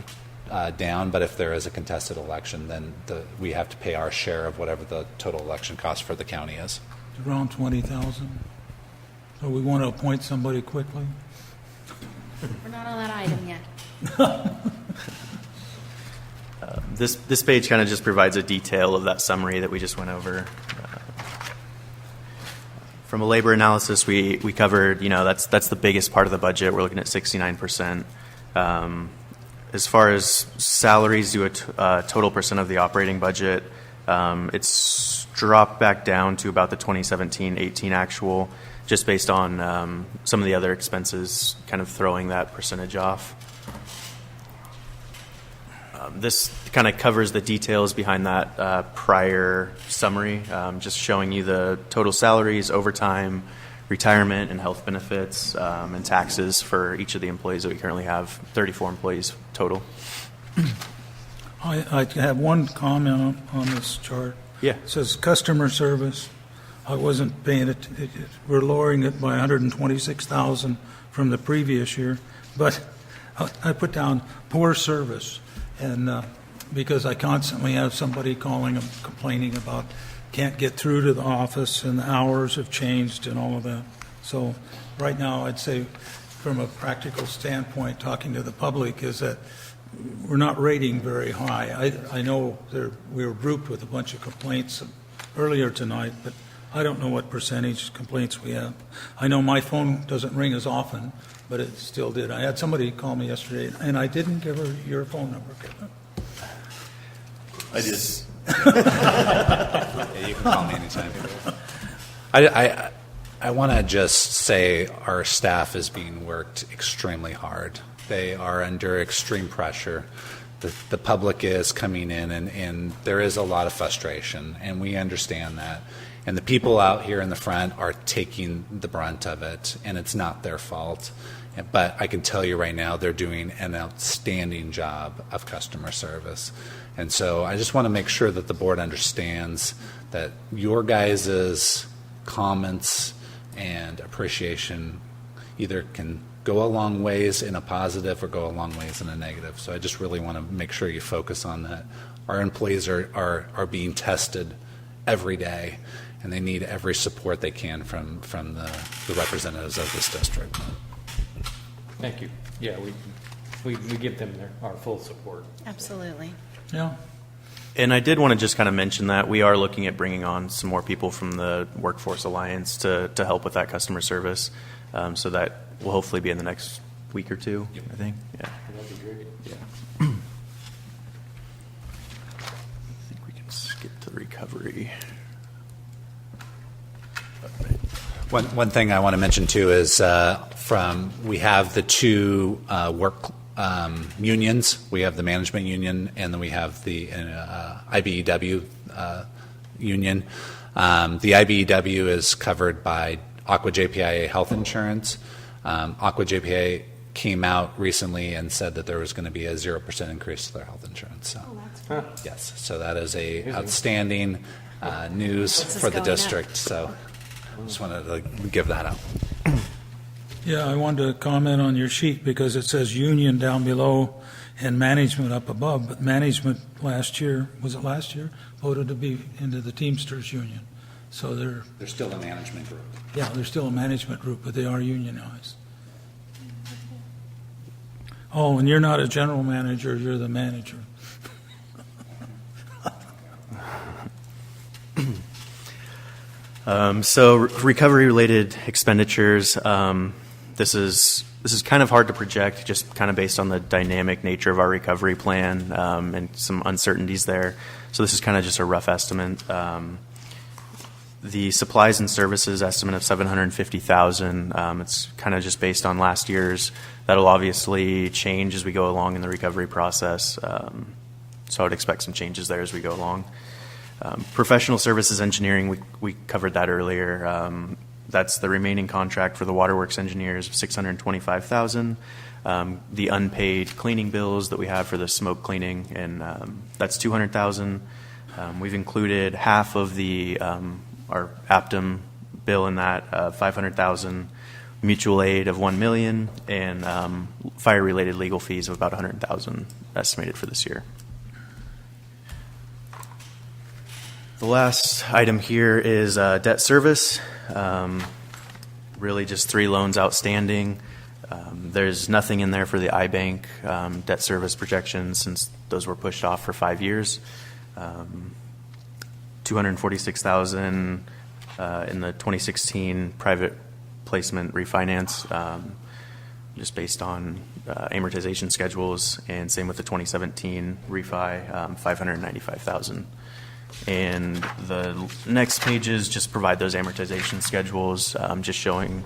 down. But if there is a contested election, then we have to pay our share of whatever the total election cost for the county is. Around 20,000. So we want to appoint somebody quickly? We're not on that item yet. This page kind of just provides a detail of that summary that we just went over. From a labor analysis, we covered, that's the biggest part of the budget. We're looking at 69%. As far as salaries do a total percent of the operating budget, it's dropped back down to about the 2017-18 actual, just based on some of the other expenses kind of throwing that percentage off. This kind of covers the details behind that prior summary, just showing you the total salaries, overtime, retirement, and health benefits, and taxes for each of the employees that we currently have, 34 employees total. I have one comment on this chart. Yeah. It says customer service. I wasn't paying it. We're lowering it by $126,000 from the previous year, but I put down poor service. And because I constantly have somebody calling and complaining about can't get through to the office and the hours have changed and all of that. So right now I'd say from a practical standpoint, talking to the public, is that we're not rating very high. I know we were grouped with a bunch of complaints earlier tonight, but I don't know what percentage complaints we have. I know my phone doesn't ring as often, but it still did. I had somebody call me yesterday, and I didn't give her your phone number. I did. Yeah, you can call me anytime. I want to just say our staff is being worked extremely hard. They are under extreme pressure. The public is coming in, and there is a lot of frustration, and we understand that. And the people out here in the front are taking the brunt of it, and it's not their fault. But I can tell you right now, they're doing an outstanding job of customer service. And so I just want to make sure that the board understands that your guys' comments and appreciation either can go a long ways in a positive or go a long ways in a negative. So I just really want to make sure you focus on that. Our employees are being tested every day, and they need every support they can from the representatives of this district. Thank you. Yeah, we give them our full support. Absolutely. Yeah. And I did want to just kind of mention that we are looking at bringing on some more people from the Workforce Alliance to help with that customer service. So that will hopefully be in the next week or two, I think. Yeah. That'd be great. Yeah. I think we can skip to the recovery. One thing I want to mention too is we have the two work unions. We have the management union, and then we have the IBEW union. The IBEW is covered by Aqua JPIA health insurance. Aqua JPIA came out recently and said that there was going to be a 0% increase to their health insurance. So, yes, so that is a outstanding news for the district. So I just wanted to give that out. Yeah, I wanted to comment on your sheet because it says union down below and management up above. But management last year, voted to be into the Teamsters union. So they're still a management group. Yeah, they're still a management group, but they are unionized. Oh, and you're not a general manager, you're the manager. So recovery-related expenditures, this is kind of hard to project, just kind of based on the dynamic nature of our recovery plan and some uncertainties there. So this is kind of just a rough estimate. The supplies and services estimate of $750,000. It's kind of just based on last year's. That'll obviously change as we go along in the recovery process. So I would expect some changes there as we go along. Professional services engineering, we covered that earlier. That's the remaining contract for the waterworks engineers of $625,000. The unpaid cleaning bills that we have for the smoke cleaning, and that's $200,000. We've included half of the our Aptum bill in that, $500,000. Mutual aid of $1 million, and fire-related legal fees of about $100,000 estimated for this year. The last item here is debt service. Really just 3 loans outstanding. There's nothing in there for the iBank debt service projections since those were pushed off for 5 years. $246,000 in the 2016 private placement refinance, just based on amortization schedules, and same with the 2017 refi, $595,000. And the next pages just provide those amortization schedules, just showing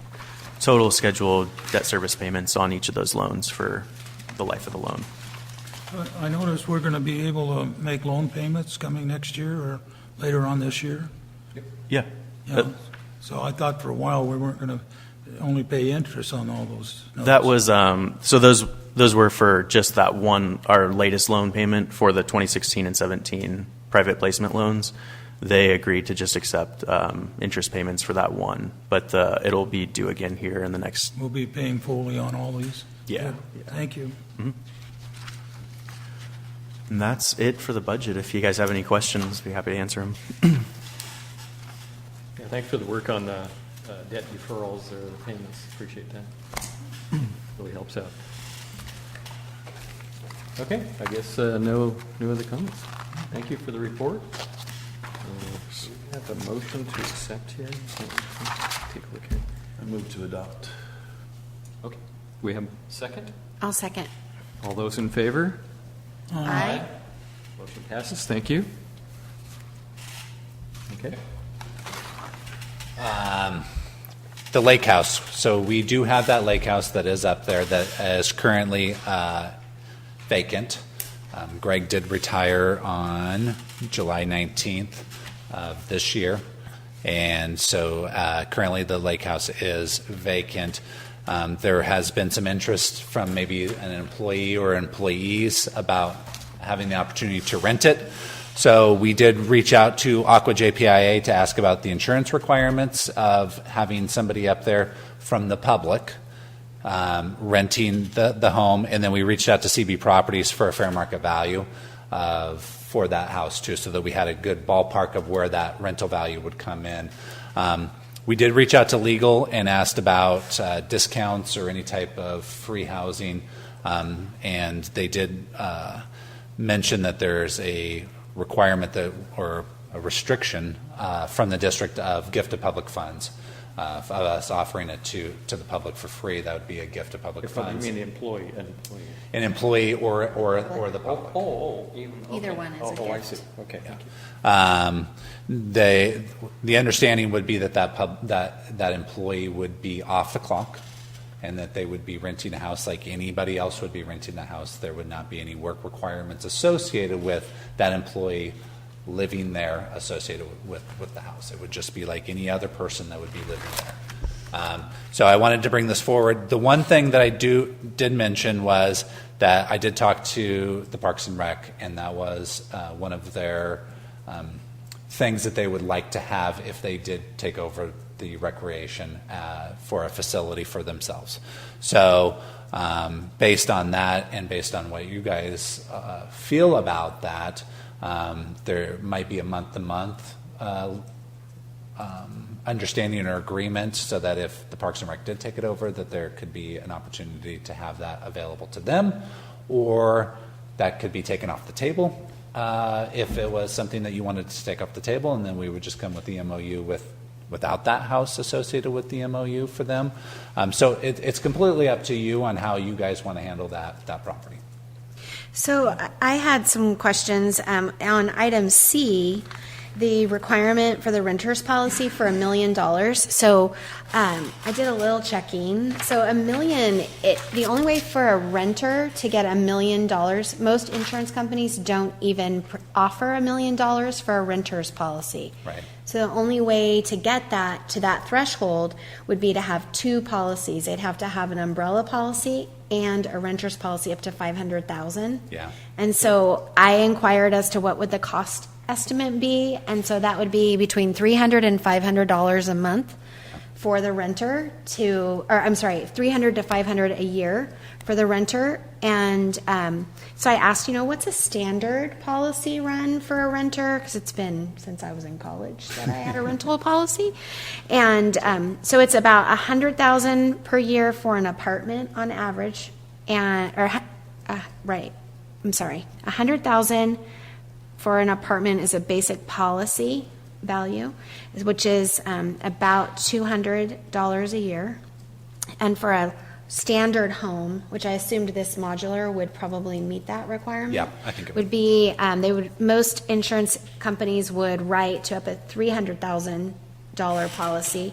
total scheduled debt service payments on each of those loans for the life of the loan. I noticed we're going to be able to make loan payments coming next year or later on this year. Yeah. Yeah. So I thought for a while we weren't going to only pay interest on all those notes. That was so those were for just that one, our latest loan payment for the 2016 and 17 private placement loans. They agreed to just accept interest payments for that one, but it'll be due again here in the next. We'll be paying fully on all these. Yeah. Good. Thank you. Mm-hmm. And that's it for the budget. If you guys have any questions, I'd be happy to answer them. Yeah, thanks for the work on the debt deferrals or the payments. Appreciate that. Really helps out. Okay, I guess no other comments. Thank you for the report. So we have a motion to accept here. Take a look here. I move to adopt. Okay. We have a second. I'll second. All those in favor? Aye. Motion passes. Thank you. Okay. The lake house. So we do have that lake house that is up there that is currently vacant. Greg did retire on July 19th of this year. And so currently the lake house is vacant. There has been some interest from maybe an employee or employees about having the opportunity to rent it. So we did reach out to Aqua JPIA to ask about the insurance requirements of having somebody up there from the public renting the home, and then we reached out to CB Properties for a fair market value for that house too, so that we had a good ballpark of where that rental value would come in. We did reach out to legal and asked about discounts or any type of free housing, and they did mention that there's a requirement that, or a restriction from the district of gift of public funds, of us offering it to the public for free. That would be a gift of public funds. You mean an employee? An employee or the public. Either one is a gift. I see. Okay, thank you. The understanding would be that employee would be off the clock, and that they would be renting a house like anybody else would be renting a house. There would not be any work requirements associated with that employee living there associated with the house. It would just be like any other person that would be living there. So I wanted to bring this forward. The one thing that I did mention was that I did talk to the Parks and Rec, and that was one of their things that they would like to have if they did take over the recreation for a facility for themselves. So based on that, and based on what you guys feel about that, there might be a month-to-month understanding or agreement, so that if the Parks and Rec did take it over, that there could be an opportunity to have that available to them, or that could be taken off the table if it was something that you wanted to take off the table, and then we would just come with the MOU with without that house associated with the MOU for them. So it's completely up to you on how you guys want to handle that property. So I had some questions on item C, the requirement for the renter's policy for $1 million. So I did a little checking. So $1 million, the only way for a renter to get $1 million, most insurance companies don't even offer $1 million for a renter's policy. Right. So the only way to get that to that threshold would be to have two policies. They'd have to have an umbrella policy and a renter's policy up to $500,000. Yeah. And so I inquired as to what would the cost estimate be, and so that would be between $300 and $500 a month for the renter $300 to $500 a year for the renter. And so I asked, what's a standard policy run for a renter? Because it's been since I was in college that I had a rental policy. And so it's about $100,000 per year for an apartment on average. $100,000 for an apartment is a basic policy value, which is about $200 a year. And for a standard home, which I assumed this modular would probably meet that requirement. Yeah, I think it would be. Most insurance companies would write to up a $300,000 policy,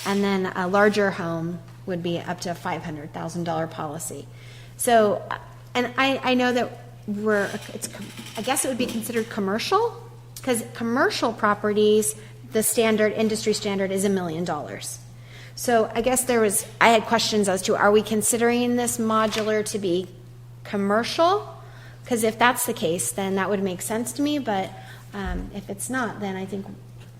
and then a larger home would be up to a $500,000 policy. So, and I know that I guess it would be considered commercial, because commercial properties, the industry standard is $1 million. So I guess I had questions as to, are we considering this modular to be commercial? Because if that's the case, then that would make sense to me, but if it's not, then I think...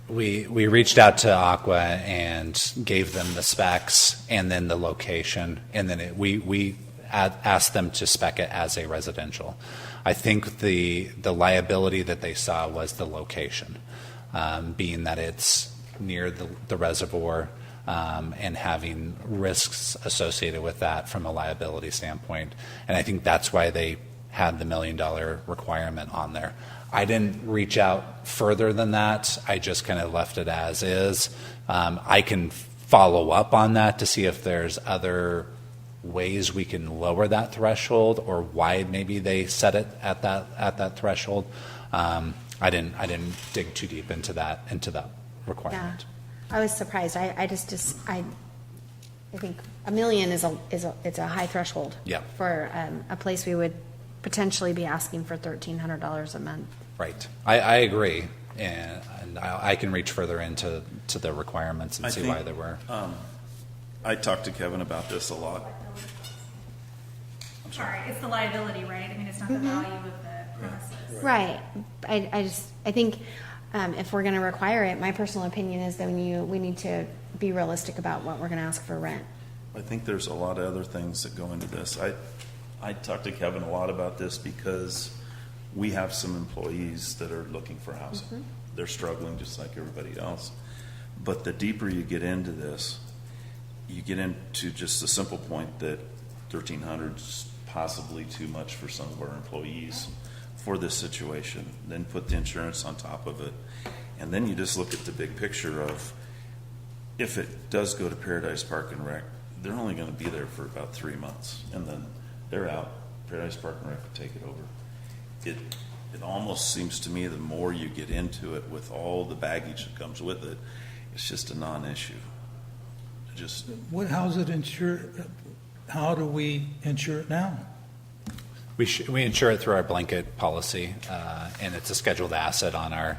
We reached out to Aqua and gave them the specs and then the location, and then we asked them to spec it as a residential. I think the liability that they saw was the location, being that it's near the reservoir, and having risks associated with that from a liability standpoint. And I think that's why they had the $1 million requirement on there. I didn't reach out further than that. I just kind of left it as is. I can follow up on that to see if there's other ways we can lower that threshold, or why maybe they set it at that threshold. I didn't dig too deep into that requirement. Yeah. I was surprised. I think $1 million is a high threshold. Yeah. For a place we would potentially be asking for $1,300 a month. Right. I agree, and I can reach further into the requirements and see why there were. I talked to Kevin about this a lot. Sorry, it's the liability, right? I mean, it's not the value of the premises. Right. I think if we're going to require it, my personal opinion is that we need to be realistic about what we're going to ask for rent. I think there's a lot of other things that go into this. I talked to Kevin a lot about this because we have some employees that are looking for housing. Mm-hmm. They're struggling just like everybody else. But the deeper you get into this, you get into just the simple point that $1,300 is possibly too much for some of our employees for this situation. Then put the insurance on top of it. And then you just look at the big picture of, if it does go to Paradise Park and Rec, they're only going to be there for about 3 months. And then they're out. Paradise Park and Rec will take it over. It almost seems to me the more you get into it with all the baggage that comes with it, it's just a non-issue. How's it insured? How do we insure it now? We insure it through our blanket policy, and it's a scheduled asset on our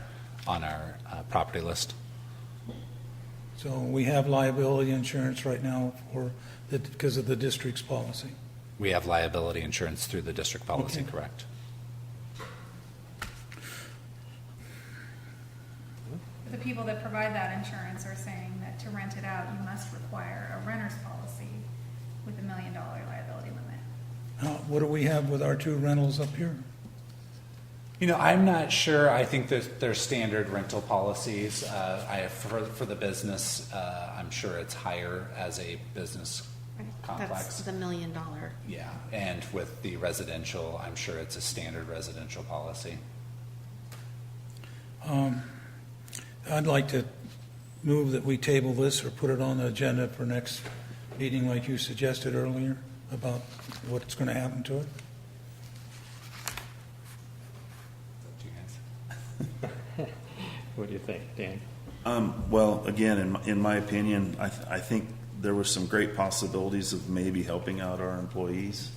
property list. So we have liability insurance right now because of the district's policy. We have liability insurance through the district policy, Okay. Correct. The people that provide that insurance are saying that to rent it out, you must require a renter's policy with $1 million liability limit. What do we have with our 2 rentals up here? I'm not sure. I think that there's standard rental policies. For the business, I'm sure it's higher as a business complex. That's the $1 million. Yeah, and with the residential, I'm sure it's a standard residential policy. I'd like to move that we table this or put it on the agenda for next meeting like you suggested earlier about what's going to happen to it? What do you think, Dan? Well, again, in my opinion, I think there were some great possibilities of maybe helping out our employees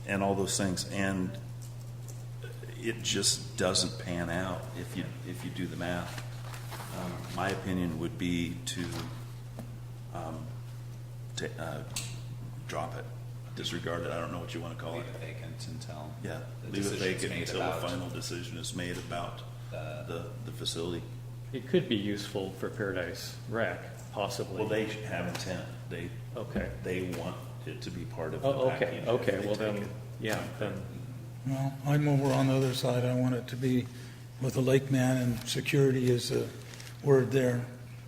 and all those things, and it just doesn't pan out if you do the math. My opinion would be to drop it, disregard it. I don't know what you want to call Leave it. it vacant until Yeah, the leave it decision's vacant made until about the final decision is made about the facility. It could be useful for Paradise Rec, possibly. Well, they have intent. Okay. They want it to be part of the Oh, package. if okay, they well take then, it. yeah, then, Well, I'm over on the other side. I want it to be with the lake man, and security is a word there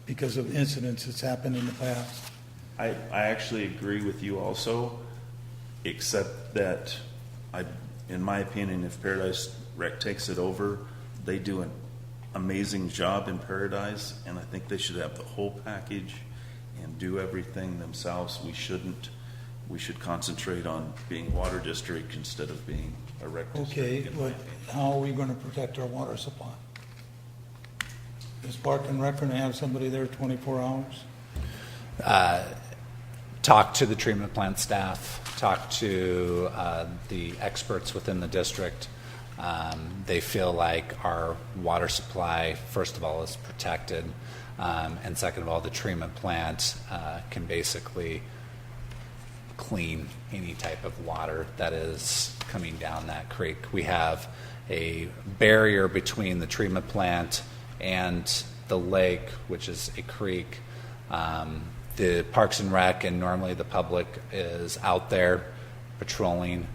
because of incidents that's happened in the past. I actually agree with you also, except that in my opinion, if Paradise Rec takes it over, they do an amazing job in Paradise, and I think they should have the whole package and do everything themselves. We should concentrate on being water district instead of being a rec district. Okay, in my but opinion. how are we going to protect our water supply? Is Park and Rec going to have somebody there 24 hours? Talk to the treatment plant staff, talk to the experts within the district. They feel like our water supply, first of all, is protected, and second of all, the treatment plant can basically clean any type of water that is coming down that creek. We have a barrier between the treatment plant and the lake, which is a creek. The Parks and Rec and normally the public is out there patrolling.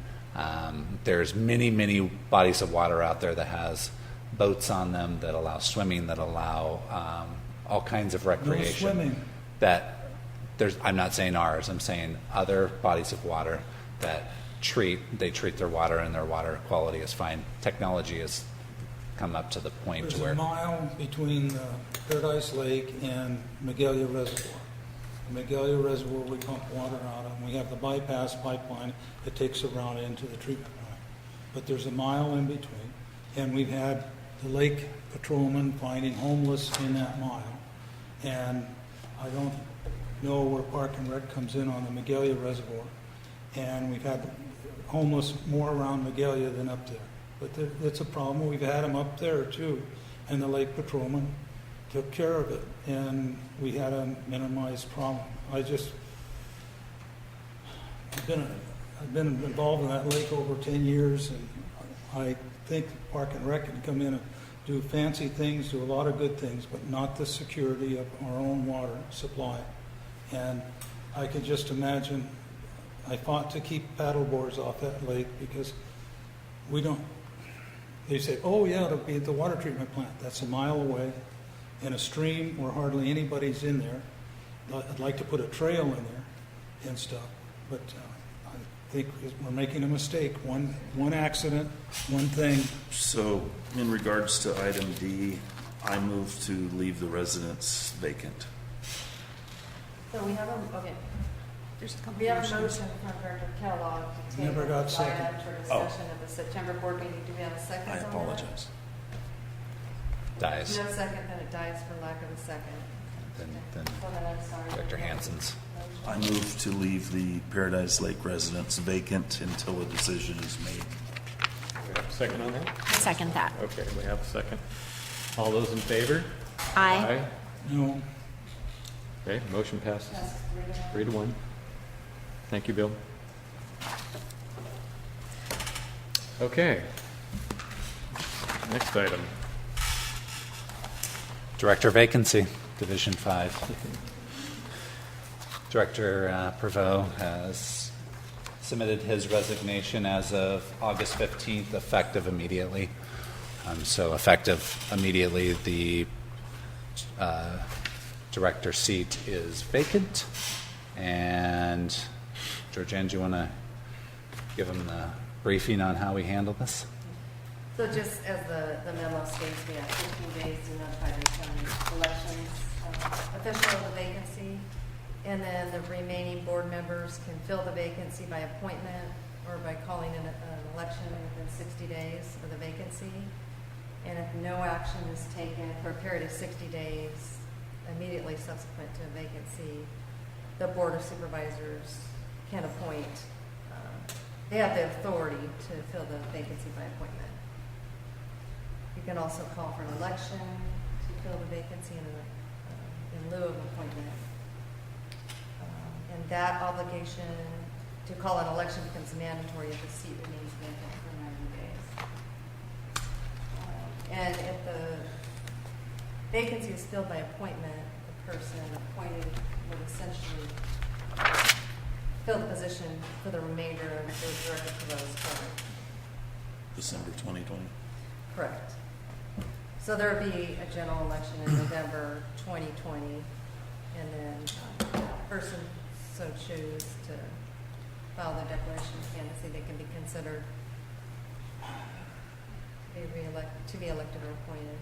There's many bodies of water out there that has boats on them that allow swimming, that allow all kinds of recreation. No swimming. I'm not saying ours, I'm saying other bodies of water that treat their water, and their water quality is fine. Technology has come up to the point There's where a mile between Paradise Lake and Magalia Reservoir. The Magalia Reservoir, we pump water out of, and we have the bypass pipeline that takes it around into the treatment plant. But there's a mile in between, and we've had the lake patrolman finding homeless in that mile. And I don't know where Park and Rec comes in on the Magalia Reservoir, and we've had homeless more around Magalia than up there. But it's a problem. We've had them up there too, and the lake patrolman took care of it, and we had a minimized problem. I've been involved in that lake over 10 years, and I think Park and Rec can come in and do fancy things, do a lot of good things, but not the security of our own water supply. And I can just imagine, I fought to keep paddle boards off that lake because they say, oh yeah, it'll be at the water treatment plant. That's a mile away in a stream where hardly anybody's in there. I'd like to put a trail in there and stuff, but I think we're making a mistake. One accident, one thing. So, in regards to item D, I move to leave the residence vacant. So we have okay. There's a couple We have a motions. motion from Director Kellogg to Never table got this second. item for discussion at the September board meeting. Do we have a second? I on that? apologize. dies. No second, then it dies for lack of a second. Then Go ahead, I'm sorry. Dr. Hansen's. I move to leave the Paradise Lake residence vacant until a decision is made. we have a second on that? I second that. Okay, we have a second. All those in favor? Aye. No, Okay, motion passes Yes, 3 to 1. Thank you, Bill. Okay. Next item. Director vacancy, Division 5. Director Prevost has submitted his resignation as of August 15th, effective immediately. So effective immediately, the director seat is vacant. And Georgianne, do you want to give him the briefing on how we handle this? So just as the memo states, we have 15 days to notify the county elections official of the vacancy. And then the remaining board members can fill the vacancy by appointment or by calling an election within 60 days of the vacancy. And if no action is taken for a period of 60 days immediately subsequent to a vacancy, the Board of Supervisors can appoint, they have the authority to fill the vacancy by appointment. You can also call for an election to fill the vacancy in lieu of appointment. And that obligation to call an election becomes mandatory if the seat remains vacant for 90 days. And if the vacancy is filled by appointment, the person appointed would essentially fill the position for the remainder of the Director Pillow's term. December 2020. Correct. So there would be a general election in November 2020, and then if the person so choose to file their declaration of candidacy, they can be considered to be elected or appointed.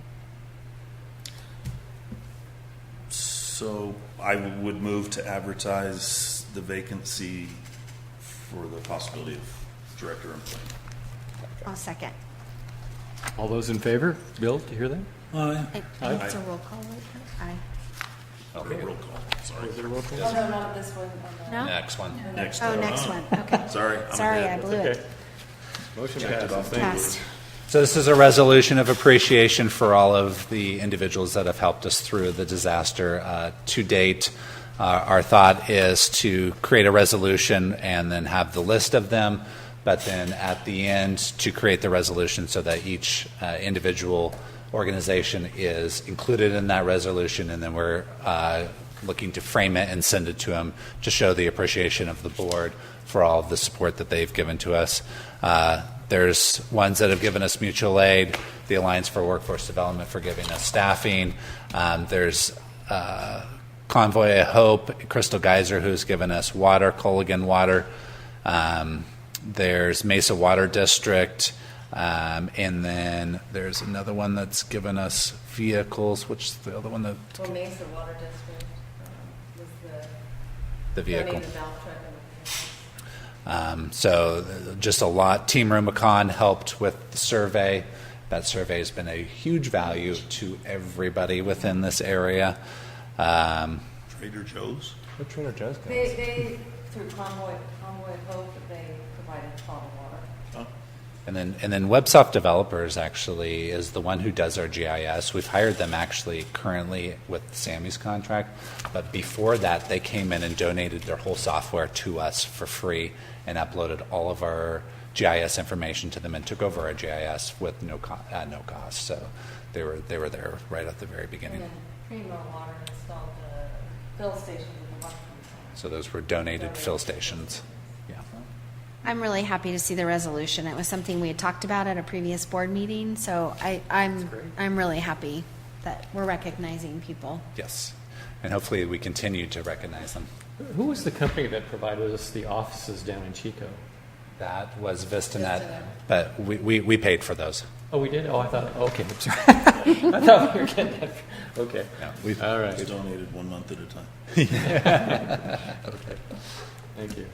So I would move to advertise the vacancy for the possibility of director employment. I'll second. All those in favor? Bill, do you hear that? It's a roll call, right? Aye. Okay. Roll call. Sorry. Is it a roll call? Oh, no, not this one. No? Next one. Next. Oh, next one, okay. Sorry. I'm Sorry, I ahead. blew Okay. it. Motion Checked it off. Passed. So this is a resolution of appreciation for all of the individuals that have helped us through the disaster to date. Our thought is to create a resolution and then have the list of them, but then at the end to create the resolution so that each individual organization is included in that resolution, and then we're looking to frame it and send it to them to show the appreciation of the board for all of the support that they've given to us. There's ones that have given us mutual aid, the Alliance for Workforce Development for giving us staffing. There's Convoy of Hope, Crystal Geyser, who's given us water, Culligan Water. There's Mesa Water District. And then there's another one that's given us vehicles, which is the other one that Well, Mesa Water District was the vehicle. donated valve truck and So just a lot. Team Rubicon helped with the survey. That survey has been a huge value to everybody within this area. Trader Joe's. What Trader Joe's got? they through Convoy of Hope, they provided bottled water. And then Websoft Developers actually is the one who does our GIS. We've hired them actually currently with Sammy's contract, but before that they came in and donated their whole software to us for free and uploaded all of our GIS information to them and took over our GIS with no cost. So they were there right at the very beginning. And then Primo Water installed the fill station with the water pump. So those were donated fill stations. Yeah. I'm really happy to see the resolution. It was something we had talked about at a previous board meeting, so I'm really happy that we're recognizing people. Yes. And hopefully we continue to recognize them. Who was the company that provided us the offices down in Chico? That was VistaNet, but we paid for those. Oh, we did? Oh, I thought, okay, I'm sorry. I thought we were getting that. Okay. Yeah, All right. It's donated 1 month at a time. Okay. Thank you.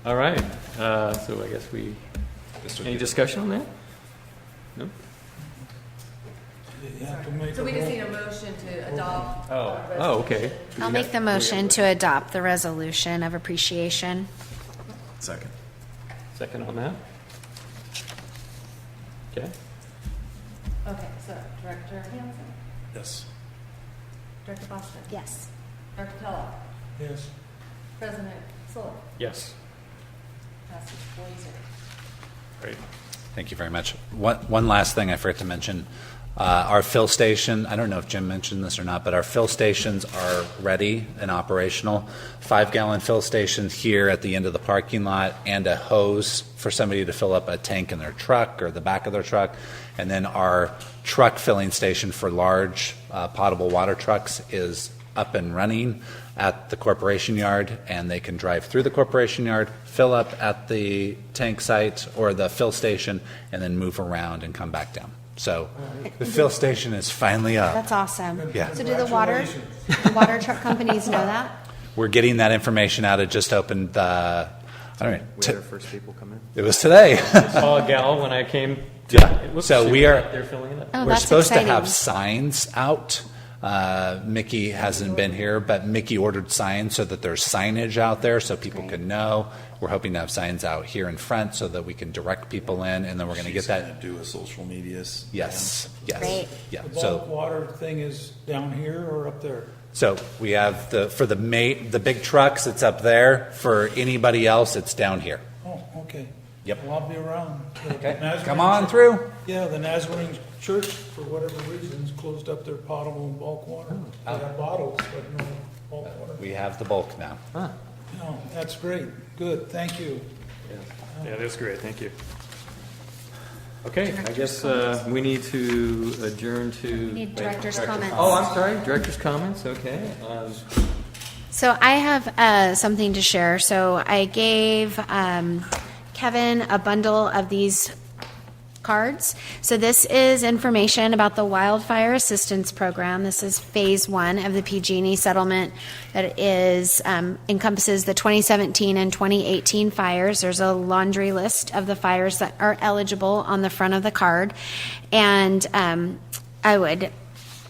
All right. So I guess any discussion on that? No? You have to make So a we just roll- need a motion to adopt. Oh, okay. I'll make the motion to adopt the resolution of appreciation. Second. Second on that? Okay. Okay, so Director Hansen, Yes. Director Boston. Yes. Director Kellogg, Yes. President Sullivan, Yes. passes 4-0. Great. Thank you very much. One last thing I forgot to mention. Our fill station, I don't know if Jim mentioned this or not, but our fill stations are ready and operational. 5-gallon fill stations here at the end of the parking lot and a hose for somebody to fill up a tank in their truck or the back of their truck. And then our truck filling station for large potable water trucks is up and running at the corporation yard, and they can drive through the corporation yard, fill up at the tank site or the fill station, and then move around and come back down. So the fill station is finally up. That's awesome. Yeah. So do the water truck companies know that? We're getting that information out. It just opened, I don't know. Where the first people come in. It was today. Saw a gal when I came. Yeah. It looks So like we she are- was out there filling it up. Oh, We're that's supposed exciting. to have signs out. Mickey hasn't been here, but Mickey ordered signs so that there's signage out there so people can know. We're hoping to have signs out here in front so that we can direct people in, and then we're going to get She's that. gonna do a social medias. Yes, yes. Great. Yeah. The bulk So, water thing is down here or up there? so we have for the big trucks, it's up there. For anybody else, it's down here. Oh, okay. Yep. Well, I'll be around. The Okay. Nazarene Come on Church- through. Yeah, the Nazarene Church, for whatever reasons, closed up their potable and bulk water. They have bottles, but no bulk water. We have the bulk now. No, that's great. Good, thank you. Yeah, that's great. Thank you. Okay, I guess we need to adjourn to. Need director's comments. Oh, I'm sorry. Director's comments. Okay. So I have something to share. So I gave Kevin a bundle of these cards. So this is information about the Wildfire Assistance Program. This is phase 1 of the PG&E settlement that is encompasses the 2017 and 2018 fires. There's a laundry list of the fires that are eligible on the front of the card. And I would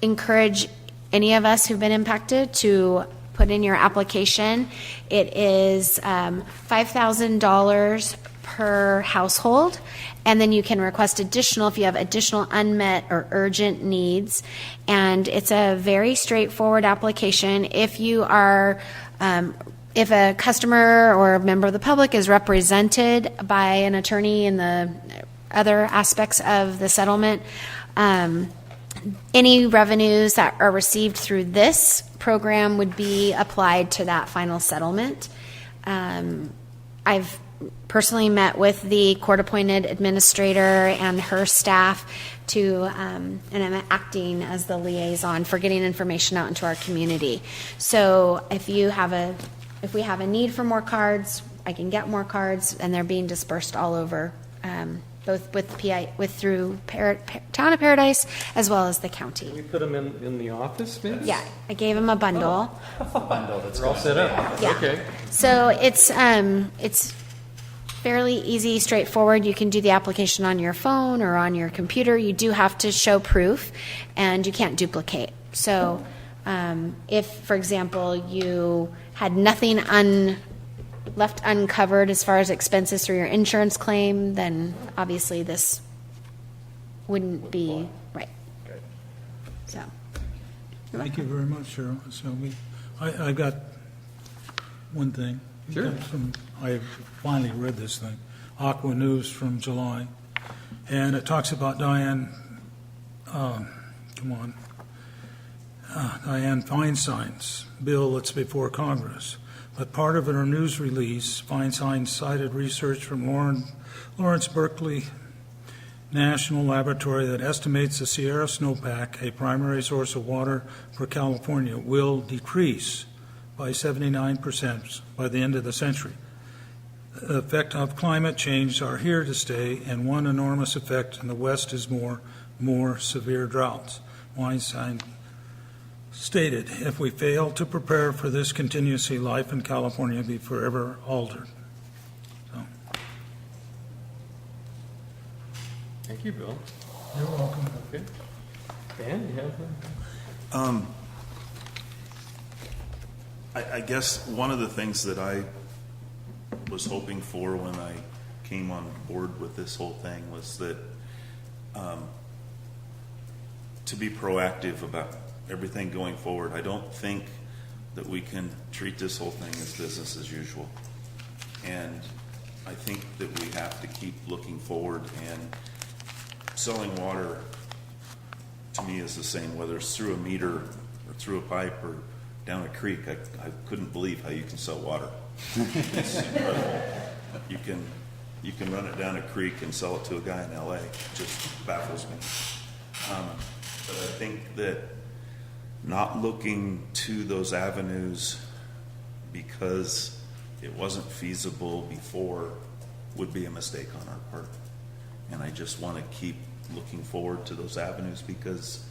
encourage any of us who've been impacted to put in your application. It is $5,000 per household, and then you can request additional if you have additional unmet or urgent needs. And it's a very straightforward application. If you are if a customer or a member of the public is represented by an attorney in the other aspects of the settlement, any revenues that are received through this program would be applied to that final settlement. I've personally met with the court-appointed administrator and her staff and I'm acting as the liaison for getting information out into our community. So if we have a need for more cards, I can get more cards, and they're being dispersed all over, both through Town of Paradise as well as the county. We put them in the office, maybe? Yeah, I gave him a bundle. Bundle that's We're all set up. Yeah. Okay. So it's fairly easy, straightforward. You can do the application on your phone or on your computer. You do have to show proof, and you can't duplicate. So if, for example, you had nothing left uncovered as far as expenses through your insurance claim, then obviously this wouldn't be right. So. Thank you very much, Cheryl. So I got one thing. Sure. I finally read this thing, Aqua News from July, and it talks about Dianne Feinstein's bill that's before Congress. But part of her news release, Feinstein cited research from Lawrence Berkeley National Laboratory that estimates the Sierra snowpack, a primary source of water for California, will decrease by 79% by the end of the century. The effect of climate change are here to stay, and one enormous effect in the West is more severe droughts. Weinstein stated, if we fail to prepare for this contingency, life in California will be forever altered. So, Thank you, Bill. you're welcome. Okay. Dan, you have one? I guess one of the things that I was hoping for when I came on board with this whole thing was that to be proactive about everything going forward. I don't think that we can treat this whole thing as business as usual. And I think that we have to keep looking forward, and selling water to me is the same, whether it's through a meter or through a pipe or down a creek. I couldn't believe how you can sell water. It's incredible. You can run it down a creek and sell it to a guy in LA. It just baffles me. But I think that not looking to those avenues because it wasn't feasible before would be a mistake on our part. And I just want to keep looking forward to those avenues, because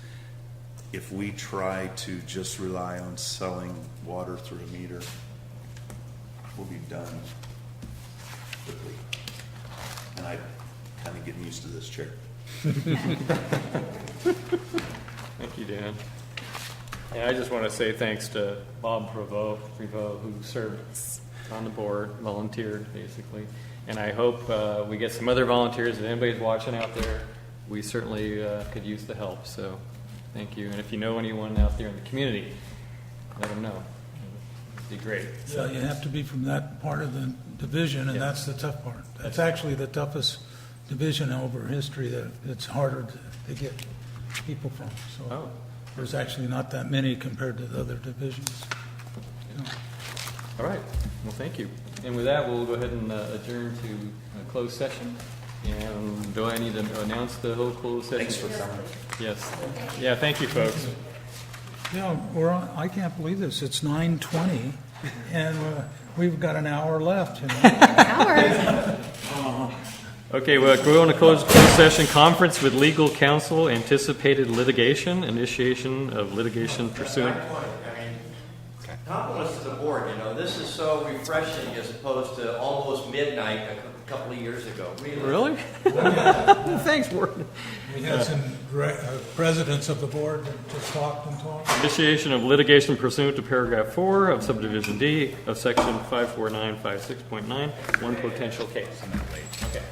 if we try to just rely on selling water through a meter, we'll be done quickly. And I'm kind of getting used to this chair. Thank you, Dan. And I just want to say thanks to Bob Prevost, who served on the board, volunteered basically. And I hope we get some other volunteers. If anybody's watching out there, we certainly could use the help. So thank you. And if you know anyone out there in the community, let them know. It'd be great. So you have to be from that part of the division, and that's the tough part. That's actually the toughest division over history that it's harder to get people from. So there's actually not that many compared to the other divisions. All right. Well, thank you. And with that, we'll go ahead and adjourn to a closed session. And do I need to announce the whole closed session? Thanks for coming. Yes. Yeah, thank you, folks. Yeah, I can't believe this. It's 9:20, and we've got an hour left. You know? Okay, we're going to closed session. Conference with legal counsel, anticipated litigation, initiation of litigation pursuant. Compliments to the board, this is so refreshing as opposed to almost midnight a couple of years ago. Really? Thanks, Warden. We had some presidents of the board that just talked and talked. Initiation of litigation pursuant to paragraph 4 of subdivision D of section 54956.9, one potential case. Okay.